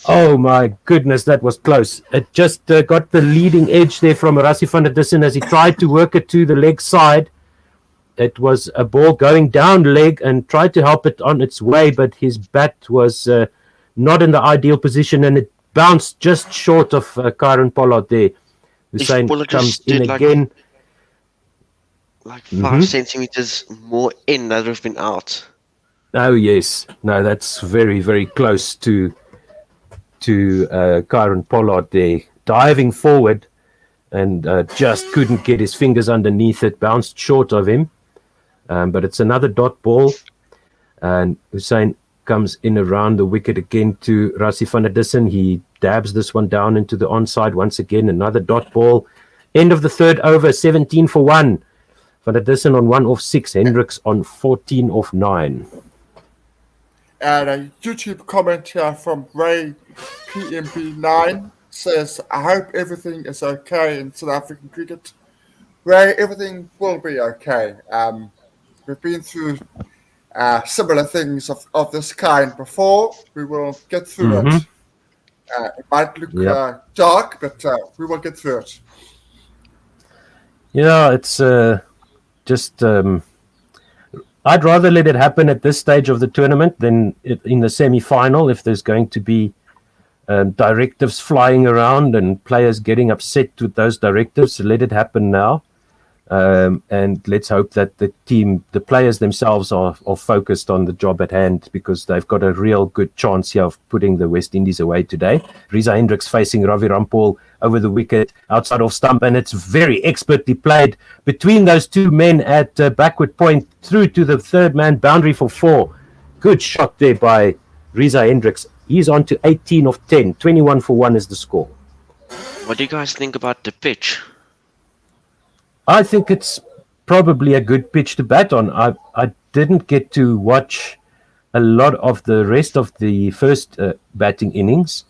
Oh my goodness, that was close. It just got the leading edge there from Rassie van der Dussen as he tried to work it to the leg side. It was a ball going down leg and tried to help it on its way, but his bat was not in the ideal position and it bounced just short of Kieran Pollard there. Hussain comes in again. Like 5 centimeters more in, that would have been out. Oh yes, no, that's very, very close to Kieran Pollard there, diving forward and just couldn't get his fingers underneath it, bounced short of him. But it's another dot ball, and Hussain comes in around the wicket again to Rassie van der Dussen. He dabs this one down into the onside once again, another dot ball. End of the third over, 17 for 1. Van der Dussen on 1 off 6, Hendricks on 14 off 9. And a YouTube comment here from Ray PMP9 says, I hope everything is okay in South African cricket. Ray, everything will be okay. We've been through similar things of this kind before. We will get through it. It might look dark, but we will get through it. Yeah, it's just... I'd rather let it happen at this stage of the tournament than in the semi-final if there's going to be directives flying around and players getting upset with those directives. So let it happen now. And let's hope that the players themselves are focused on the job at hand, because they've got a real good chance here of putting the West Indies away today. Reza Hendricks facing Ravi Rampal over the wicket, outside off stump, and it's very expertly played between those two men at backward point through to the third man boundary for 4. Good shot there by Reza Hendricks. He's on to 18 of 10. 21 for 1 is the score. What do you guys think about the pitch? I think it's probably a good pitch to bat on. I didn't get to watch a lot of the rest of the first batting innings,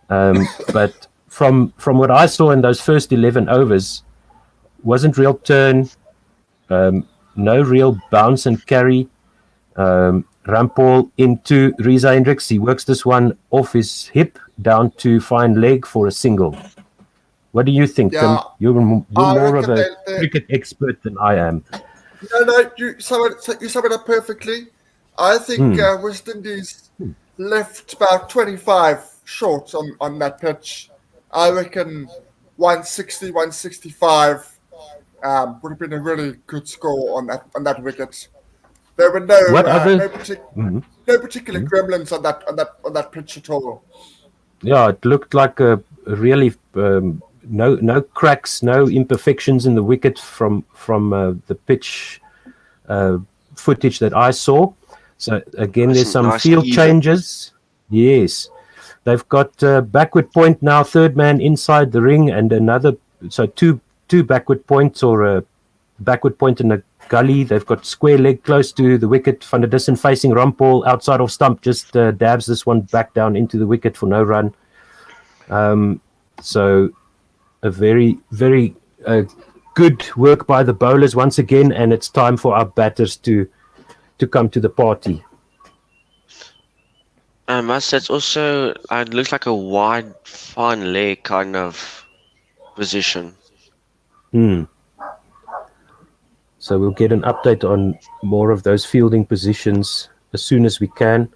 but from what I saw in those first 11 overs, wasn't real turn, no real bounce and carry. Rampal into Reza Hendricks. He works this one off his hip down to fine leg for a single. What do you think, Tim? You're more of a cricket expert than I am. No, you sum it up perfectly. I think West Indies left about 25 short on that pitch. I reckon 160, 165 would have been a really good score on that wicket. There were no What other? no particular gremlins on that pitch at all. Yeah, it looked like a really no cracks, no imperfections in the wicket from the pitch footage that I saw. So again, there's some nice field even. changes. Yes, they've got backward point now, third man inside the ring, and another. So two backward points, or a backward point in a gully. They've got square leg close to the wicket. Van der Dussen facing Rampal outside of stump, just dabs this one back down into the wicket for no run. So a very, very good work by the bowlers once again, and it's time for our batters to come to the party. I must say, it's also, it looks like a wide, fine leg kind of position. So we'll get an update on more of those fielding positions as soon as we can.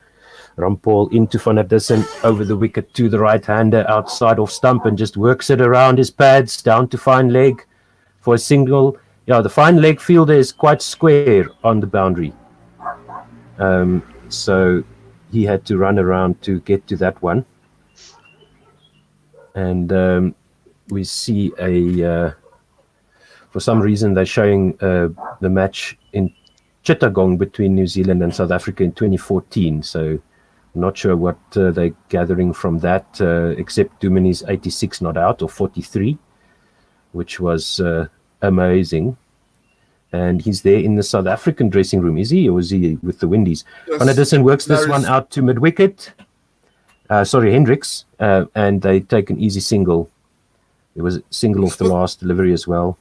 Rampal into Van der Dussen, over the wicket to the right-hander outside off stump, and just works it around his pads down to fine leg for a single. Yeah, the fine leg fielder is quite square on the boundary. So he had to run around to get to that one. And we see for some reason they're showing the match in Chittagong between New Zealand and South Africa in 2014. So I'm not sure what they're gathering from that, except Dumini's 86 not out, or 43, which was amazing. And he's there in the South African dressing room, is he? Or is he with the Windies? Yes. Van der Dussen works this one out to mid-wicket. Hendricks. And they take an easy single. There was a single off the last delivery as well.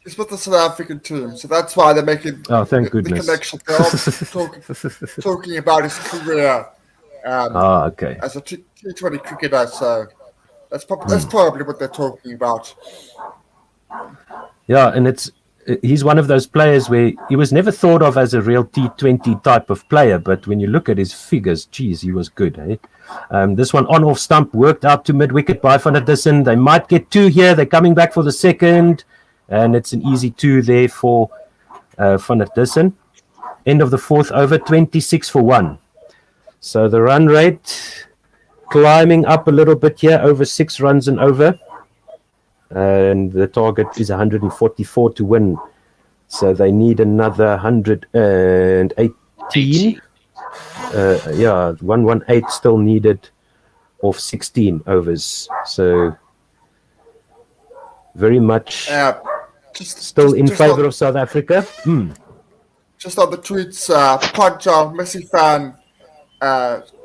It's with the South African team, so that's why they're making thank the goodness. connection. They're talking about his career Okay. as a T20 cricketer, so that's probably what they're talking about. Yeah, and he's one of those players where he was never thought of as a real T20 type of player, but when you look at his figures, geez, he was good. This one on off stump worked out to mid-wicket by Van der Dussen. They might get two here. They're coming back for the second, and it's an easy two there for Van der Dussen. End of the fourth over, 26 for 1. So the run rate climbing up a little bit here, over 6 runs and over. And the target is 144 to win. So they need another 118. 118 still needed of 16 overs. So very much still in favor of South Africa. Just on the tweets, Panja, Messi fan,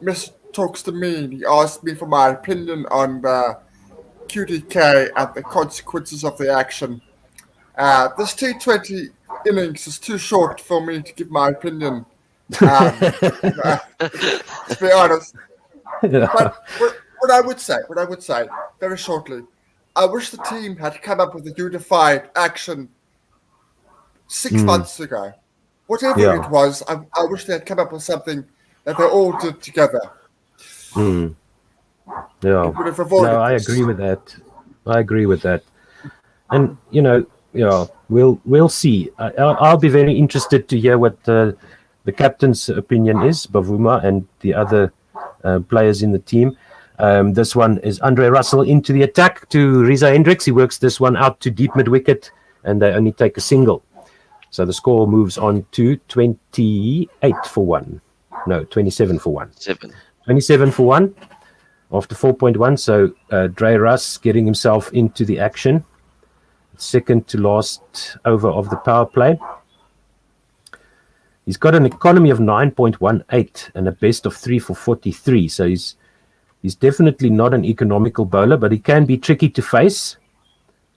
Messi talks to me. He asked me for my opinion on the QDK and the consequences of the action. This T20 innings is too short for me to give my opinion. To be honest. But what I would say, very shortly, I wish the team had come up with a unified action 6 months ago. Whatever it was, I wish they had come up with something that they all did together. Yeah, I agree with that. And we'll see. I'll be very interested to hear what the captain's opinion is, Bavuma, and the other players in the team. This one is Andre Russell into the attack to Reza Hendricks. He works this one out to deep mid-wicket, and they only take a single. So the score moves on to 28 for 1. No, 27 for 1. 27 for 1 after 4.1. So Dre Russ getting himself into the action. Second to last over of the power play. He's got an economy of 9.18 and a best of 3 for 43. So he's definitely not an economical bowler, but he can be tricky to face,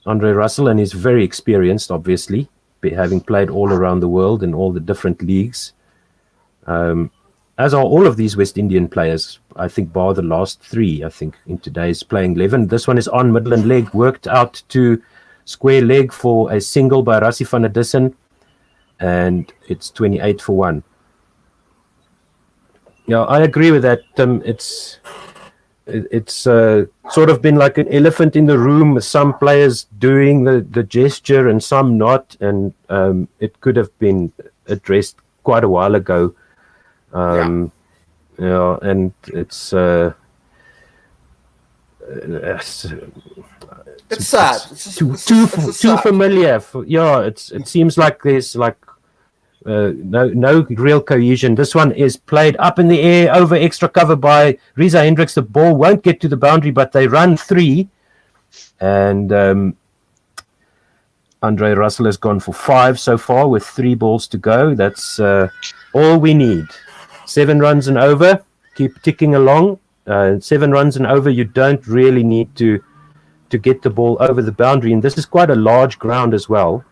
Andre Russell, and he's very experienced, obviously, having played all around the world in all the different leagues. As are all of these West Indian players, I think, bar the last 3, I think, in today's playing 11. This one is on Midland leg, worked out to square leg for a single by Rassie van der Dussen, and it's 28 for 1. Yeah, I agree with that. It's sort of been like an elephant in the room, with some players doing the gesture and some not, and it could have been addressed quite a while ago. And it's sad. It's too familiar. It seems like there's like no real cohesion. This one is played up in the air over extra cover by Reza Hendricks. The ball won't get to the boundary, but they run 3. And Andre Russell has gone for 5 so far with 3 balls to go. That's all we need. 7 runs and over. Keep ticking along. 7 runs and over. You don't really need to get the ball over the boundary. And this is quite a large ground as well.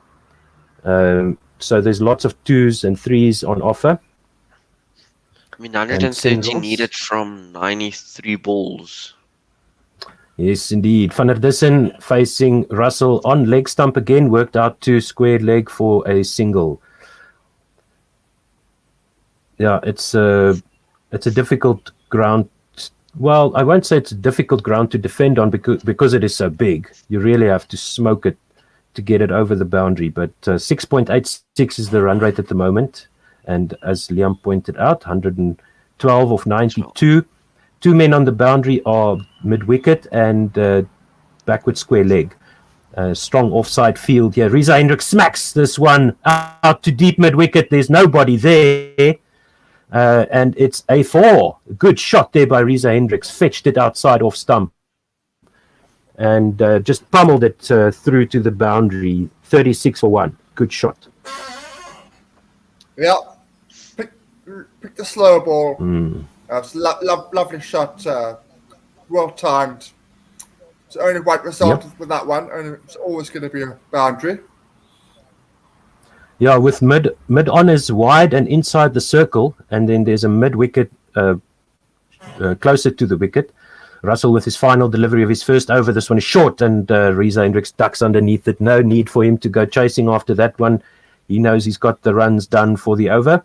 So there's lots of 2s and 3s on offer. I mean, 130 needed from 93 balls. Yes, indeed. Van der Dussen facing Russell on leg stump again. Worked out to square leg for a single. Yeah, it's a difficult ground. Well, I won't say it's a difficult ground to defend on because it is so big. You really have to smoke it to get it over the boundary. But 6.86 is the run rate at the moment. And as Liam pointed out, 112 of 92. 2 men on the boundary are mid-wicket and backward square leg. Strong offside field here. Reza Hendricks smacks this one out to deep mid-wicket. There's nobody there. And it's a 4. Good shot there by Reza Hendricks. Fetched it outside off stump. And just pummeled it through to the boundary. 36 for 1. Good shot. Yeah. Pick the slower ball. It's lovely shot. Well timed. It's the only right result with that one. And it's always going to be a boundary. Yeah, with mid on is wide and inside the circle, and then there's a mid wicket closer to the wicket. Russell with his final delivery of his first over. This one is short, and Reza Hendricks ducks underneath it. No need for him to go chasing after that one. He knows he's got the runs done for the over.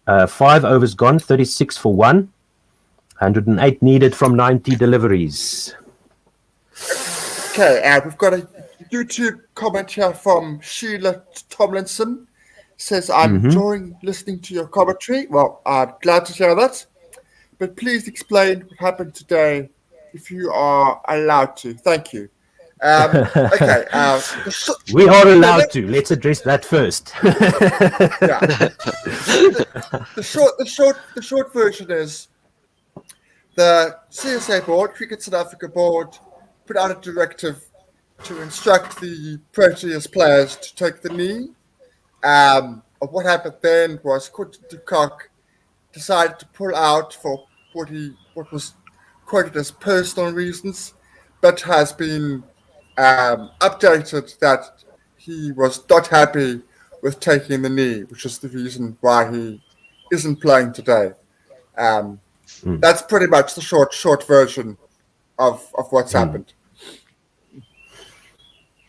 5 overs gone, 36 for 1. 108 needed from 90 deliveries. Okay, we've got a YouTube comment here from Sheila Tomlinson. Says, I'm enjoying listening to your commentary. Well, I'm glad to hear that. But please explain what happened today if you are allowed to. Thank you. Okay. We are allowed to. Let's address that first. The short version is the CSA board, Cricket South Africa board, put out a directive to instruct the Proteas players to take the knee. What happened then was Quinton de Kock decided to pull out for what was quoted as personal reasons, but has been updated that he was not happy with taking the knee, which is the reason why he isn't playing today. That's pretty much the short version of what's happened.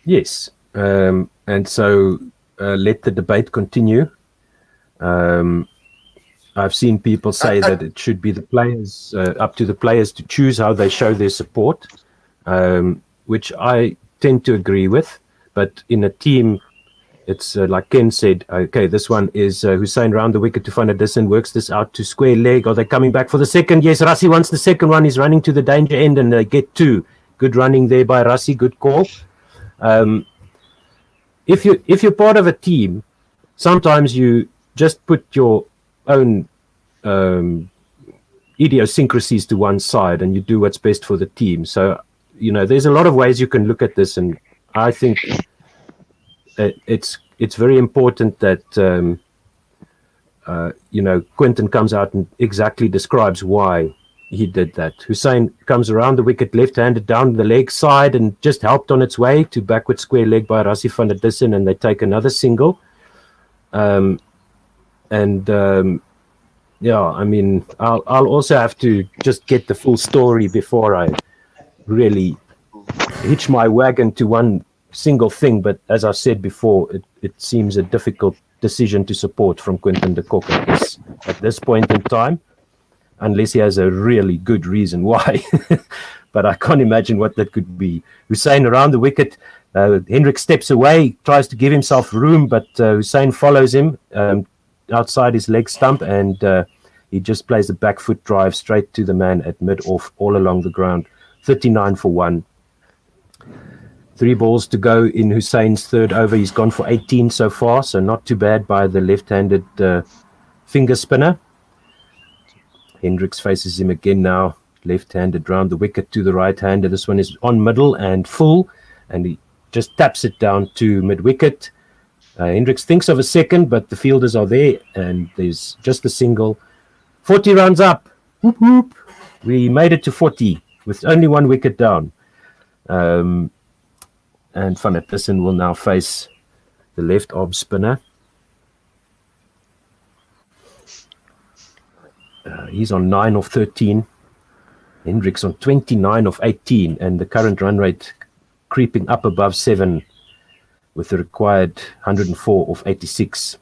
Yes, and so let the debate continue. I've seen people say that it should be the players, up to the players to choose how they show their support, which I tend to agree with. But in a team, it's like Ken said, okay, this one is Hussein round the wicket to Van der Dussen, works this out to square leg. Are they coming back for the second? Yes, Rassie wants the second one. He's running to the danger end and they get 2. Good running there by Rassie, good call. If you're part of a team, sometimes you just put your own idiosyncrasies to one side and you do what's best for the team. So, there's a lot of ways you can look at this, and I think it's very important that Quinton comes out and exactly describes why he did that. Hussein comes around the wicket left-handed down the leg side and just helped on its way to backward square leg by Rassie van der Dussen, and they take another single. I'll also have to just get the full story before I really hitch my wagon to one single thing. But as I said before, it seems a difficult decision to support from Quinton de Kock at this point in time, unless he has a really good reason why. But I can't imagine what that could be. Hussein around the wicket. Hendrick steps away, tries to give himself room, but Hussein follows him, outside his leg stump, and he just plays a back foot drive straight to the man at mid-off, all along the ground. 39 for 1. 3 balls to go in Hussein's third over. He's gone for 18 so far, so not too bad by the left-handed finger spinner. Hendricks faces him again now, left-handed round the wicket to the right-hander. This one is on middle and full, and he just taps it down to mid-wicket. Hendricks thinks of a second, but the fielders are there, and there's just a single. 40 runs up. Whoop, whoop. We made it to 40 with only 1 wicket down. And Van der Dussen will now face the left-arm spinner. He's on 9 of 13. Hendricks on 29 of 18, and the current run rate creeping up above 7 with the required 104 of 86.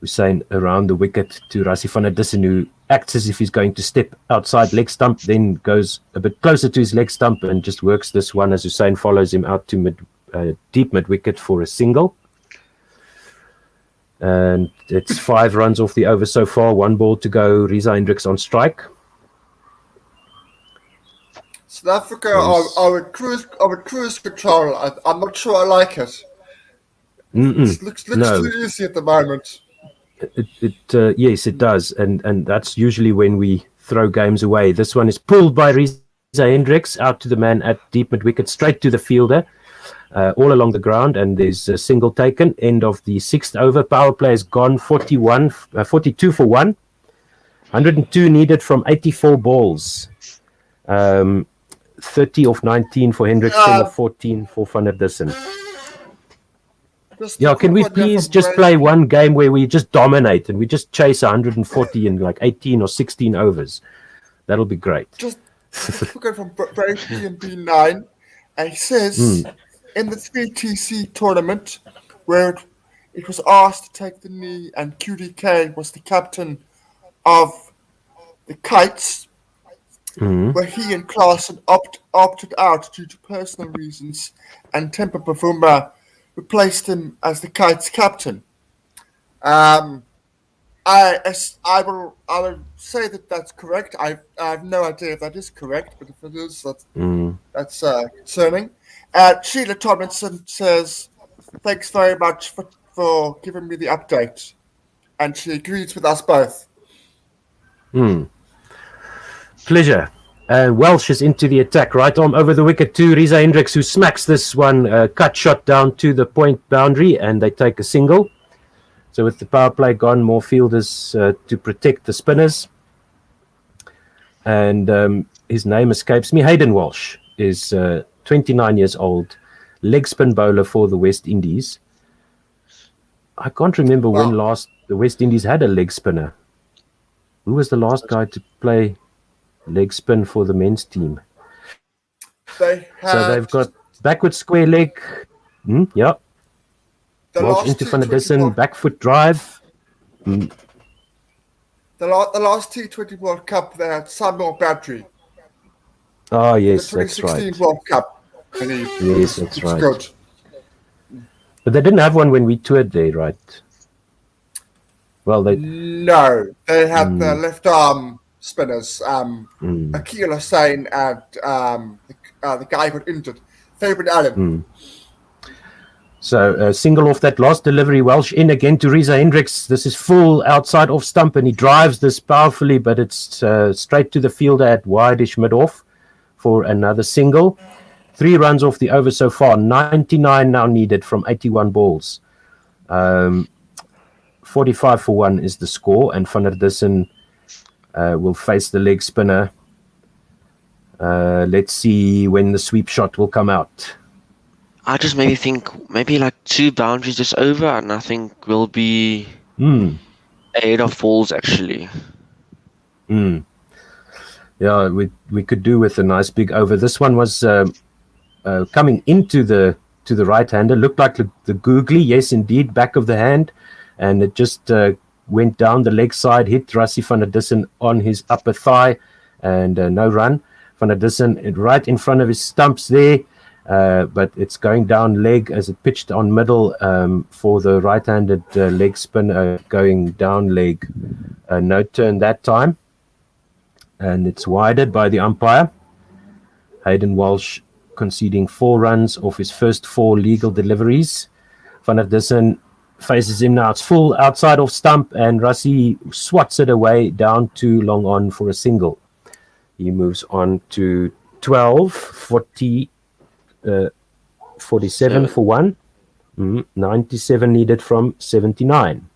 Hussein around the wicket to Rassie van der Dussen, who acts as if he's going to step outside leg stump, then goes a bit closer to his leg stump and just works this one as Hussein follows him out to deep mid-wicket for a single. And it's 5 runs off the over so far, 1 ball to go. Reza Hendricks on strike. South Africa are with cruise control. I'm not sure I like it. It looks too easy at the moment. Yes, it does, and that's usually when we throw games away. This one is pulled by Reza Hendricks out to the man at deep mid-wicket, straight to the fielder, all along the ground, and there's a single taken. End of the 6th over. Power play has gone 42 for 1. 102 needed from 84 balls. 30 of 19 for Hendricks, 10 of 14 for Van der Dussen. Can we please just play one game where we just dominate and we just chase 140 in like 18 or 16 overs? That'll be great. Just looking from Brady and B9, and he says in the 3TC tournament where it was asked to take the knee and QDK was the captain of the Kites, where he and Klaassen opted out due to personal reasons, and Temper Bavuma replaced him as the Kites captain. I will say that that's correct. I have no idea if that is correct, but if it is, that's concerning. Sheila Tomlinson says, "Thanks very much for giving me the update," and she agrees with us both. Pleasure. Welsh is into the attack. Right arm over the wicket to Reza Hendricks, who smacks this one cut shot down to the point boundary, and they take a single. So with the power play gone, more fielders to protect the spinners. And his name escapes me. Hayden Walsh is 29 years old, leg spin bowler for the West Indies. I can't remember when last the West Indies had a leg spinner. Who was the last guy to play leg spin for the men's team? So they've got backward square leg. Walsh into Van der Dussen, back foot drive. The last T20 World Cup, they had Samuel Badri. Oh, yes, the that's right. 2016 World Cup. Yes, that's right. Good. But they didn't have one when we toured there, right? Well, No, they had the left arm spinners, Akil Hussain and the guy who got injured, Fabian Allen. So single off that last delivery. Welsh in again to Reza Hendricks. This is full outside off stump, and he drives this powerfully, but it's straight to the fielder at wideish mid-off for another single. 3 runs off the over so far. 99 now needed from 81 balls. 45 for 1 is the score, and Van der Dussen will face the leg spinner. Let's see when the sweep shot will come out. I just maybe think like 2 boundaries just over, and I think we'll be 8 of balls actually. Yeah, we could do with a nice big over. This one was coming into the right-hander. Looked like the googly, yes indeed, back of the hand, and it just went down the leg side, hit Rassie van der Dussen on his upper thigh, and no run. Van der Dussen right in front of his stumps there. but it's going down leg as it pitched on middle for the right-handed leg spinner, going down leg. No turn that time, and it's wided by the umpire. Hayden Walsh conceding 4 runs off his first 4 legal deliveries. Van der Dussen faces him now. It's full outside off stump, and Rassie swats it away down to long on for a single. He moves on to 12, 40, 47 for 1. 97 needed from 79.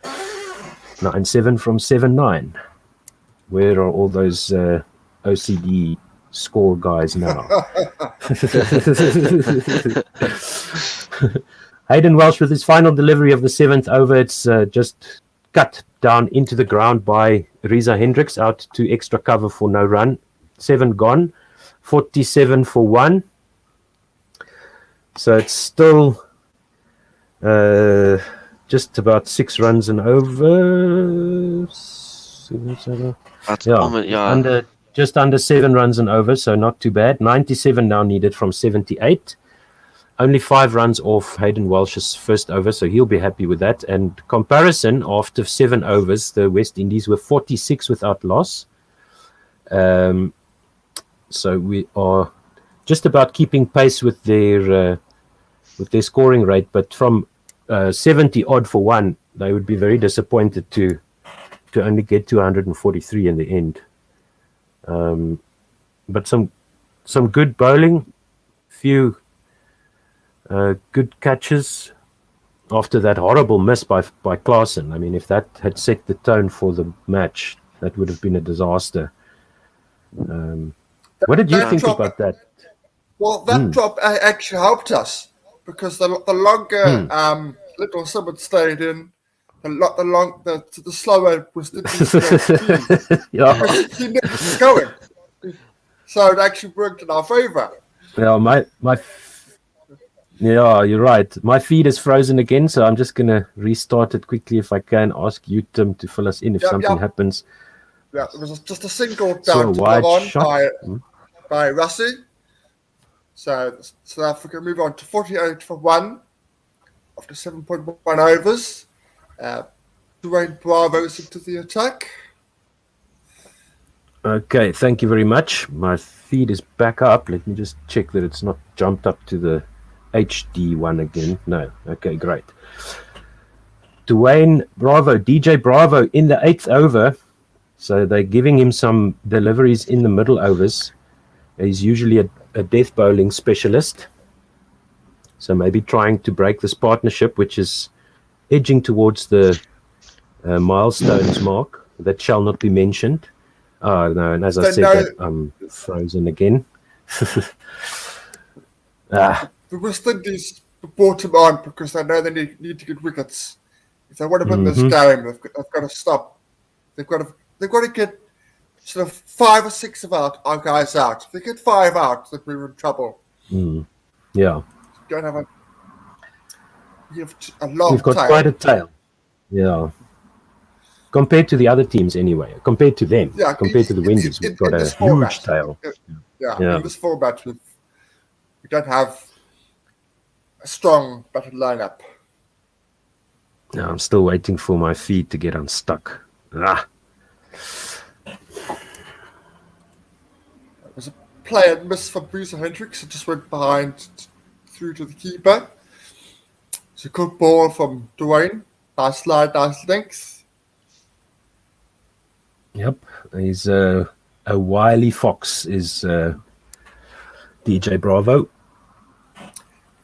9-7 from 7-9. Where are all those OCD score guys now? Hayden Welsh with his final delivery of the 7th over. It's just cut down into the ground by Reza Hendricks, out to extra cover for no run. 7 gone. 47 for 1. So it's still just about 6 runs and over. Just under 7 runs and over, so not too bad. 97 now needed from 78. Only 5 runs off Hayden Walsh's first over, so he'll be happy with that. And comparison, after 7 overs, the West Indies were 46 without loss. So we are just about keeping pace with their scoring rate, but from 70 odd for 1, they would be very disappointed to only get to 143 in the end. But some good bowling, few good catches after that horrible miss by Klaasen. I mean, if that had set the tone for the match, that would have been a disaster. What did you think about that? Well, that drop actually helped us, because the longer Little Simmons stayed in, the slower was the he never was going. So it actually worked in our favour. Yeah, yeah, you're right. My feed is frozen again, so I'm just gonna restart it quickly if I can. Ask you, Tim, to fill us in if something happens. Yeah, it was just a single down to go on by Rassie. So South Africa move on to 48 for 1 after 7.1 overs. Dwayne Bravo is into the attack. Okay, thank you very much. My feed is back up. Let me just check that it's not jumped up to the HD one again. No. Okay, great. Dwayne Bravo, DJ Bravo in the 8th over. So they're giving him some deliveries in the middle overs. He's usually a death bowling specialist. So maybe trying to break this partnership, which is edging towards the milestones mark that shall not be mentioned. Oh, no, and as I said, that I'm frozen again. The West Indies brought him on because they know they need to get wickets. If they want to win this game, they've got to stop. They've got to get sort of 5 or 6 of our guys out. If they get 5 out, then we're in trouble. Yeah. You don't have a long We've got tail. quite a tail. Yeah. Compared to the other teams anyway. Compared to them. Yeah, compared to the Windies, we've got a huge tail. Yeah, in this format, we don't have a strong battle lineup. No, I'm still waiting for my feed to get unstuck. There was a player miss for Reza Hendricks. It just went behind through to the keeper. It's a good ball from Dwayne. Nice slide, nice length. Yep, he's a wily fox, is DJ Bravo.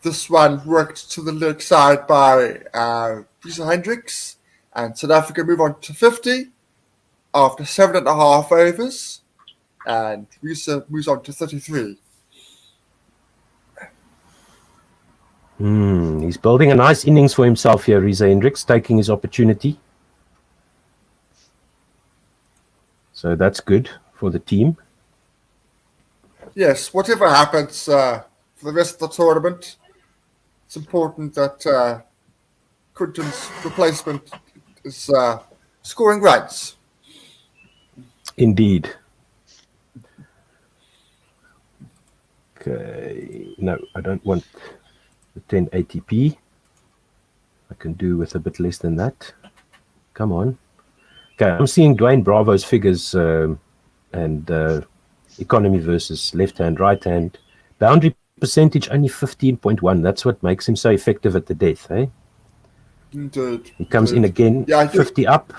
This one worked to the leg side by Reza Hendricks, and South Africa move on to 50 after 7.5 overs, and Reza moves on to 33. He's building a nice innings for himself here, Reza Hendricks, taking his opportunity. So that's good for the team. Yes, whatever happens for the rest of the tournament, it's important that Quinton's replacement is scoring runs. Indeed. Okay. No, I don't want the 1080p. I can do with a bit less than that. Come on. Okay, I'm seeing Dwayne Bravo's figures and economy versus left hand, right hand. Boundary percentage only 15.1. That's what makes him so effective at the death, eh? Indeed. He comes in again, Yeah, 50 up.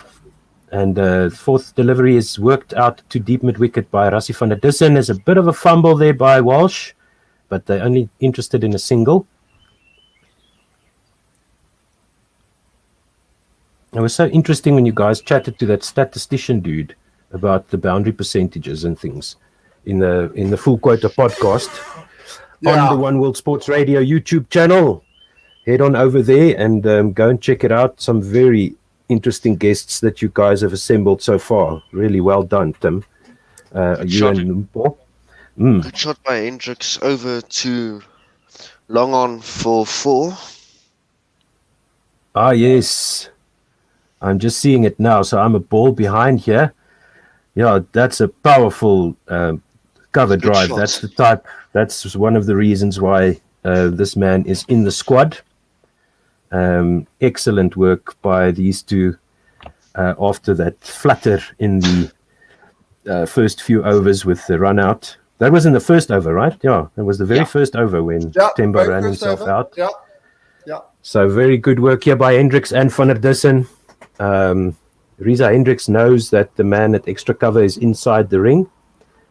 And fourth delivery is worked out to deep mid wicket by Rassie van der Dussen. There's a bit of a fumble there by Walsh, but they're only interested in a single. It was so interesting when you guys chatted to that statistician dude about the boundary percentages and things in the Full Quota podcast on the One World Sports Radio YouTube channel. Head on over there and go and check it out. Some very interesting guests that you guys have assembled so far. Really well done, Tim. You and Paul. Good shot by Hendricks over to long on for 4. Ah, yes. I'm just seeing it now. So I'm a ball behind here. Yeah, that's a powerful cover drive. Shot. That's the type. That's one of the reasons why this man is in the squad. Excellent work by these two after that flutter in the first few overs with the run out. That was in the first over, right? Yeah, that was the very first over when Temba ran himself out. Yeah. So very good work here by Hendricks and Van der Dussen. Reza Hendricks knows that the man at extra cover is inside the ring,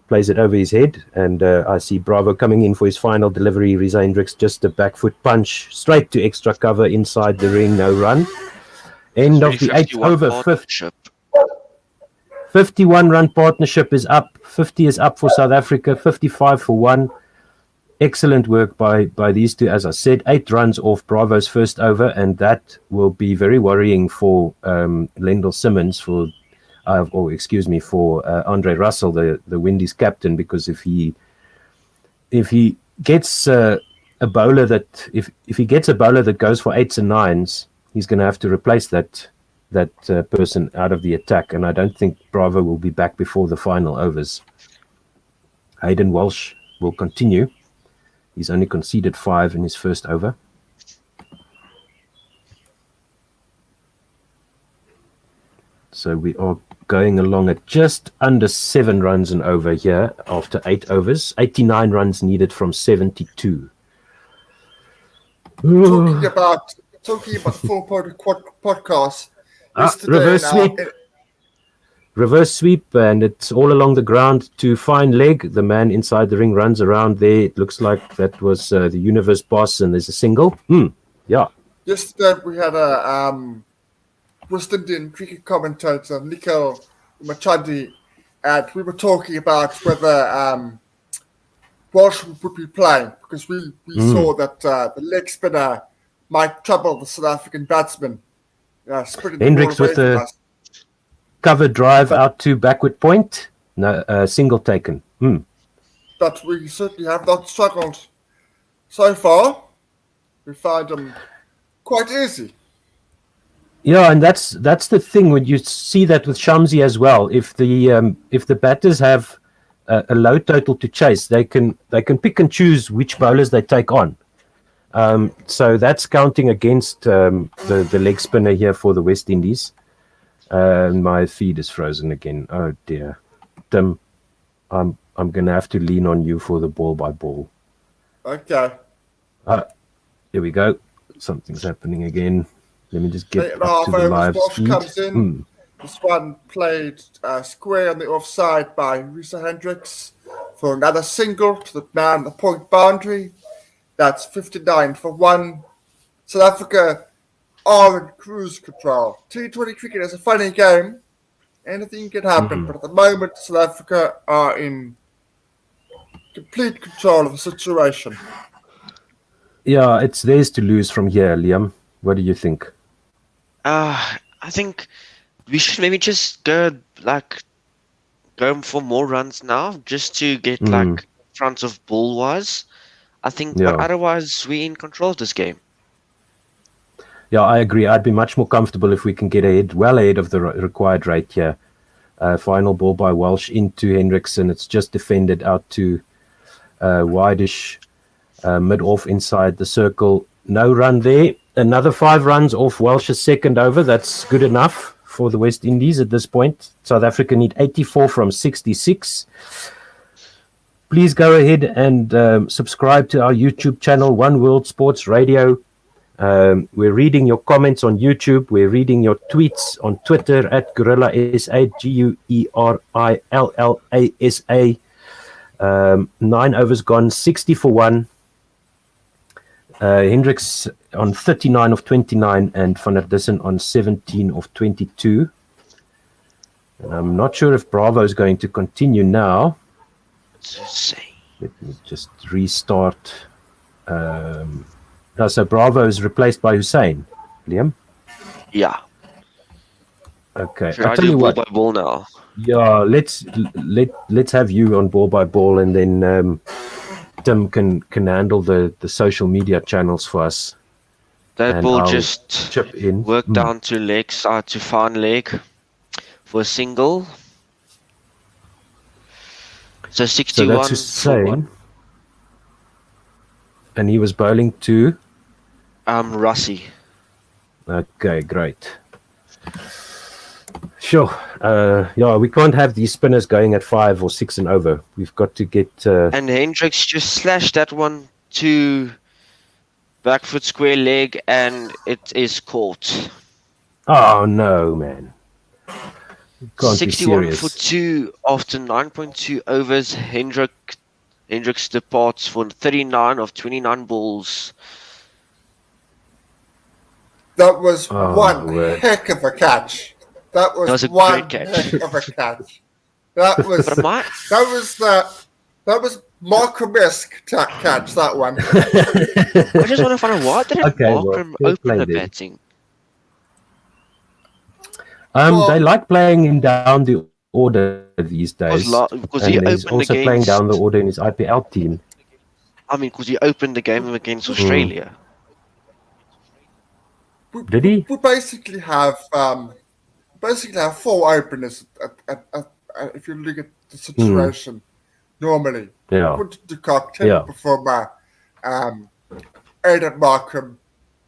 plays it over his head, and I see Bravo coming in for his final delivery. Reza Hendricks just a back foot punch straight to extra cover inside the ring, no run. End of the 8th over. 51 run partnership is up. 50 is up for South Africa, 55 for 1. Excellent work by these two. As I said, 8 runs off Bravo's first over, and that will be very worrying for Lendl Simmons for Andre Russell, the Windies captain, because if he gets a bowler that if he gets a bowler that goes for 8s and 9s, he's going to have to replace that person out of the attack, and I don't think Bravo will be back before the final overs. Hayden Walsh will continue. He's only conceded 5 in his first over. So we are going along at just under 7 runs an over here after 8 overs. 89 runs needed from 72. Talking about full podcast. Reverse sweep, and it's all along the ground to fine leg. The man inside the ring runs around there. It looks like that was the universe boss, and there's a single. Yeah. Yesterday we had a West Indian cricket commentator, Nikhil Machadi, and we were talking about whether Walsh would be playing, because we saw that the leg spinner might trouble the South African batsman. Hendricks with a cover drive out to backward point. No, single taken. But we certainly have not struggled so far. We find them quite easy. Yeah, and that's the thing when you see that with Shamsi as well. If the batters have a low total to chase, they can pick and choose which bowlers they take on. So that's counting against the leg spinner here for the West Indies. My feed is frozen again. Oh dear, Tim, I'm gonna have to lean on you for the ball by ball. Okay. Here we go. Something's happening again. Let me just get up to the live Walsh speed. comes in. This one played square on the offside by Reza Hendricks for another single to the man the point boundary. That's 59 for 1. South Africa are in cruise control. T20 cricket is a funny game. Anything can happen, but at the moment, South Africa are in complete control of the situation. Yeah, it's theirs to lose from here, Liam. What do you think? I think we should maybe just go for more runs now, just to get front of ball wise. I think, but otherwise we're in control of this game. Yeah, I agree. I'd be much more comfortable if we can get well ahead of the required rate here. Final ball by Walsh into Hendricks, and it's just defended out to Wideish, mid-off inside the circle. No run there. Another 5 runs off Welsh's second over. That's good enough for the West Indies at this point. South Africa need 84 from 66. Please go ahead and subscribe to our YouTube channel, One World Sports Radio. We're reading your comments on YouTube. We're reading your tweets on Twitter at Gorilla SA, GUERILLASA. 9 overs gone, 60 for 1. Hendricks on 39 of 29 and Van der Dussen on 17 of 22. And I'm not sure if Bravo is going to continue now. Let me just restart. So Bravo is replaced by Hussein. Liam? Yeah. Okay. Should I'll I tell do you ball what. by ball now? Yeah, let's have you on ball by ball, and then Tim can handle the social media channels for us. That And ball I'll just chip in. work down to leg side to fine leg for a single. So 61 So that's for Hussein. one. And he was bowling to. Russie. Okay, great. Sure. Yeah, we can't have these spinners going at 5 or 6 and over. We've got to get. And Hendricks just slashed that one to back foot square leg, and it is caught. Oh no, man! You can't 61 be for serious. 2 after 9.2 overs. Hendricks departs for 39 of 29 balls. That was Oh, one word. heck of a catch. That was a one great catch. heck of a catch. That was But my, that was Markham-esque catch. That one. I just want to find out why didn't Okay, well, Markham fair open play the then. batting? They like playing him down the order these days. Because he And he's opened also playing against. down the order in his IPL team. I mean, because he opened the game against Australia. Did he? We basically have 4 openers. If you look at the situation, normally Yeah. put the cock, Yeah. performer, Aidan Markham,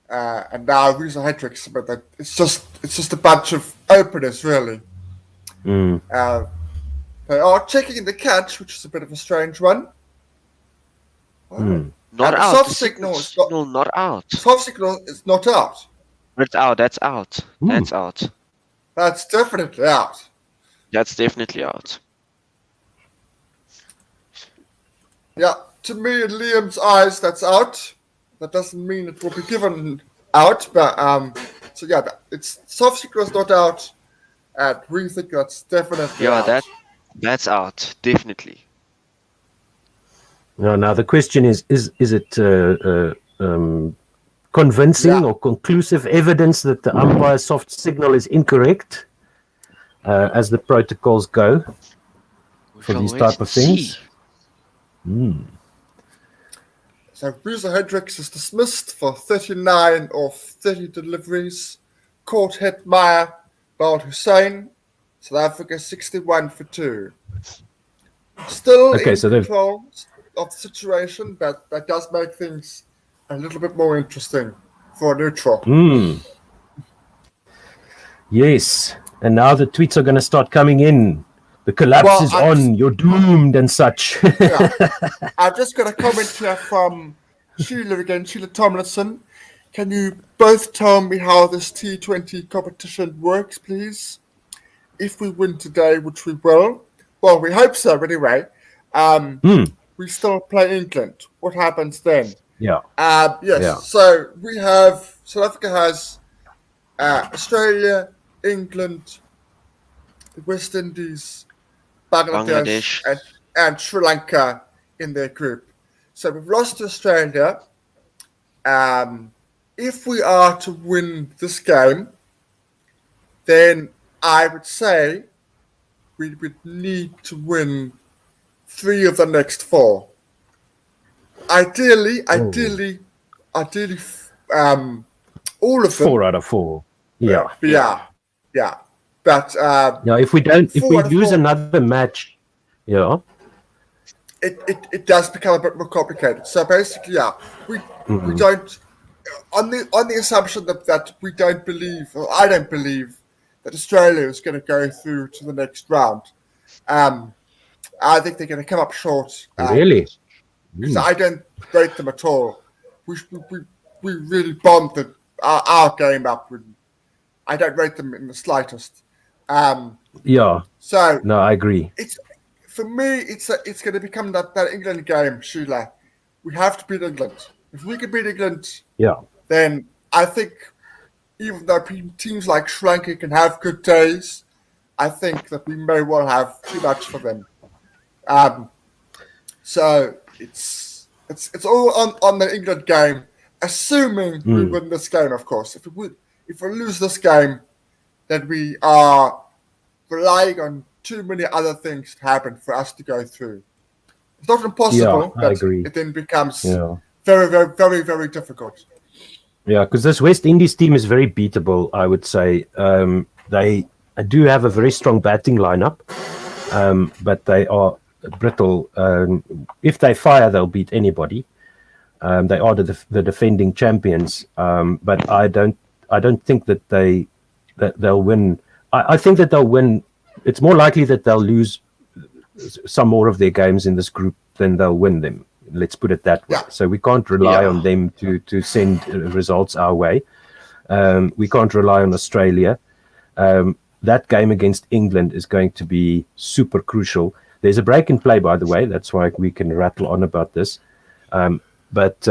and now Reza Hendricks. But it's just a bunch of openers, really. Mm. They are checking the catch, which is a bit of a strange one. Mm. Not the out. soft The signal is signal not out. Soft signal is not out. But it's out. That's out. That's out. That's definitely out. That's definitely out. Yeah, to me and Liam's eyes, that's out. That doesn't mean it will be given out, but so yeah, it's soft signal is not out, and we think that's definitely Yeah, out. that's out. Definitely. Now the question is it convincing or conclusive evidence that the umpire's soft signal is incorrect, as the protocols go for these type of things? So Reza Hendricks is dismissed for 39 of 30 deliveries. Caught Hetmeyer, bowled Hussein. South Africa 61 for 2. Still Okay, in so they've- control of the situation, but that does make things a little bit more interesting for neutral. Yes, and now the tweets are going to start coming in. The collapse Well, is on. You're doomed and such. Yeah. I've just got a comment here from Sheila again, Sheila Tomlinson. Can you both tell me how this T20 competition works, please? If we win today, which we will. Well, we hope so anyway. We still play England. What happens then? Yeah. Yes. Yeah. So we have South Africa has Australia, England, the West Indies, Bangladesh. And Sri Lanka in their group. So we've lost to Australia. If we are to win this game, then I would say we would need to win 3 of the next 4. Ideally, all of them. 4 out of 4. Yeah. Yeah. But Yeah, if we Four out of lose 4. another match, yeah. it does become a bit more complicated. So basically, we don't on the assumption that we don't believe, or I don't believe, that Australia is going to go through to the next round. I think they're going to come up short. Really? Because I don't rate them at all. We really bombed our game up. I don't rate them in the slightest. Yeah. So no, I agree. For me, it's going to become that England game, Sheila. We have to beat England. If we can beat England, then I think even though teams like Sri Lanka can have good days, I think that we may well have too much for them. So it's all on the England game, assuming we win this game, of course. If we lose this game, then we are relying on too many other things to happen for us to go through. It's not impossible, but it then becomes very, very, very, very difficult. Yeah, because this West Indies team is very beatable, I would say. They do have a very strong batting lineup, but they are brittle. If they fire, they'll beat anybody. They are the defending champions, but I don't think that they'll win. I think that they'll win. It's more likely that they'll lose some more of their games in this group than they'll win them. Let's put it that way. So we can't rely on them to send results our way. We can't rely on Australia. That game against England is going to be super crucial. There's a break in play, by the way. That's why we can rattle on about this. But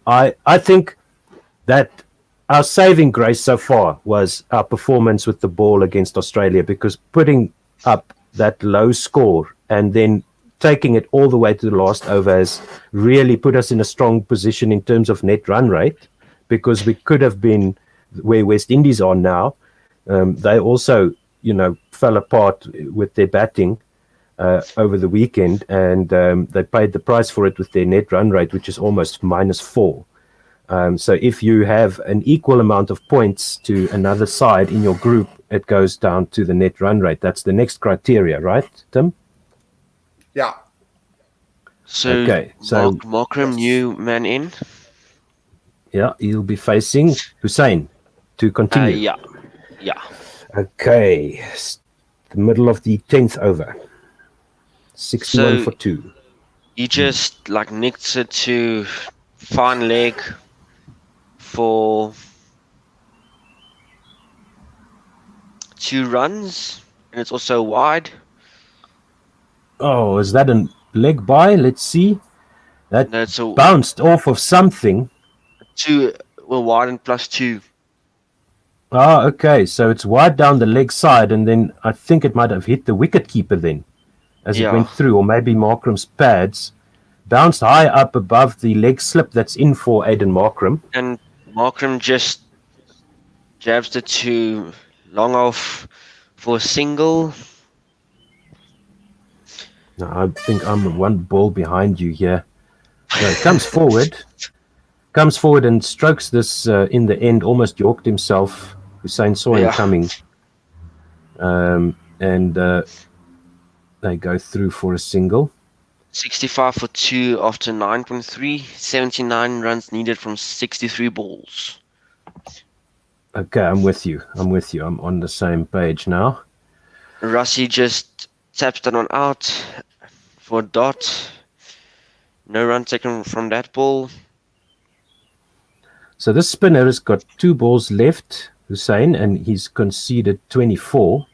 I think that our saving grace so far was our performance with the ball against Australia, because putting up that low score and then taking it all the way to the last over has really put us in a strong position in terms of net run rate, because we could have been where West Indies are now. They also, fell apart with their batting over the weekend, and they paid the price for it with their net run rate, which is almost -4. So if you have an equal amount of points to another side in your group, it goes down to the net run rate. That's the next criteria, right, Tim? Yeah. So, Markram, new man in? Yeah, he'll be facing Hussein to continue. Yeah. Okay. The middle of the 10th over. 61 for 2. He just nicked it to fine leg for 2 runs, and it's also wide. Oh, is that a leg by? Let's see. That bounced off of something. 2 wide and +2. Okay. So it's wide down the leg side, and then I think it might have hit the wicket keeper then as it went through, or maybe Markram's pads. Bounced high up above the leg slip that's in for Aiden Markram. And Markram just jabs it to long off for a single. No, I think I'm one ball behind you here. No, it comes forward and strokes this in the end, almost yorked himself. Hussein saw him coming. And they go through for a single. 65 for 2 after 9.3, 79 runs needed from 63 balls. Okay, I'm with you. I'm on the same page now. Rassi just taps that one out for a dot. No run taken from that ball. So this spinner has got 2 balls left, Hussein, and he's conceded 24.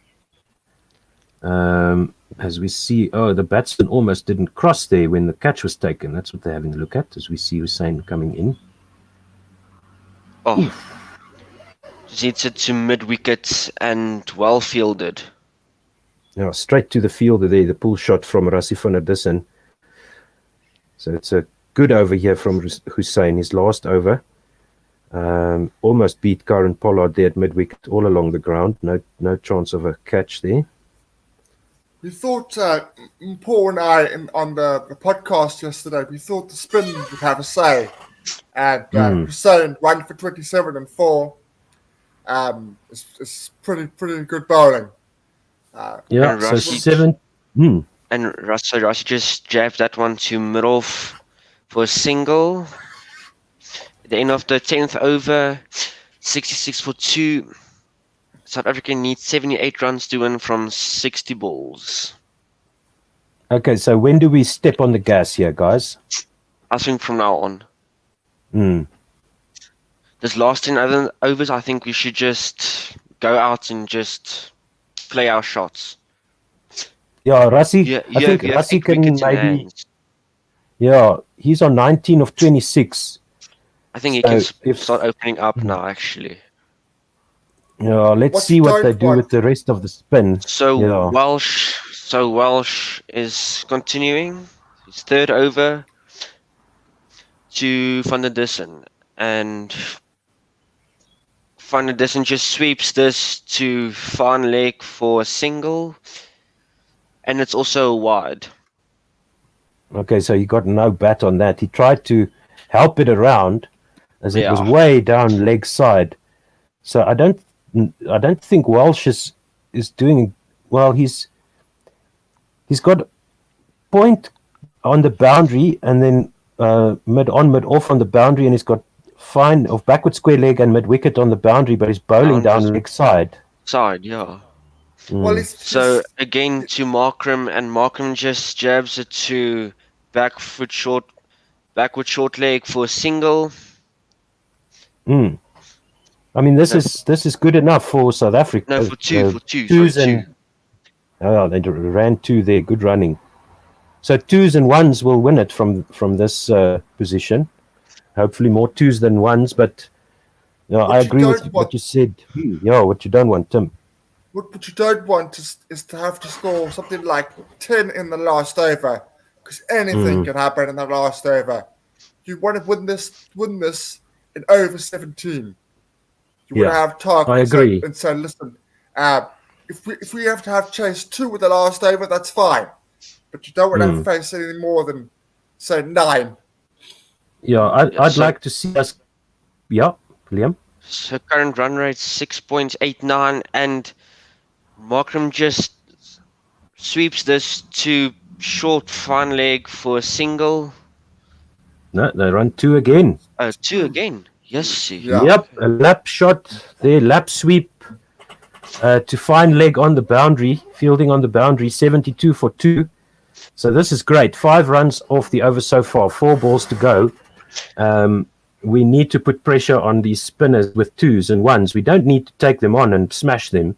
As we see, the batsman almost didn't cross there when the catch was taken. That's what they're having a look at, as we see Hussein coming in. Just hits it to mid-wicket and well fielded. Yeah, straight to the fielder there, the pull shot from Rassi van der Dussen. So it's a good over here from Hussein, his last over. Almost beat Karen Pollard there at mid-wicket all along the ground. No chance of a catch there. We thought, Paul and I, on the podcast yesterday, we thought the spin would have a say. And Hussein 1 for 27 and 4. It's pretty good bowling. So 7. And And Rossi just jabbed that one to mid-off for a single. At the end of the 10th over, 66 for 2. South Africa needs 78 runs to win from 60 balls. Okay, so when do we step on the gas here, guys? I think from now on. Hmm. This last 10 overs, I think we should just go out and just play our shots. Yeah, Rassi. Yeah, I think you have Rassi 8 can wickets in maybe. hands. Yeah, he's on 19 of 26. I think he So can start opening up now, actually. Yeah, let's What see you what they don't do want- with the rest of the spin. So Yeah. Welsh is continuing his 3rd over to Van der Dussen, and Van der Dussen just sweeps this to fine leg for a single, and it's also a wide. Okay, so he got no bat on that. He tried to help it around as it was Yeah. way down leg side. So I don't think Welsh is doing well. He's got point on the boundary and then mid off on the boundary, and he's got fine of backward square leg and mid wicket on the boundary, but he's bowling down leg side. Side, yeah. Well, it's So just- again to Markram, and Markram just jabs it to backward short leg for a single. Mm. I mean, this is good enough for South Africa. No, for two. Twos and oh, they ran 2 there. Good running. So 2s and 1s will win it from this position. Hopefully more 2s than 1s, but I What you agree with don't what want- you said. Yeah, what you don't want, Tim. What you don't want is to have to score something like 10 in the last over, because anything can happen in the last over. You want to win this in over 17. You want to have targets. I agree. And say, listen, if we have to have chase 2 with the last over, that's fine. But you don't want to face any more than, say, 9. Yeah, I'd so- like to see us. Yeah, Liam. So current run rate 6.89, and Markram just sweeps this to short fine leg for a single. No, they run 2 again. 2 again. Yes. Yeah. Yep, a lap shot there, lap sweep to fine leg on the boundary, fielding on the boundary, 72 for 2. So this is great. 5 runs off the over so far, 4 balls to go. We need to put pressure on these spinners with 2s and 1s. We don't need to take them on and smash them.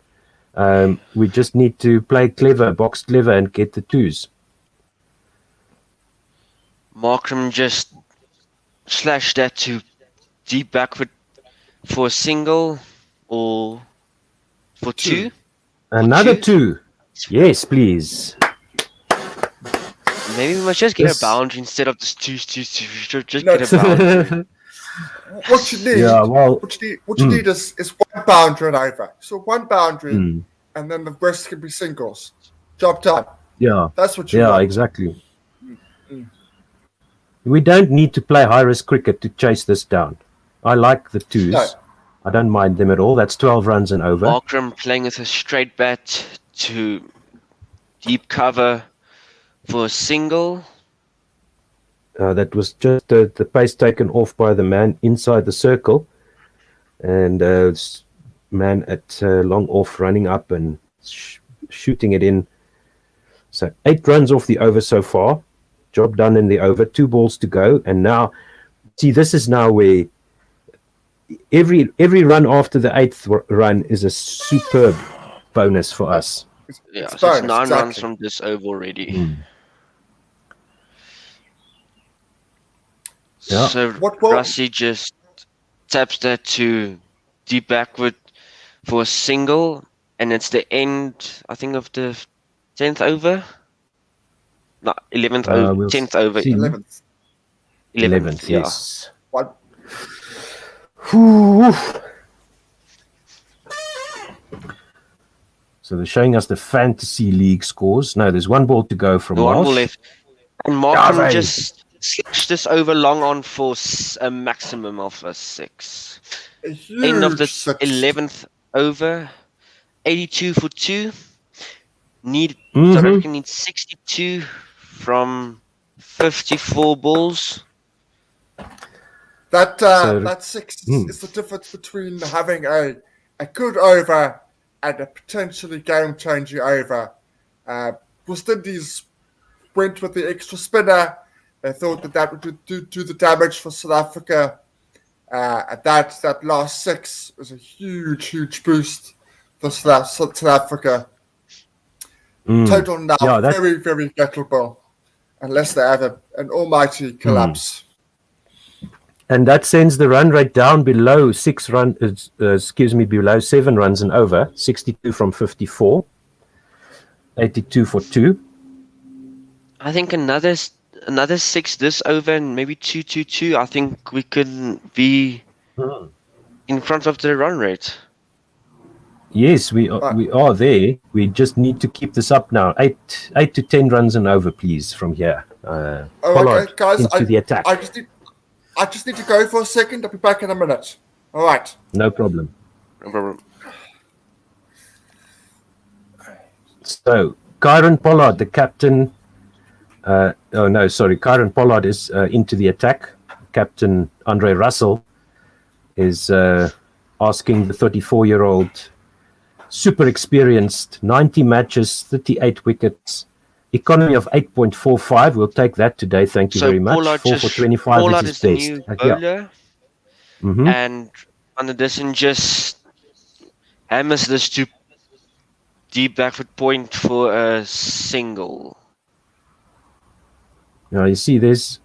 We just need to play clever, box clever, and get the 2s. Markram just slashed that to deep backward for a single or for 2. Another 2? 2. Yes, please. Maybe we must just get This- a boundary instead of this 2. Just No, get a boundary. What you need, Yeah, well, what you need is 1 boundary and over. So 1 boundary, and then the rest can be singles. Job done. yeah. That's what you Yeah, want. exactly. We don't need to play high-risk cricket to chase this down. I like the 2s. No. I don't mind them at all. That's 12 runs and over. Markram playing with a straight bat to deep cover for a single. That was just the pace taken off by the man inside the circle. And man at long off running up and shooting it in. So 8 runs off the over so far. Job done in the over. 2 balls to go. And now, see, this is now where every run after the 8th run is a superb bonus for us. Yeah, It's so it's bonus, 9 exactly. runs from this over already. Yeah. So What will- Rassi just taps that to deep backward for a single, and it's the end, I think, of the 10th over. No, 11th over. we'll 10th over. see. 11th. 11th, yeah. yes. One. Whew. So they're showing us the fantasy league scores. No, there's 1 ball to go from The one Welsh. ball left. And Markham Ravi. just slashed this over long on for a maximum of a 6. A huge End of the 6. 11th over, 82 for 2. South Africa needs 62 from 54 balls. That 6 is the difference between having a good over and a potentially game-changing over. Windies went with the extra spinner. They thought that would do the damage for South Africa. And that last 6 was a huge boost for South Africa. Total now very, very gettable, unless they have an almighty collapse. And that sends the run rate down below below 7 runs and over. 62 from 54, 82 for 2. I think another 6 this over and maybe 2-2-2. I think we could be in front of the run rate. Yes, we are there. We just need to keep this up now. 8 to 10 runs and over, please, from here. Pollard, okay, guys. into the attack. I just need to go for a second. I'll be back in a minute. All right. No problem. No problem. So, Kyron Pollard, the captain. Kyron Pollard is into the attack. Captain Andre Russell is asking the 34-year-old, super experienced, 90 matches, 38 wickets, economy of 8.45. We'll take that today. Thank you very much. Pollard 4 for 25 Pollard is his the best. new bowler, and on addition, just hammers this to deep back foot point for a single. Now you see, there's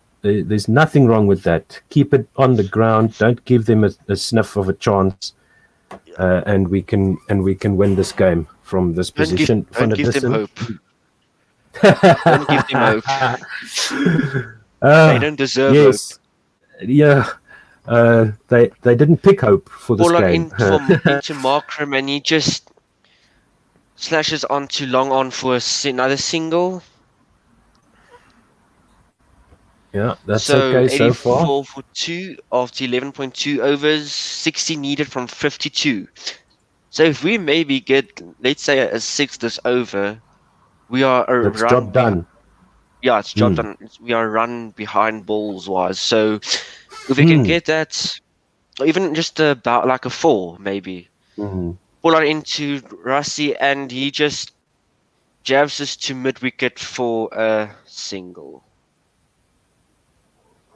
nothing wrong with that. Keep it on the ground. Don't give them a sniff of a chance, and we can win this game from this position. Don't give them hope. Don't give them hope. They don't deserve hope. Yeah. They didn't pick hope for this game. into Markram, and he just slashes on too long on for another single. Yeah, that's okay so far. 84 for 2 after 11.2 overs, 60 needed from 52. So if we maybe get, let's say, a 6 this over, we are a That's job done. Yeah, it's job done. We are run behind balls wise. So if we can get that, or even just about like a 4 maybe. Pull out into Rassi, and he just jabs us to mid wicket for a single.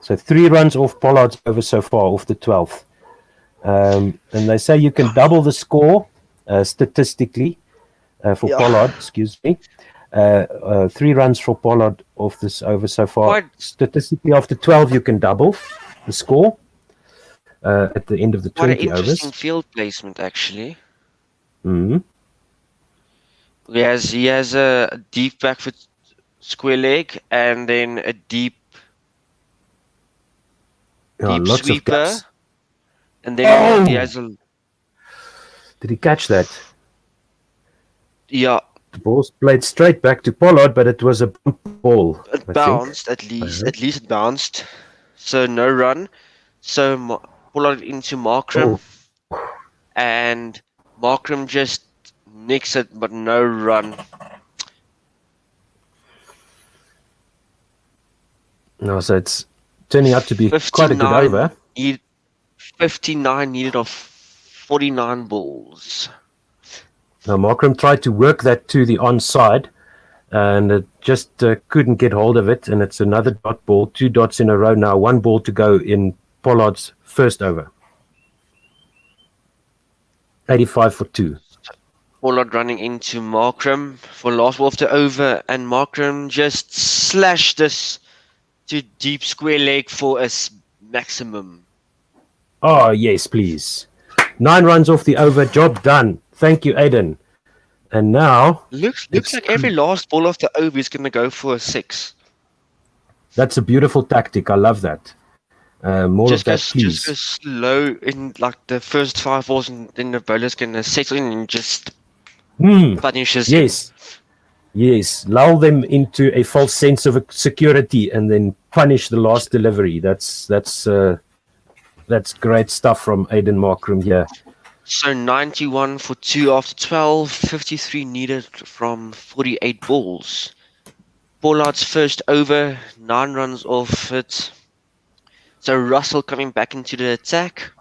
So 3 runs off Pollard's over so far, off the 12th. And they say you can double the score statistically for Pollard, excuse me. 3 runs for Pollard off this over so far. Statistically, after 12, you can double the score at the end of the 20 overs. What an interesting field placement, actually. Mm-hmm. He has a deep back foot square leg, and then a deep sweeper, and then he has a. Did he catch that? Yeah. The ball's played straight back to Pollard, but it was a ball. It bounced at least. At least it bounced. So no run. So Pollard into Markram, and Markram just nicks it, but no run. No, so it's turning out to be quite a good over. 59 needed of 49 balls. Now Markram tried to work that to the onside, and it just couldn't get hold of it. And it's another dot ball, 2 dots in a row now. 1 ball to go in Pollard's first over. 85 for 2. Pollard running into Markram for last ball of the over, and Markram just slashed this to deep square leg for a maximum. Oh, yes, please. 9 runs off the over, job done. Thank you, Aiden. And now... Looks like every last ball of the over is going to go for a 6. That's a beautiful tactic. I love that. More of that, please. Just go slow in like the first 5 balls, and then the bowler's going to settle in and just punishes. Yes. Lull them into a false sense of security and then punish the last delivery. That's great stuff from Aiden Markram here. So 91 for 2 after 12, 53 needed from 48 balls. Pollard's first over, 9 runs off it. So Russell coming back into the attack.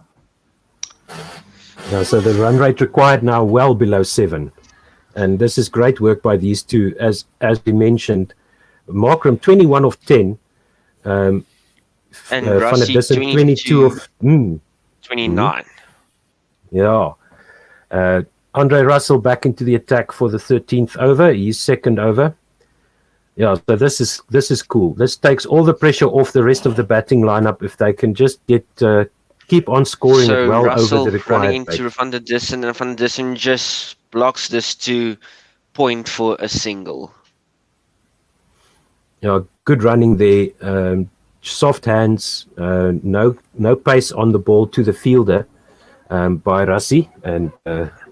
Yeah, so the run rate required now well below 7. And this is great work by these two. As we mentioned, Markram 21 of 10. And Van Rassie der Dussen 22 of 29. Yeah. Andre Russell back into the attack for the 13th over. He's second over. Yeah, so this is cool. This takes all the pressure off the rest of the batting lineup if they can just keep on scoring So it well Russell over the required running into rate. Van der Dussen, and Van der Dussen just blocks this to point for a single. Yeah, good running there. Soft hands, no pace on the ball to the fielder by Rassie, and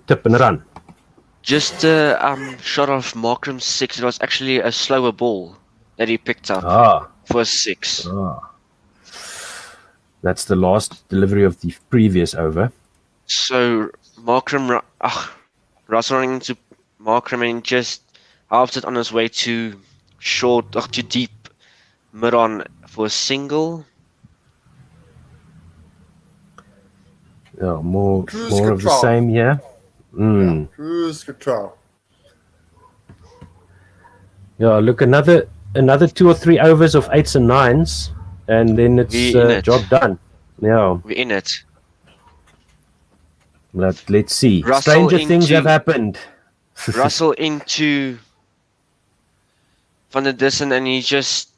tip and run. Just a shot of Markram's 6. It was actually a slower ball that he picked up for a 6. That's the last delivery of the previous over. So Markram, Russell running into Markram and just halves it on his way to short, to deep mid on for a single. Yeah, more Cruise of the control. same here. Yeah, cruise control. Yeah, look, another 2 or 3 overs of 8s and 9s, and then it's job done. Yeah, We're in it. let's see. Russell Stranger things have happened. Russell into Van der Dussen, and he just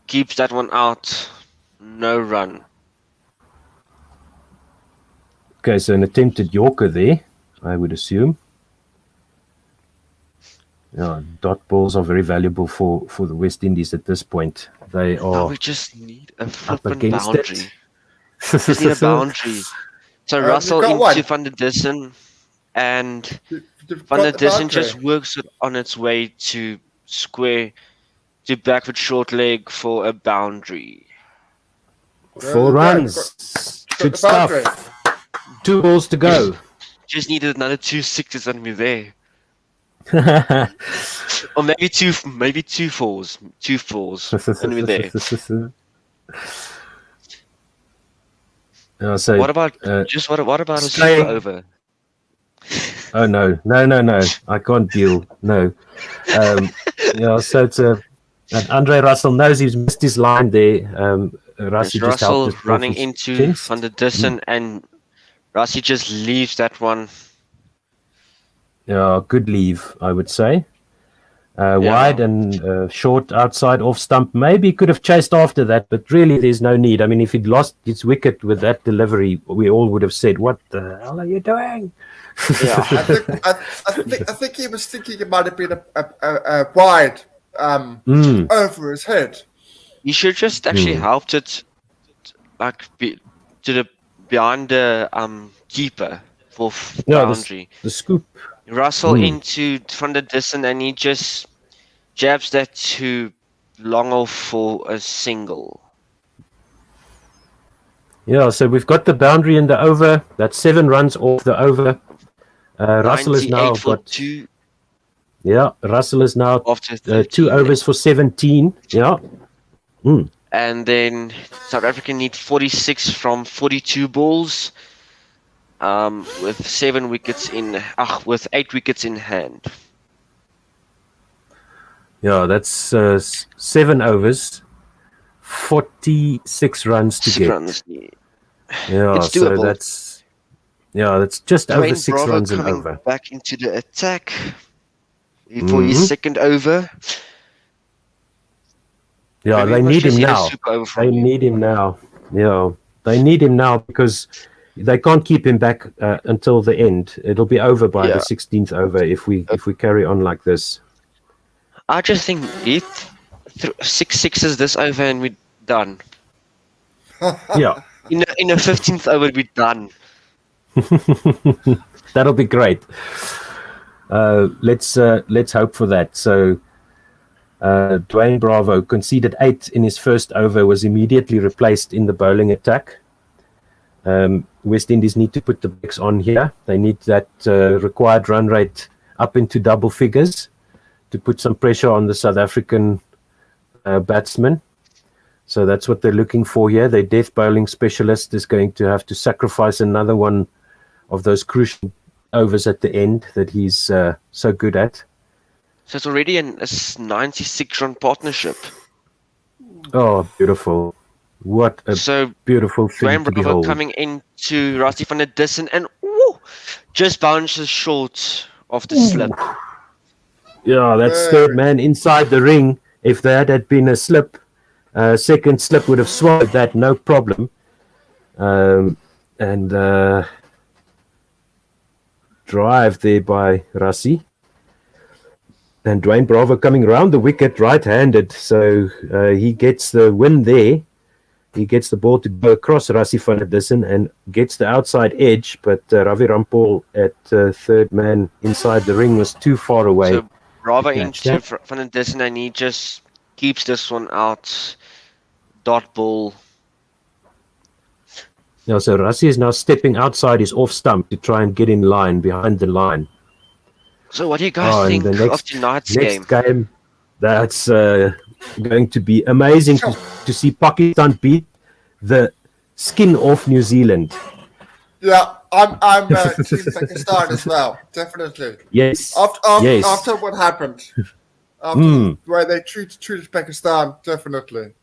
keeps that one out. No run. Okay, so an attempted Yorker there, I would assume. Yeah, dot balls are very valuable for the West Indies at this point. They Now are we just need a up flippin' against boundary. it. Just need a boundary. So Russell you've got into one. Van der Dussen, and You've Van der got the Dussen boundary. just works it on its way to square, to backward short leg for a boundary. 4 runs. Got Good the boundary. stuff. 2 balls to go. Just needed another 2 6s and we're there. Or maybe two 4s. 2 4s. And we're there. So, What about what about a staying- super over? Oh no! I can't deal. No. So it's and Andre Russell knows he's missed his line there. Rassie just Russell helped us running off his into chest. Van der Dussen, and Rassie just leaves that one. Yeah, good leave, I would say. Wide and short outside off stump. Maybe he could have chased after that, but really there's no need. I mean, if he'd lost his wicket with that delivery, we all would have said, "What the hell are you doing?" Yeah. I think he was thinking it might have been a wide over his head. You should just actually helped it, like behind the keeper for boundary. The scoop. Russell into Van der Dussen, and he just jabs that to long off for a single. Yeah, so we've got the boundary in the over. That's 7 runs off the over. Russell has now 98 for got 2 Russell is now after 2 overs for 17. Yeah. And then South Africa need 46 from 42 balls, with 7 wickets with 8 wickets in hand. Yeah, that's 7 overs, 46 runs to 6 get. runs. Yeah, It's so doable. that's just over Dwayne 6 Bravo runs and coming over. back into the attack for his second over. Yeah, Maybe they we need must him just now. a super over from They him. need him now. Yeah, they need him now because they can't keep him back until the end. It'll be over by the 16th over if we carry on like this. I just think hit 6 sixes this over and we're done. Yeah, In the 15th over, we're done. that'll be great. Let's hope for that. So Dwayne Bravo conceded 8 in his first over, was immediately replaced in the bowling attack. West Indies need to put the brakes on here. They need that required run rate up into double figures to put some pressure on the South African batsmen. So that's what they're looking for here. Their death bowling specialist is going to have to sacrifice another one of those crucial overs at the end that he's so good at. So it's already a 96-run partnership. Oh, beautiful. What a beautiful thing Dwayne to Bravo behold. coming into Rassie van der Dussen and woo, just bounces short of the slip. Yeah, that's third man inside the ring. If that had been a slip, second slip would have swallowed that, no problem. And drive there by Rassie. And Dwayne Bravo coming around the wicket right-handed, so he gets the win there. He gets the ball to go across Rassie van der Dussen and gets the outside edge, but Ravi Rampal at third man inside the ring was too far away. So Bravo into van der Dussen and he just keeps this one out. Dot ball. Yeah, so Rassie is now stepping outside his off stump to try and get in line, behind the line. So what do you guys think of tonight's game? Next game, that's going to be amazing to see Pakistan beat the skin off New Zealand. Yeah, I'm Team Pakistan as well, definitely. Yes. After what happened, where they treated Pakistan, definitely.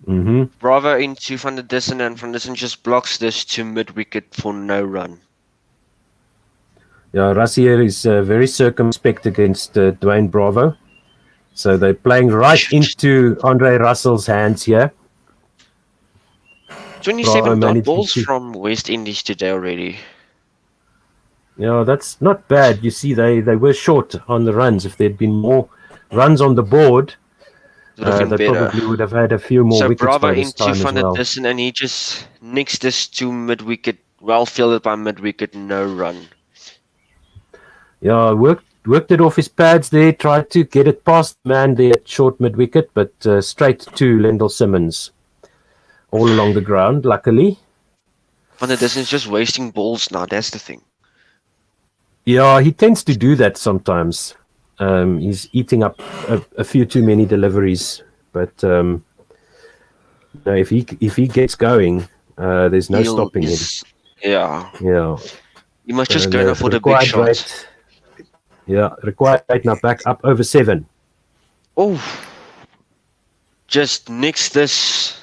Mm-hmm. Bravo into van der Dussen and van der Dussen just blocks this to mid-wicket for no run. Yeah, Rassie is very circumspect against Dwayne Bravo. So they're playing right into Andre Russell's hands here. 27 dot balls from West Indies today already. Yeah, that's not bad. You see, they were short on the runs. If there'd been more runs on the board, they probably would have had a few more wickets Bravo by this into time as van der well. Dussen and he just nicks this to mid-wicket. Well fielded by mid-wicket, no run. Yeah, worked it off his pads there, tried to get it past the man there at short mid-wicket, but straight to Lendl Simmons. All along the ground, luckily. Van der Dussen is just wasting balls now, that's the thing. Yeah, he tends to do that sometimes. He's eating up a few too many deliveries, but if he gets going, there's no stopping him. Yeah. You must just go now for the big shot. Required rate now back up over 7. Oh, just nicks this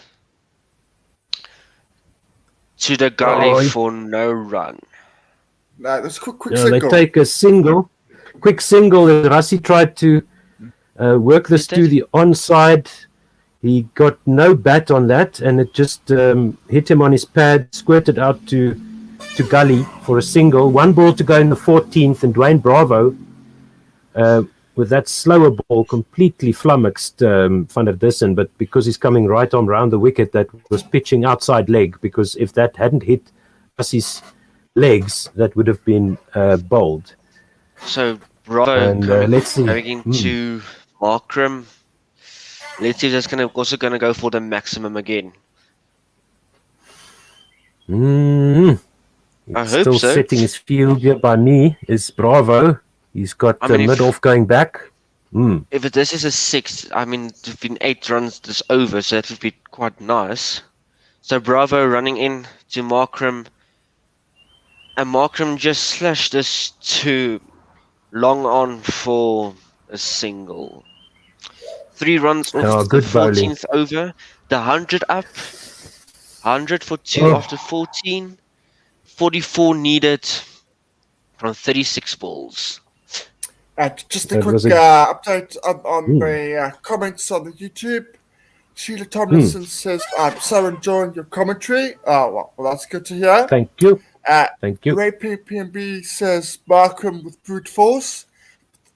to the gully for no run. No, that's quick single. They take a single. Quick single. Rassie tried to work this to the onside. He got no bat on that, and it just hit him on his pad, squirted out to gully for a single. One ball to go in the 14th, and Dwayne Bravo, with that slower ball, completely flummoxed van der Dussen, but because he's coming right on round the wicket, that was pitching outside leg, because if that hadn't hit Rassie's legs, that would have been bowled. So Bravo going into Markram. Let's see if that's also going to go for the maximum again. I hope still so. Setting his field here by me is Bravo. He's got mid-off going back. If this is a 6, there's been 8 runs this over, so that would be quite nice. So Bravo running in to Markram. And Markram just slashed this to long on for a single. 3 runs off the 14th over. The 100 up. 100 for 2 after 14. 44 needed from 36 balls. Just a quick update on the comments on the YouTube. Sheila Tomlinson says, I'm so enjoying your commentary. Well, that's good to hear. Thank you. Thank you. Ray PMB says, Markram with brute force.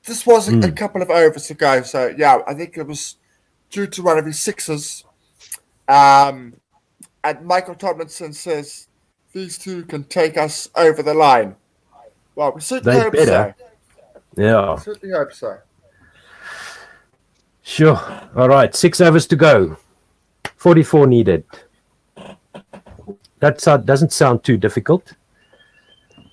This was a couple of overs ago, so yeah, I think it was due to one of his sixes. And Michael Tomlinson says, these two can take us over the line. Well, we certainly hope so. Yeah. We certainly hope so. Sure. All right. 6 overs to go. 44 needed. doesn't sound too difficult.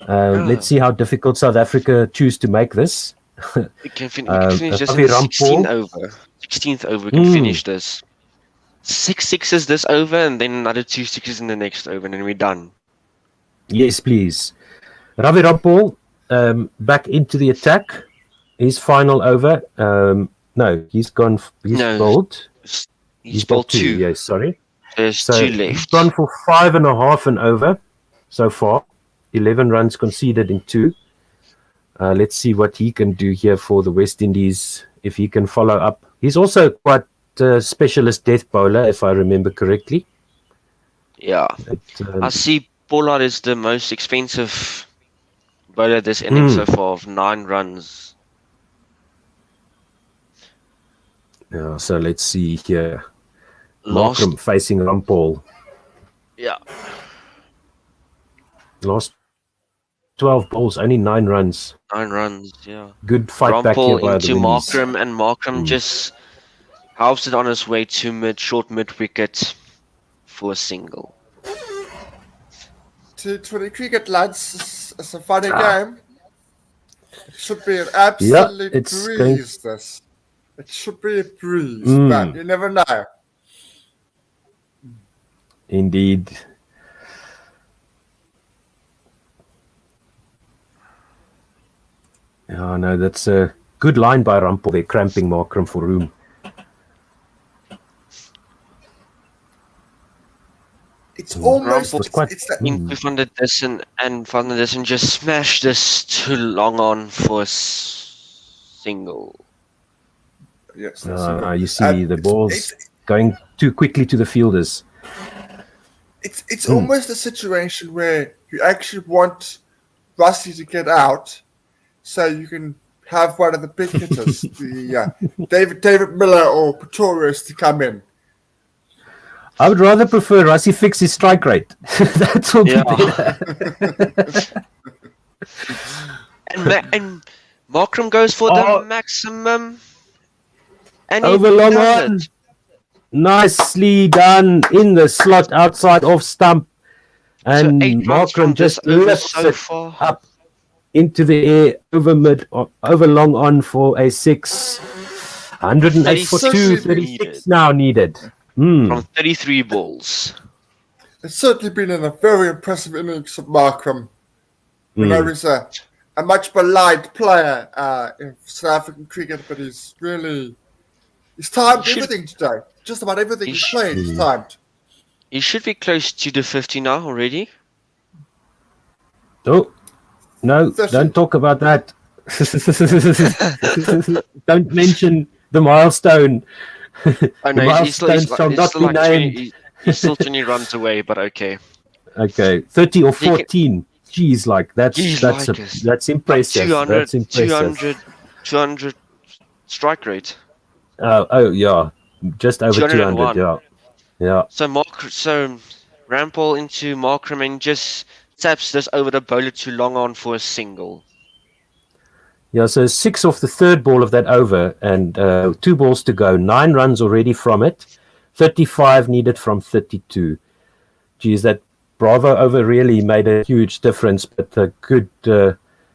Let's see how difficult South Africa choose to make this. We can finish this Ravi in the Rampal. 16th over. We can finish this. 6 sixes this over, and then another 2 sixes in the next over, and then we're done. Yes, please. Ravi Rampal back into the attack. His final over. No, he's gone. He's bowled. He's bowled 2. Yes, sorry. There's So 2 left. he's gone for 5.5 and over so far. 11 runs conceded in 2. Let's see what he can do here for the West Indies, if he can follow up. He's also quite a specialist death bowler, if I remember correctly. Yeah. I see Pollard is the most expensive bowler this innings so far of 9 runs. Yeah, so let's see here. Last, Markram facing Rampal. yeah. Last 12 balls, only 9 runs. 9 runs, yeah. Good fight back here Rampal by the into Windies. Markram, and Markram just helps it on his way to short mid wicket for a single. T20 cricket, lads, it's a funny game. It should be an absolute breeze, this. It should be a breeze, but you never know. Indeed. Yeah, no, that's a good line by Rampal. They're cramping Markram for room. It's almost It's into Van der Dissen, and Van der Dissen just smashed this too long on for a single. Yes, you see the balls going too quickly to the fielders. It's almost a situation where you actually want Rusty to get out so you can have one of the big hitters, the David Miller or Pretorius, to come in. I would rather prefer Rassie fix his strike rate. That will be better. and Markram goes for the maximum. And over long on. Nicely done in the slot outside off stump. And So 8 runs from Markram just this over lifts so it far. up into the air over long on for a 6. 108 for 2, 36 now needed. From 33 balls. It's certainly been a very impressive innings of Markram. We know he's a much beloved player in South African cricket, but he's timed everything today. Just about everything he's played is timed. He should be close to the 50 now already. Oh, no, 30. don't talk about that. Don't mention the milestone. Oh no, he's still he's still 20 runs away, but okay. Okay, 30 or 14. Jeez, like that's impressive. 200 strike rate. Oh yeah, just over 200. Yeah. So Rampal into Markram and just taps this over the bowler too long on for a single. Yeah, so 6 off the third ball of that over, and 2 balls to go. 9 runs already from it. 35 needed from 32. Geez, that Bravo over really made a huge difference, but a good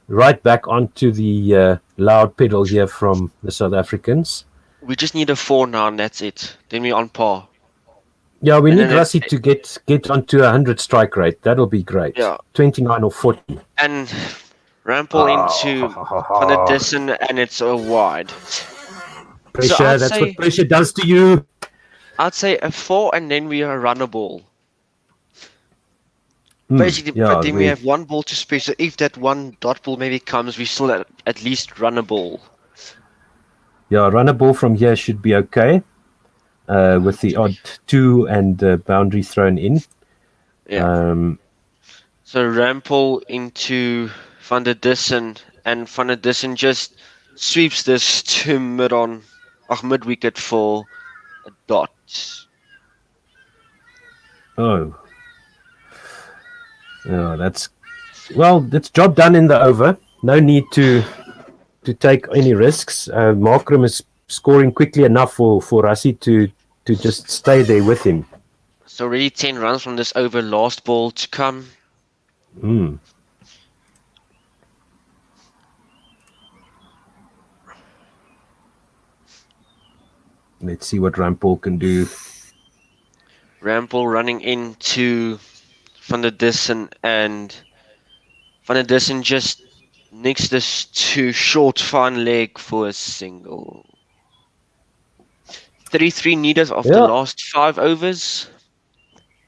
right back onto the loud pedal here from the South Africans. We just need a 4 now, and that's it. Then we're on par. Yeah, we need Rassie to get onto 100 strike rate. That'll be great. Yeah. 29 or 40. And Rampal into Van der Dissen, and it's a wide. Pressure, So that's what pressure does to you. I'd say a 4, and then we are runnable. Basically, but then we have 1 ball to spare. So if that 1 dot ball maybe comes, we still at least run a ball. Yeah, run a ball from here should be okay. With the odd 2 and boundary thrown in. Yeah. So Rampal into Van der Dissen, and Van der Dissen just sweeps this to mid wicket for a dot. Oh. Yeah, that's job done in the over. No need to take any risks. Markram is scoring quickly enough for Rassie to just stay there with him. So already 10 runs from this over, last ball to come. Hmm. Let's see what Rampal can do. Rampal running into Van der Dissen, and Van der Dissen just nicks this to short fine leg for a single. 33 needed of the Yeah. last 5 overs.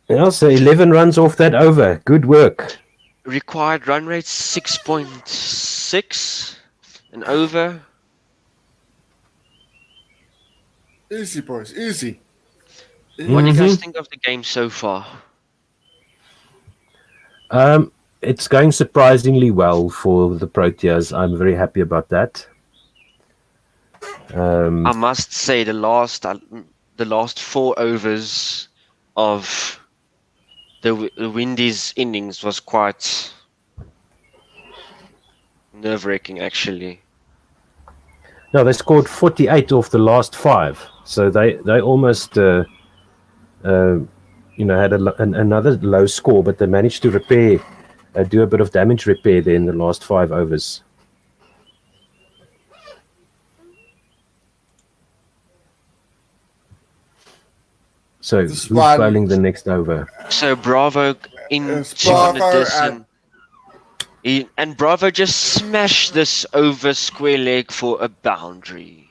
Yeah, so 11 runs off that over. Good work. Required run rate 6.6 an over. Easy, boys, easy. What do you guys think of the game so far? It's going surprisingly well for the Proteas. I'm very happy about that. I must say the last 4 overs of the Windies innings was quite nerve-wracking, actually. No, they scored 48 off the last 5, so they almost had another low score, but they managed to do a bit of damage repair there in the last 5 overs. So who's bowling the next over? So Bravo into Van der Dissen. And Bravo just smashed this over square leg for a boundary.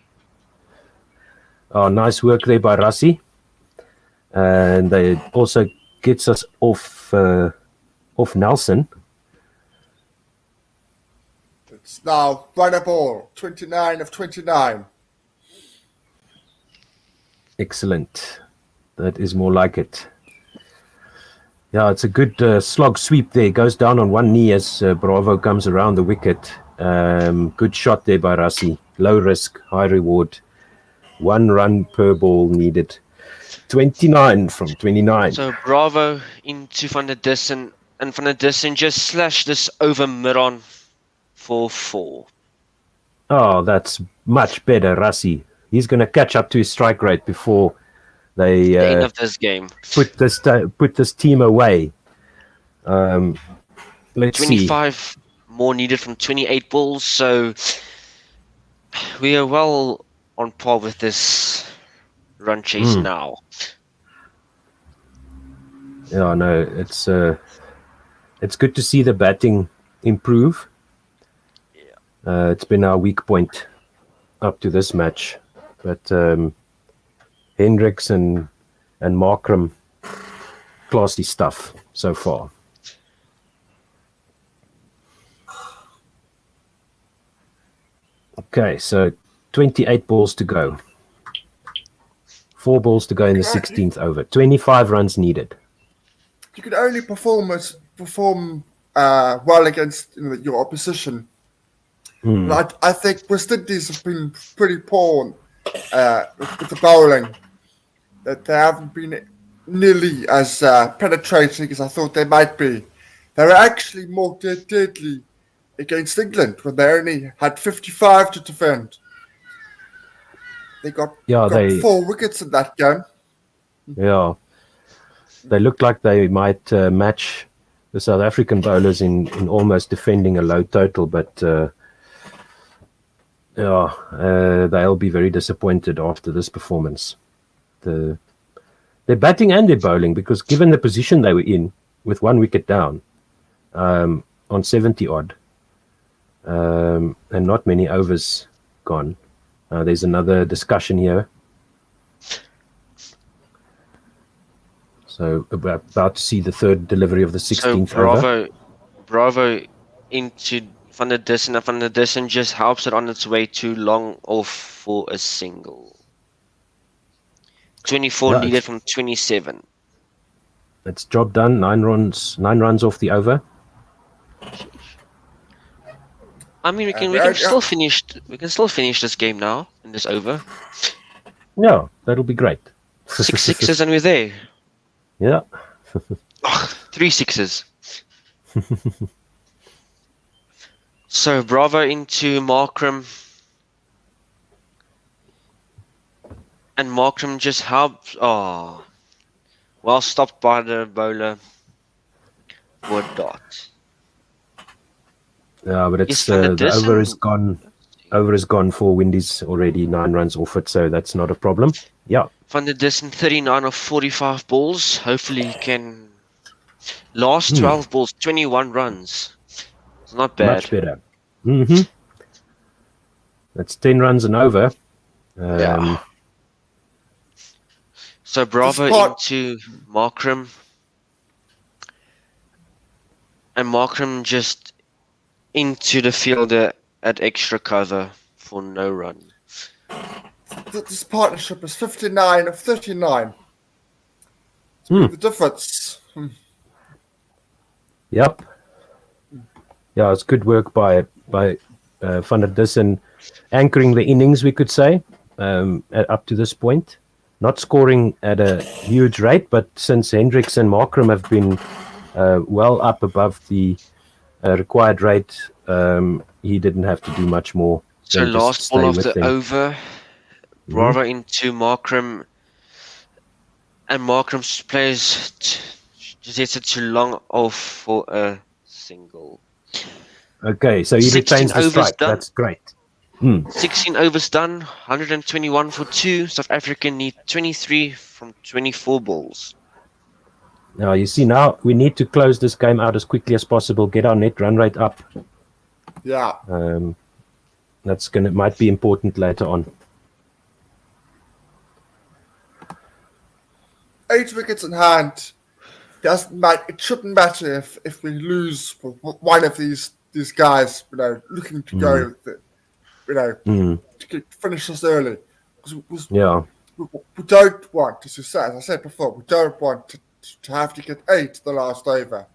Oh, nice work there by Rassi. And they also gets us off Nelson. It's now run a ball, 29 of 29. Excellent. That is more like it. Yeah, it's a good slog sweep there. Goes down on one knee as Bravo comes around the wicket. Good shot there by Rassi. Low risk, high reward. 1 run per ball needed. 29 from 29. So Bravo into Van der Dissen, and Van der Dissen just slashed this over mid-on for 4. Oh, that's much better, Rassi. He's going to catch up to his strike rate before they the end of this game. Put this team away. Let's 25 more needed from 28 balls, so we are well on par with this run chase now. Yeah, no, it's good to see the batting improve. It's been our weak point up to this match, but Hendricks and Markram, classy stuff so far. Okay, so 28 balls to go. 4 balls to go in the 16th over. 25 runs needed. You can only perform well against your opposition. But I think West Indies have been pretty poor with the bowling. That they haven't been nearly as penetrating as I thought they might be. They were actually more deadly against England when they only had 55 to defend. They got 4 wickets in that game. Yeah. They looked like they might match the South African bowlers in almost defending a low total, but they'll be very disappointed after this performance. Their batting and their bowling, because given the position they were in with 1 wicket down on 70 odd and not many overs gone. There's another discussion here. So about to see the third delivery of the 16th over. Bravo into Van der Dissen. Van der Dissen just helps it on its way too long off for a single. 24 needed from 27. It's job done. 9 runs off the over. I mean, we can still finish. We can still finish this game now in this over. Yeah, that'll be great. 6 sixes and we're there. Yeah. 3 sixes. So Bravo into Markram. And Markram just helps. Oh, Well stopped by the bowler for a dot. Yeah, but it's Yes, Van der the over is Dussen- gone. Over is gone for Windies already. 9 runs off it, so that's not a problem. Yeah. Van der Dussen 39 of 45 balls. Hopefully he can last 12 balls, 21 runs. It's not bad. Much better. Mm-hmm. That's 10 runs and over. Yeah. So Bravo into Markram. And Markram just into the fielder at extra cover for no run. This partnership is 59 of 39. The difference. Yep. Yeah, it's good work by Van der Dussen, anchoring the innings, we could say, up to this point. Not scoring at a huge rate, but since Hendricks and Markram have been well up above the required rate, he didn't have to do much more. So than just last stay ball of with the them. over, Bravo into Markram, and Markram plays just hits it too long off for a single. Okay, so he 16 retains the overs strike. done. That's great. 16 overs done, 121 for 2. South Africa need 23 from 24 balls. Now, you see, now we need to close this game out as quickly as possible, get our net run rate up. Yeah. Might be important later on. 8 wickets in hand. It shouldn't matter if we lose one of these guys, looking to go, to finish this early. Yeah. We don't want, as I said before, we don't want to have to get 8 the last over.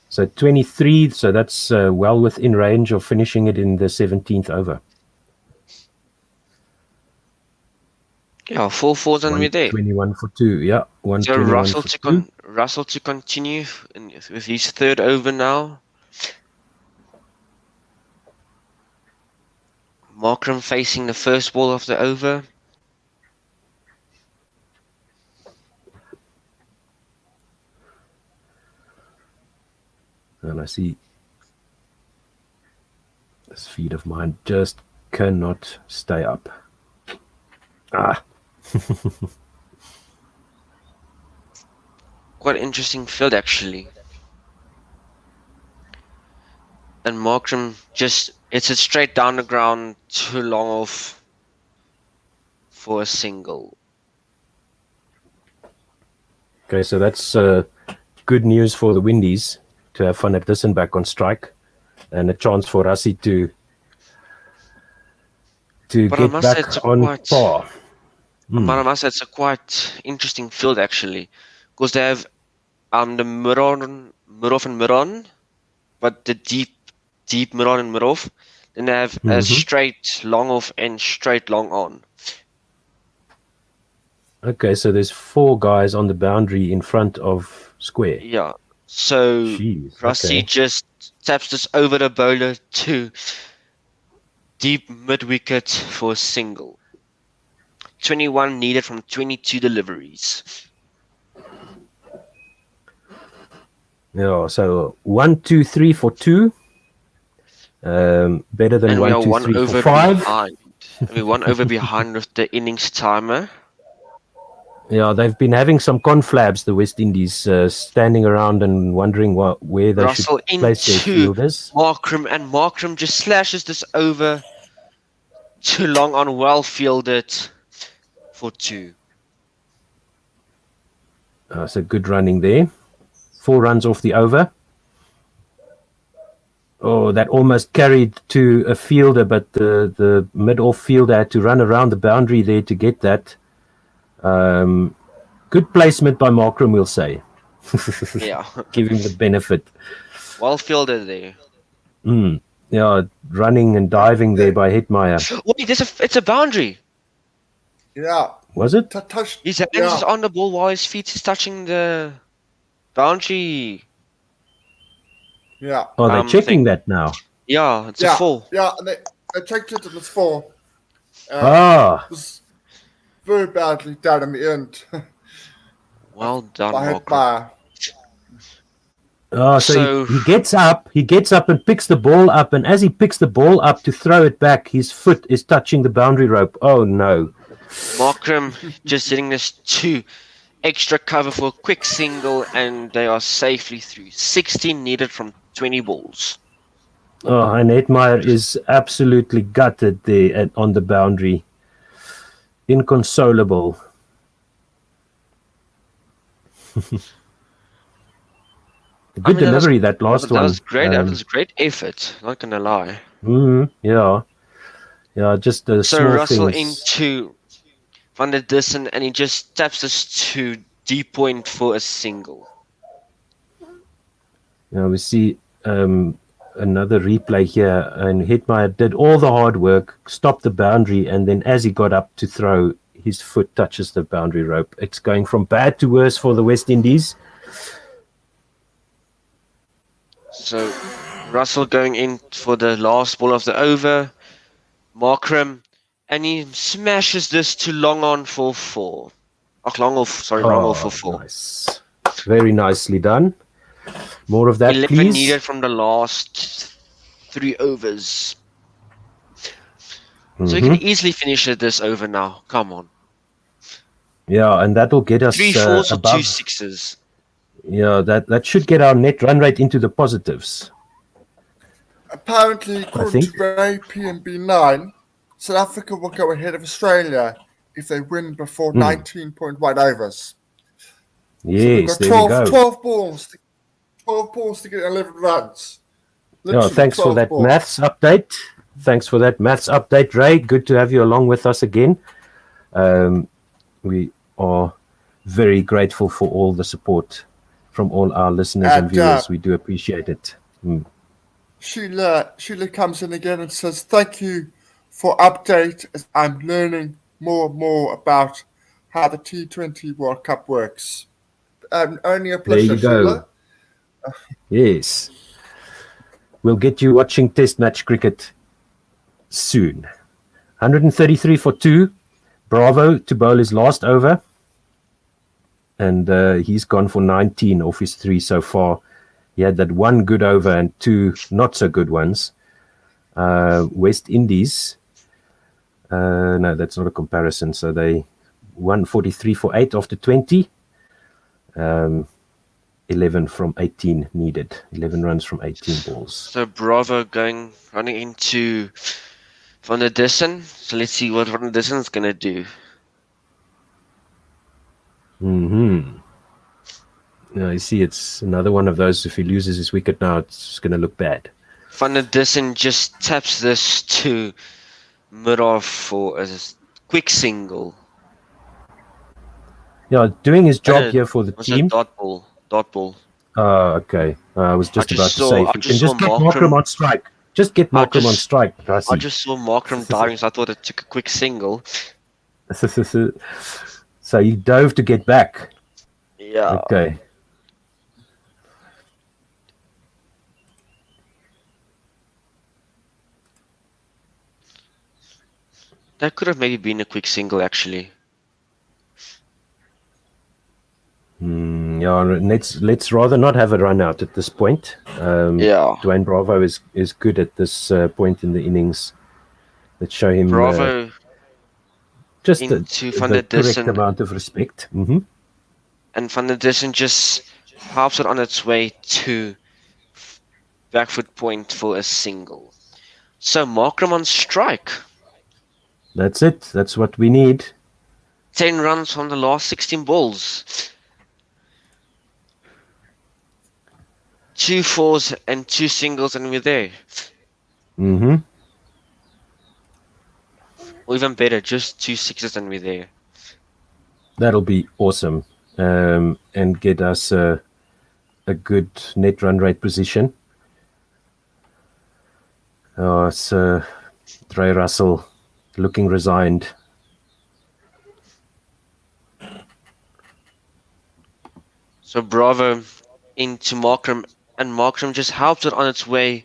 So 23, so that's well within range of finishing it in the 17th over. Yeah, 4-4's and we're there. 21 for 2, yeah. So 121 Russell to continue with his third over now. Markram facing the first ball of the over. And I see this feed of mine just cannot stay up. Quite interesting field actually. And Markram just hits it straight down the ground, too long off for a single. Okay, so that's good news for the Windies to have Van der Dussen back on strike, and a chance for Rassie to get back on par. But I must say it's a quite interesting field actually, because they have the Miron and Miron, but the deep Miron and Mirov. Then they have a straight long off and straight long on. Okay, so there's 4 guys on the boundary in front of square. Yeah. So Rassie just taps this over the bowler to deep mid wicket for a single. 21 needed from 22 deliveries. Yeah, so 1, 2, 3 for 2. Better than And 1, 2, 3 for 5. Behind. We're 1 over behind with the innings timer. Yeah, they've been having some conflabs, the West Indies, standing around and wondering where they Russell should place their fielders. Markram, and Markram just slashes this over too long on, well fielded for 2. So good running there. 4 runs off the over. Oh, that almost carried to a fielder, but the mid-off fielder had to run around the boundary there to get that. Good placement by Markram, we'll say. Yeah. Give him the benefit. Well fielded there. Yeah, running and diving there by Hetmeyer. Wait, it's a boundary. Yeah. Was it? His hands is on the ball while his feet is touching the boundary. Yeah. Oh, they're checking that now. Yeah, it's a 4. Yeah, I checked it and it's 4. Ah, It was very badly done in the end. Well done, I had Markram. my so So- he gets up and picks the ball up, and as he picks the ball up to throw it back, his foot is touching the boundary rope. Oh no. Markram just hitting this 2 extra cover for a quick single, and they are safely through. 16 needed from 20 balls. Oh, and Edmeyer is absolutely gutted there on the boundary. Inconsolable. Good delivery, that last one. That was great. That was a great effort. Not gonna lie. Yeah. Yeah, just the So small Russell things. into Van der Dussen, and he just taps this to deep point for a single. Yeah, we see another replay here, and Hetmeyer did all the hard work, stopped the boundary, and then as he got up to throw, his foot touches the boundary rope. It's going from bad to worse for the West Indies. So Russell going in for the last ball of the over. Markram, and he smashes this to long on for 4. Long on for 4. Nice. Very nicely done. More of that, 11 please. needed from the last 3 overs. So you can easily finish this over now. Come on. Yeah, and that'll get us 3 4s or above. 2 6s. Yeah, that should get our net run rate into the positives. apparently according to Ray PNB9, South Africa will go ahead of Australia if they win before 19.1 overs. Yes, so there we go. 12 balls. 12 balls to get 11 runs. Yeah, thanks for 12 that balls. maths update. Thanks for that maths update, Ray. Good to have you along with us again. We are very grateful for all the support from all our listeners and viewers. We do appreciate it. Sheila comes in again and says, thank you for update as I'm learning more and more about how the T20 World Cup works. Only a pleasure, There you go. Sheila. Yes. We'll get you watching Test match cricket soon. 133 for 2. Bravo to bowl his last over. And he's gone for 19 off his 3 so far. He had that one good over and 2 not so good ones. West Indies. No, that's not a comparison. So they won 43 for 8 after 20. 11 from 18 needed. 11 runs from 18 balls. So Bravo running into Van der Dussen. So let's see what Van der Dussen is going to do. I see it's another one of those. If he loses his wicket now, it's going to look bad. Van der Dussen just taps this to mid-off for a quick single. Yeah, doing his job here for the Was team. a dot ball. Okay. I was just about to say, if you can just just saw get Markram on strike. Just get Markram on strike. I just saw Markram diving, so I thought it took a quick single. So he dove to get back. Yeah. Okay. That could have maybe been a quick single, actually. Yeah, let's rather not have a run out at this point. Dwayne Bravo is good at this point in the innings. Let's show him Bravo just into the Van der correct Dussen. amount of respect. And Van der Dussen just helps it on its way to back foot point for a single. So Markram on strike. That's it. That's what we need. 10 runs from the last 16 balls. 2 fours and 2 singles, and we're there. Or even better, just 2 sixes and we're there. That'll be awesome, and get us a good net run rate position. It's Trey Russell looking resigned. So Bravo into Markram, and Markram just helps it on its way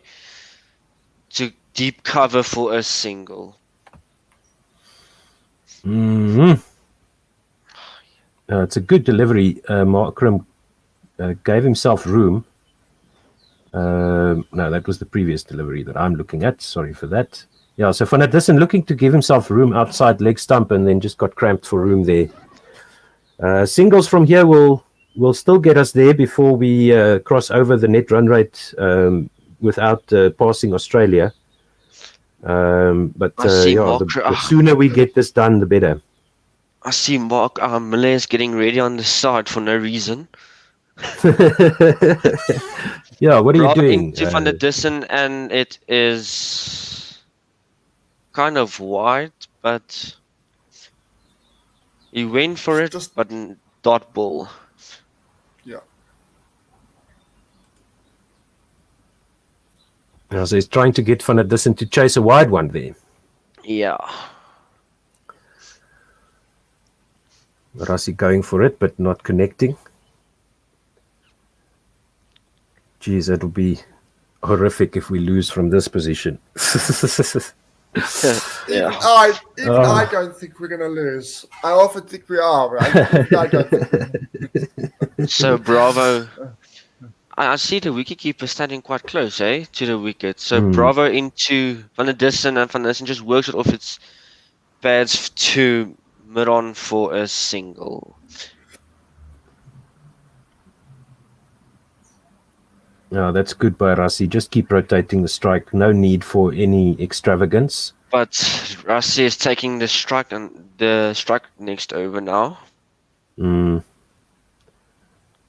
to deep cover for a single. It's a good delivery. Markram gave himself room. No, that was the previous delivery that I'm looking at. Sorry for that. Yeah, so Van der Dussen looking to give himself room outside leg stump and then just got cramped for room there. Singles from here will still get us there before we cross over the net run rate without passing Australia. But the sooner we get this done, the better. I see Mark Miller is getting ready on the side for no reason. Yeah, what are you doing? Into Van der Dussen, and it is kind of wide, but he went for it, but dot ball. Yeah. So he's trying to get Van der Dussen to chase a wide one there. Yeah. Rassie going for it, but not connecting. Geez, that'll be horrific if we lose from this position. Even I don't think we're going to lose. I often think we are, but I don't think. So Bravo, I see the wicketkeeper standing quite close, to the wicket. So Bravo into Van der Dussen, and Van der Dussen just works it off its pads to mid-on for a single. No, that's good by Rassie. Just keep rotating the strike. No need for any extravagance. But Rassie is taking the strike and the strike next over now. Yeah,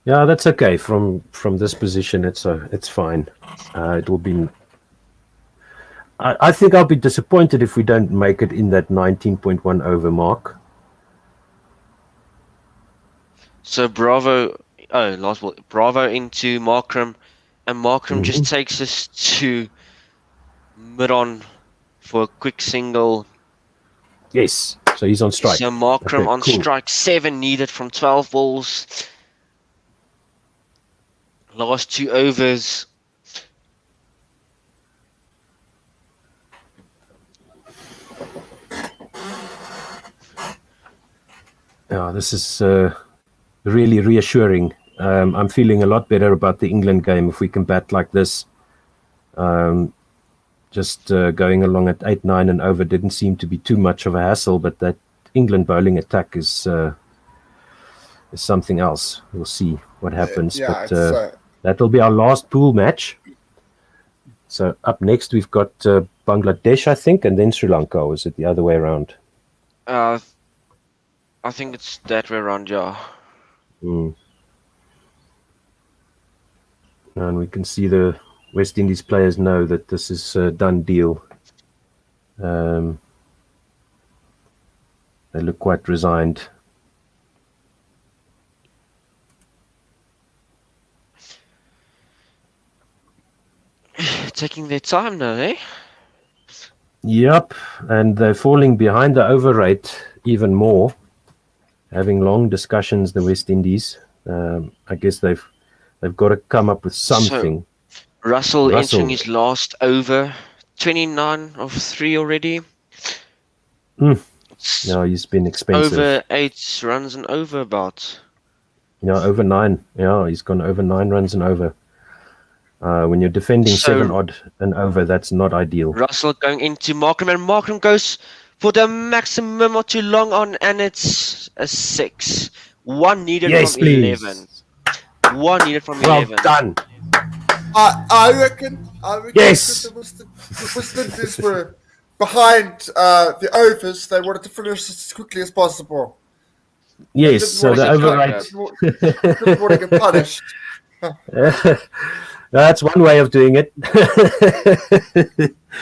that's okay. From this position, it's fine. It will be. I think I'll be disappointed if we don't make it in that 19.1 over mark. So Bravo, last ball. Bravo into Markram, and Markram just takes us to mid-on for a quick single. Yes, so he's on strike. So Markram Okay, on cool. strike, 7 needed from 12 balls. Last 2 overs. Yeah, this is really reassuring. I'm feeling a lot better about the England game if we can bat like this. Just going along at 8-9 and over didn't seem to be too much of a hassle, but that England bowling attack is something else. We'll see what happens. But that'll be our last pool match. So up next we've got Bangladesh, I think, and then Sri Lanka. Or is it the other way around? I think it's that way around, yeah. And we can see the West Indies players know that this is a done deal. They look quite resigned. Taking their time now, eh? Yep, and they're falling behind the over rate even more. Having long discussions, the West Indies. I guess they've got to come up with something. So, Russell entering his last over, 29 of 3 already. No, he's been expensive. Over 8 runs and over about. Yeah, over 9. Yeah, he's gone over 9 runs and over. When you're defending 7 odd and over, that's not ideal. Russell going into Markram, and Markram goes for the maximum or too long on, and it's a 6. 1 needed from 11. 1 needed from 11. Well done. I reckon Yes. the West Indies were behind the overs. They wanted to finish as quickly as possible. Yes, so the over rate. Didn't want to get punished. That's one way of doing it.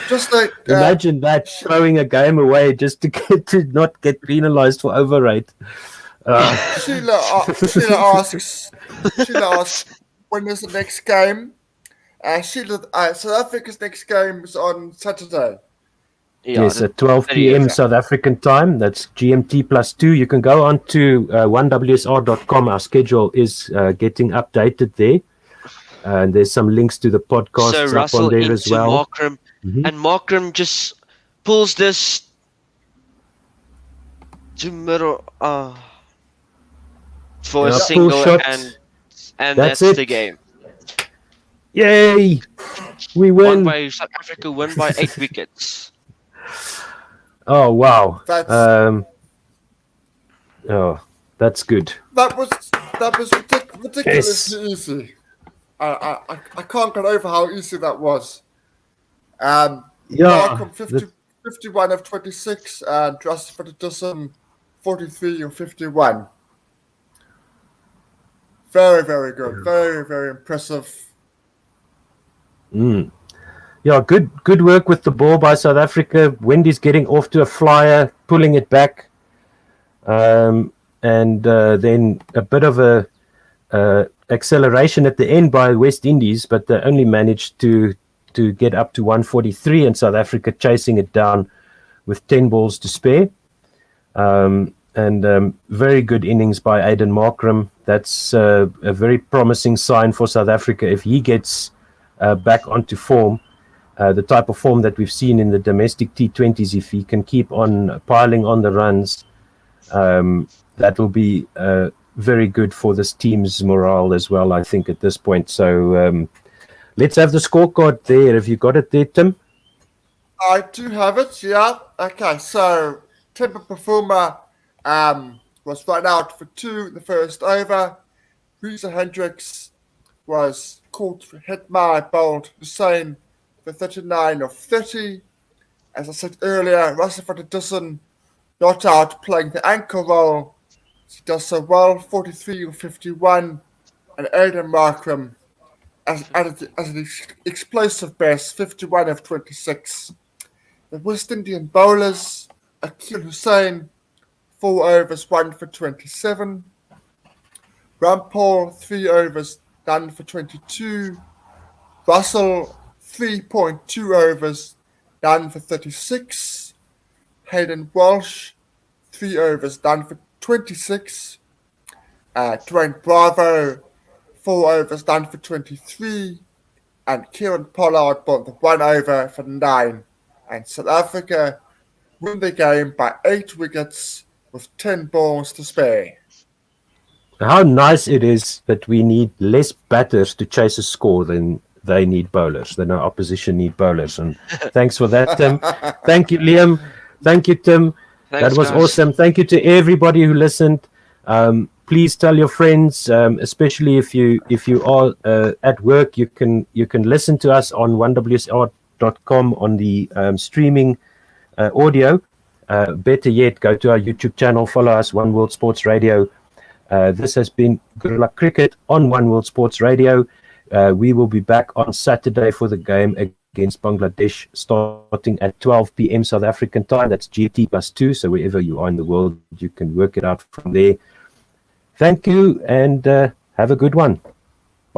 Just like Imagine that, throwing a game away just to not get penalised for over rate. Sheila asks, when is the next game? South Africa's next game is on Saturday. Yeah, yes, at 12 p.m. South African time. That's GMT +2. You can go on to 1WSR.com. Our schedule is getting updated there. And there's some links to the podcast so up Russell on there into as well. Markram, and Markram just pulls this to middle for a Yeah, single, pull shot. and That's that's it. the game. Yay! We Won win. by South Africa, won by 8 wickets. Oh wow. That's Oh, that's good. that was ridiculously easy. I can't get over how easy that was. Yeah. Markham 51 of 26 and Russell for the dozen 43 of 51. Very, very good. Very, very impressive. Yeah, good work with the ball by South Africa. Windies getting off to a flyer, pulling it back, and then a bit of a acceleration at the end by West Indies, but they only managed to get up to 143, and South Africa chasing it down with 10 balls to spare. And very good innings by Aiden Markram. That's a very promising sign for South Africa if he gets back onto form. The type of form that we've seen in the domestic T20s, if he can keep on piling on the runs, that will be very good for this team's morale as well, I think, at this point. So let's have the scorecard there. Have you got it there, Tim? I do have it, yeah. Okay, so Timber Performer was run out for 2 in the first over. Reza Hendricks was caught for Hitmar, bowled Hussain for 39 of 30. As I said earlier, Russell for the dozen not out playing the anchor role. He does so well, 43 of 51. And Aiden Markram as an explosive best, 51 of 26. The West Indian bowlers, Akil Hussain, 4 overs, 1 for 27. Rampal, 3 overs, done for 22. Russell, 3.2 overs, done for 36. Hayden Walsh, 3 overs, done for 26. Dwayne Bravo, 4 overs, done for 23. And Kieran Pollard bought the 1 over for 9. And South Africa win the game by 8 wickets with 10 balls to spare. How nice it is that we need less batters to chase a score than they need bowlers, than our opposition need bowlers. And thanks for that, Tim. Thank you, Liam. Thank you, Tim. Thanks, that was guys. awesome. Thank you to everybody who listened. Please tell your friends, especially if you are at work, you can listen to us on 1wsr.com on the streaming audio. Better yet, go to our YouTube channel, follow us, One World Sports Radio. This has been Good Luck Cricket on One World Sports Radio. We will be back on Saturday for the game against Bangladesh, starting at 12 p.m. South African time. That's GMT +2. So wherever you are in the world, you can work it out from there. Thank you, and have a good one.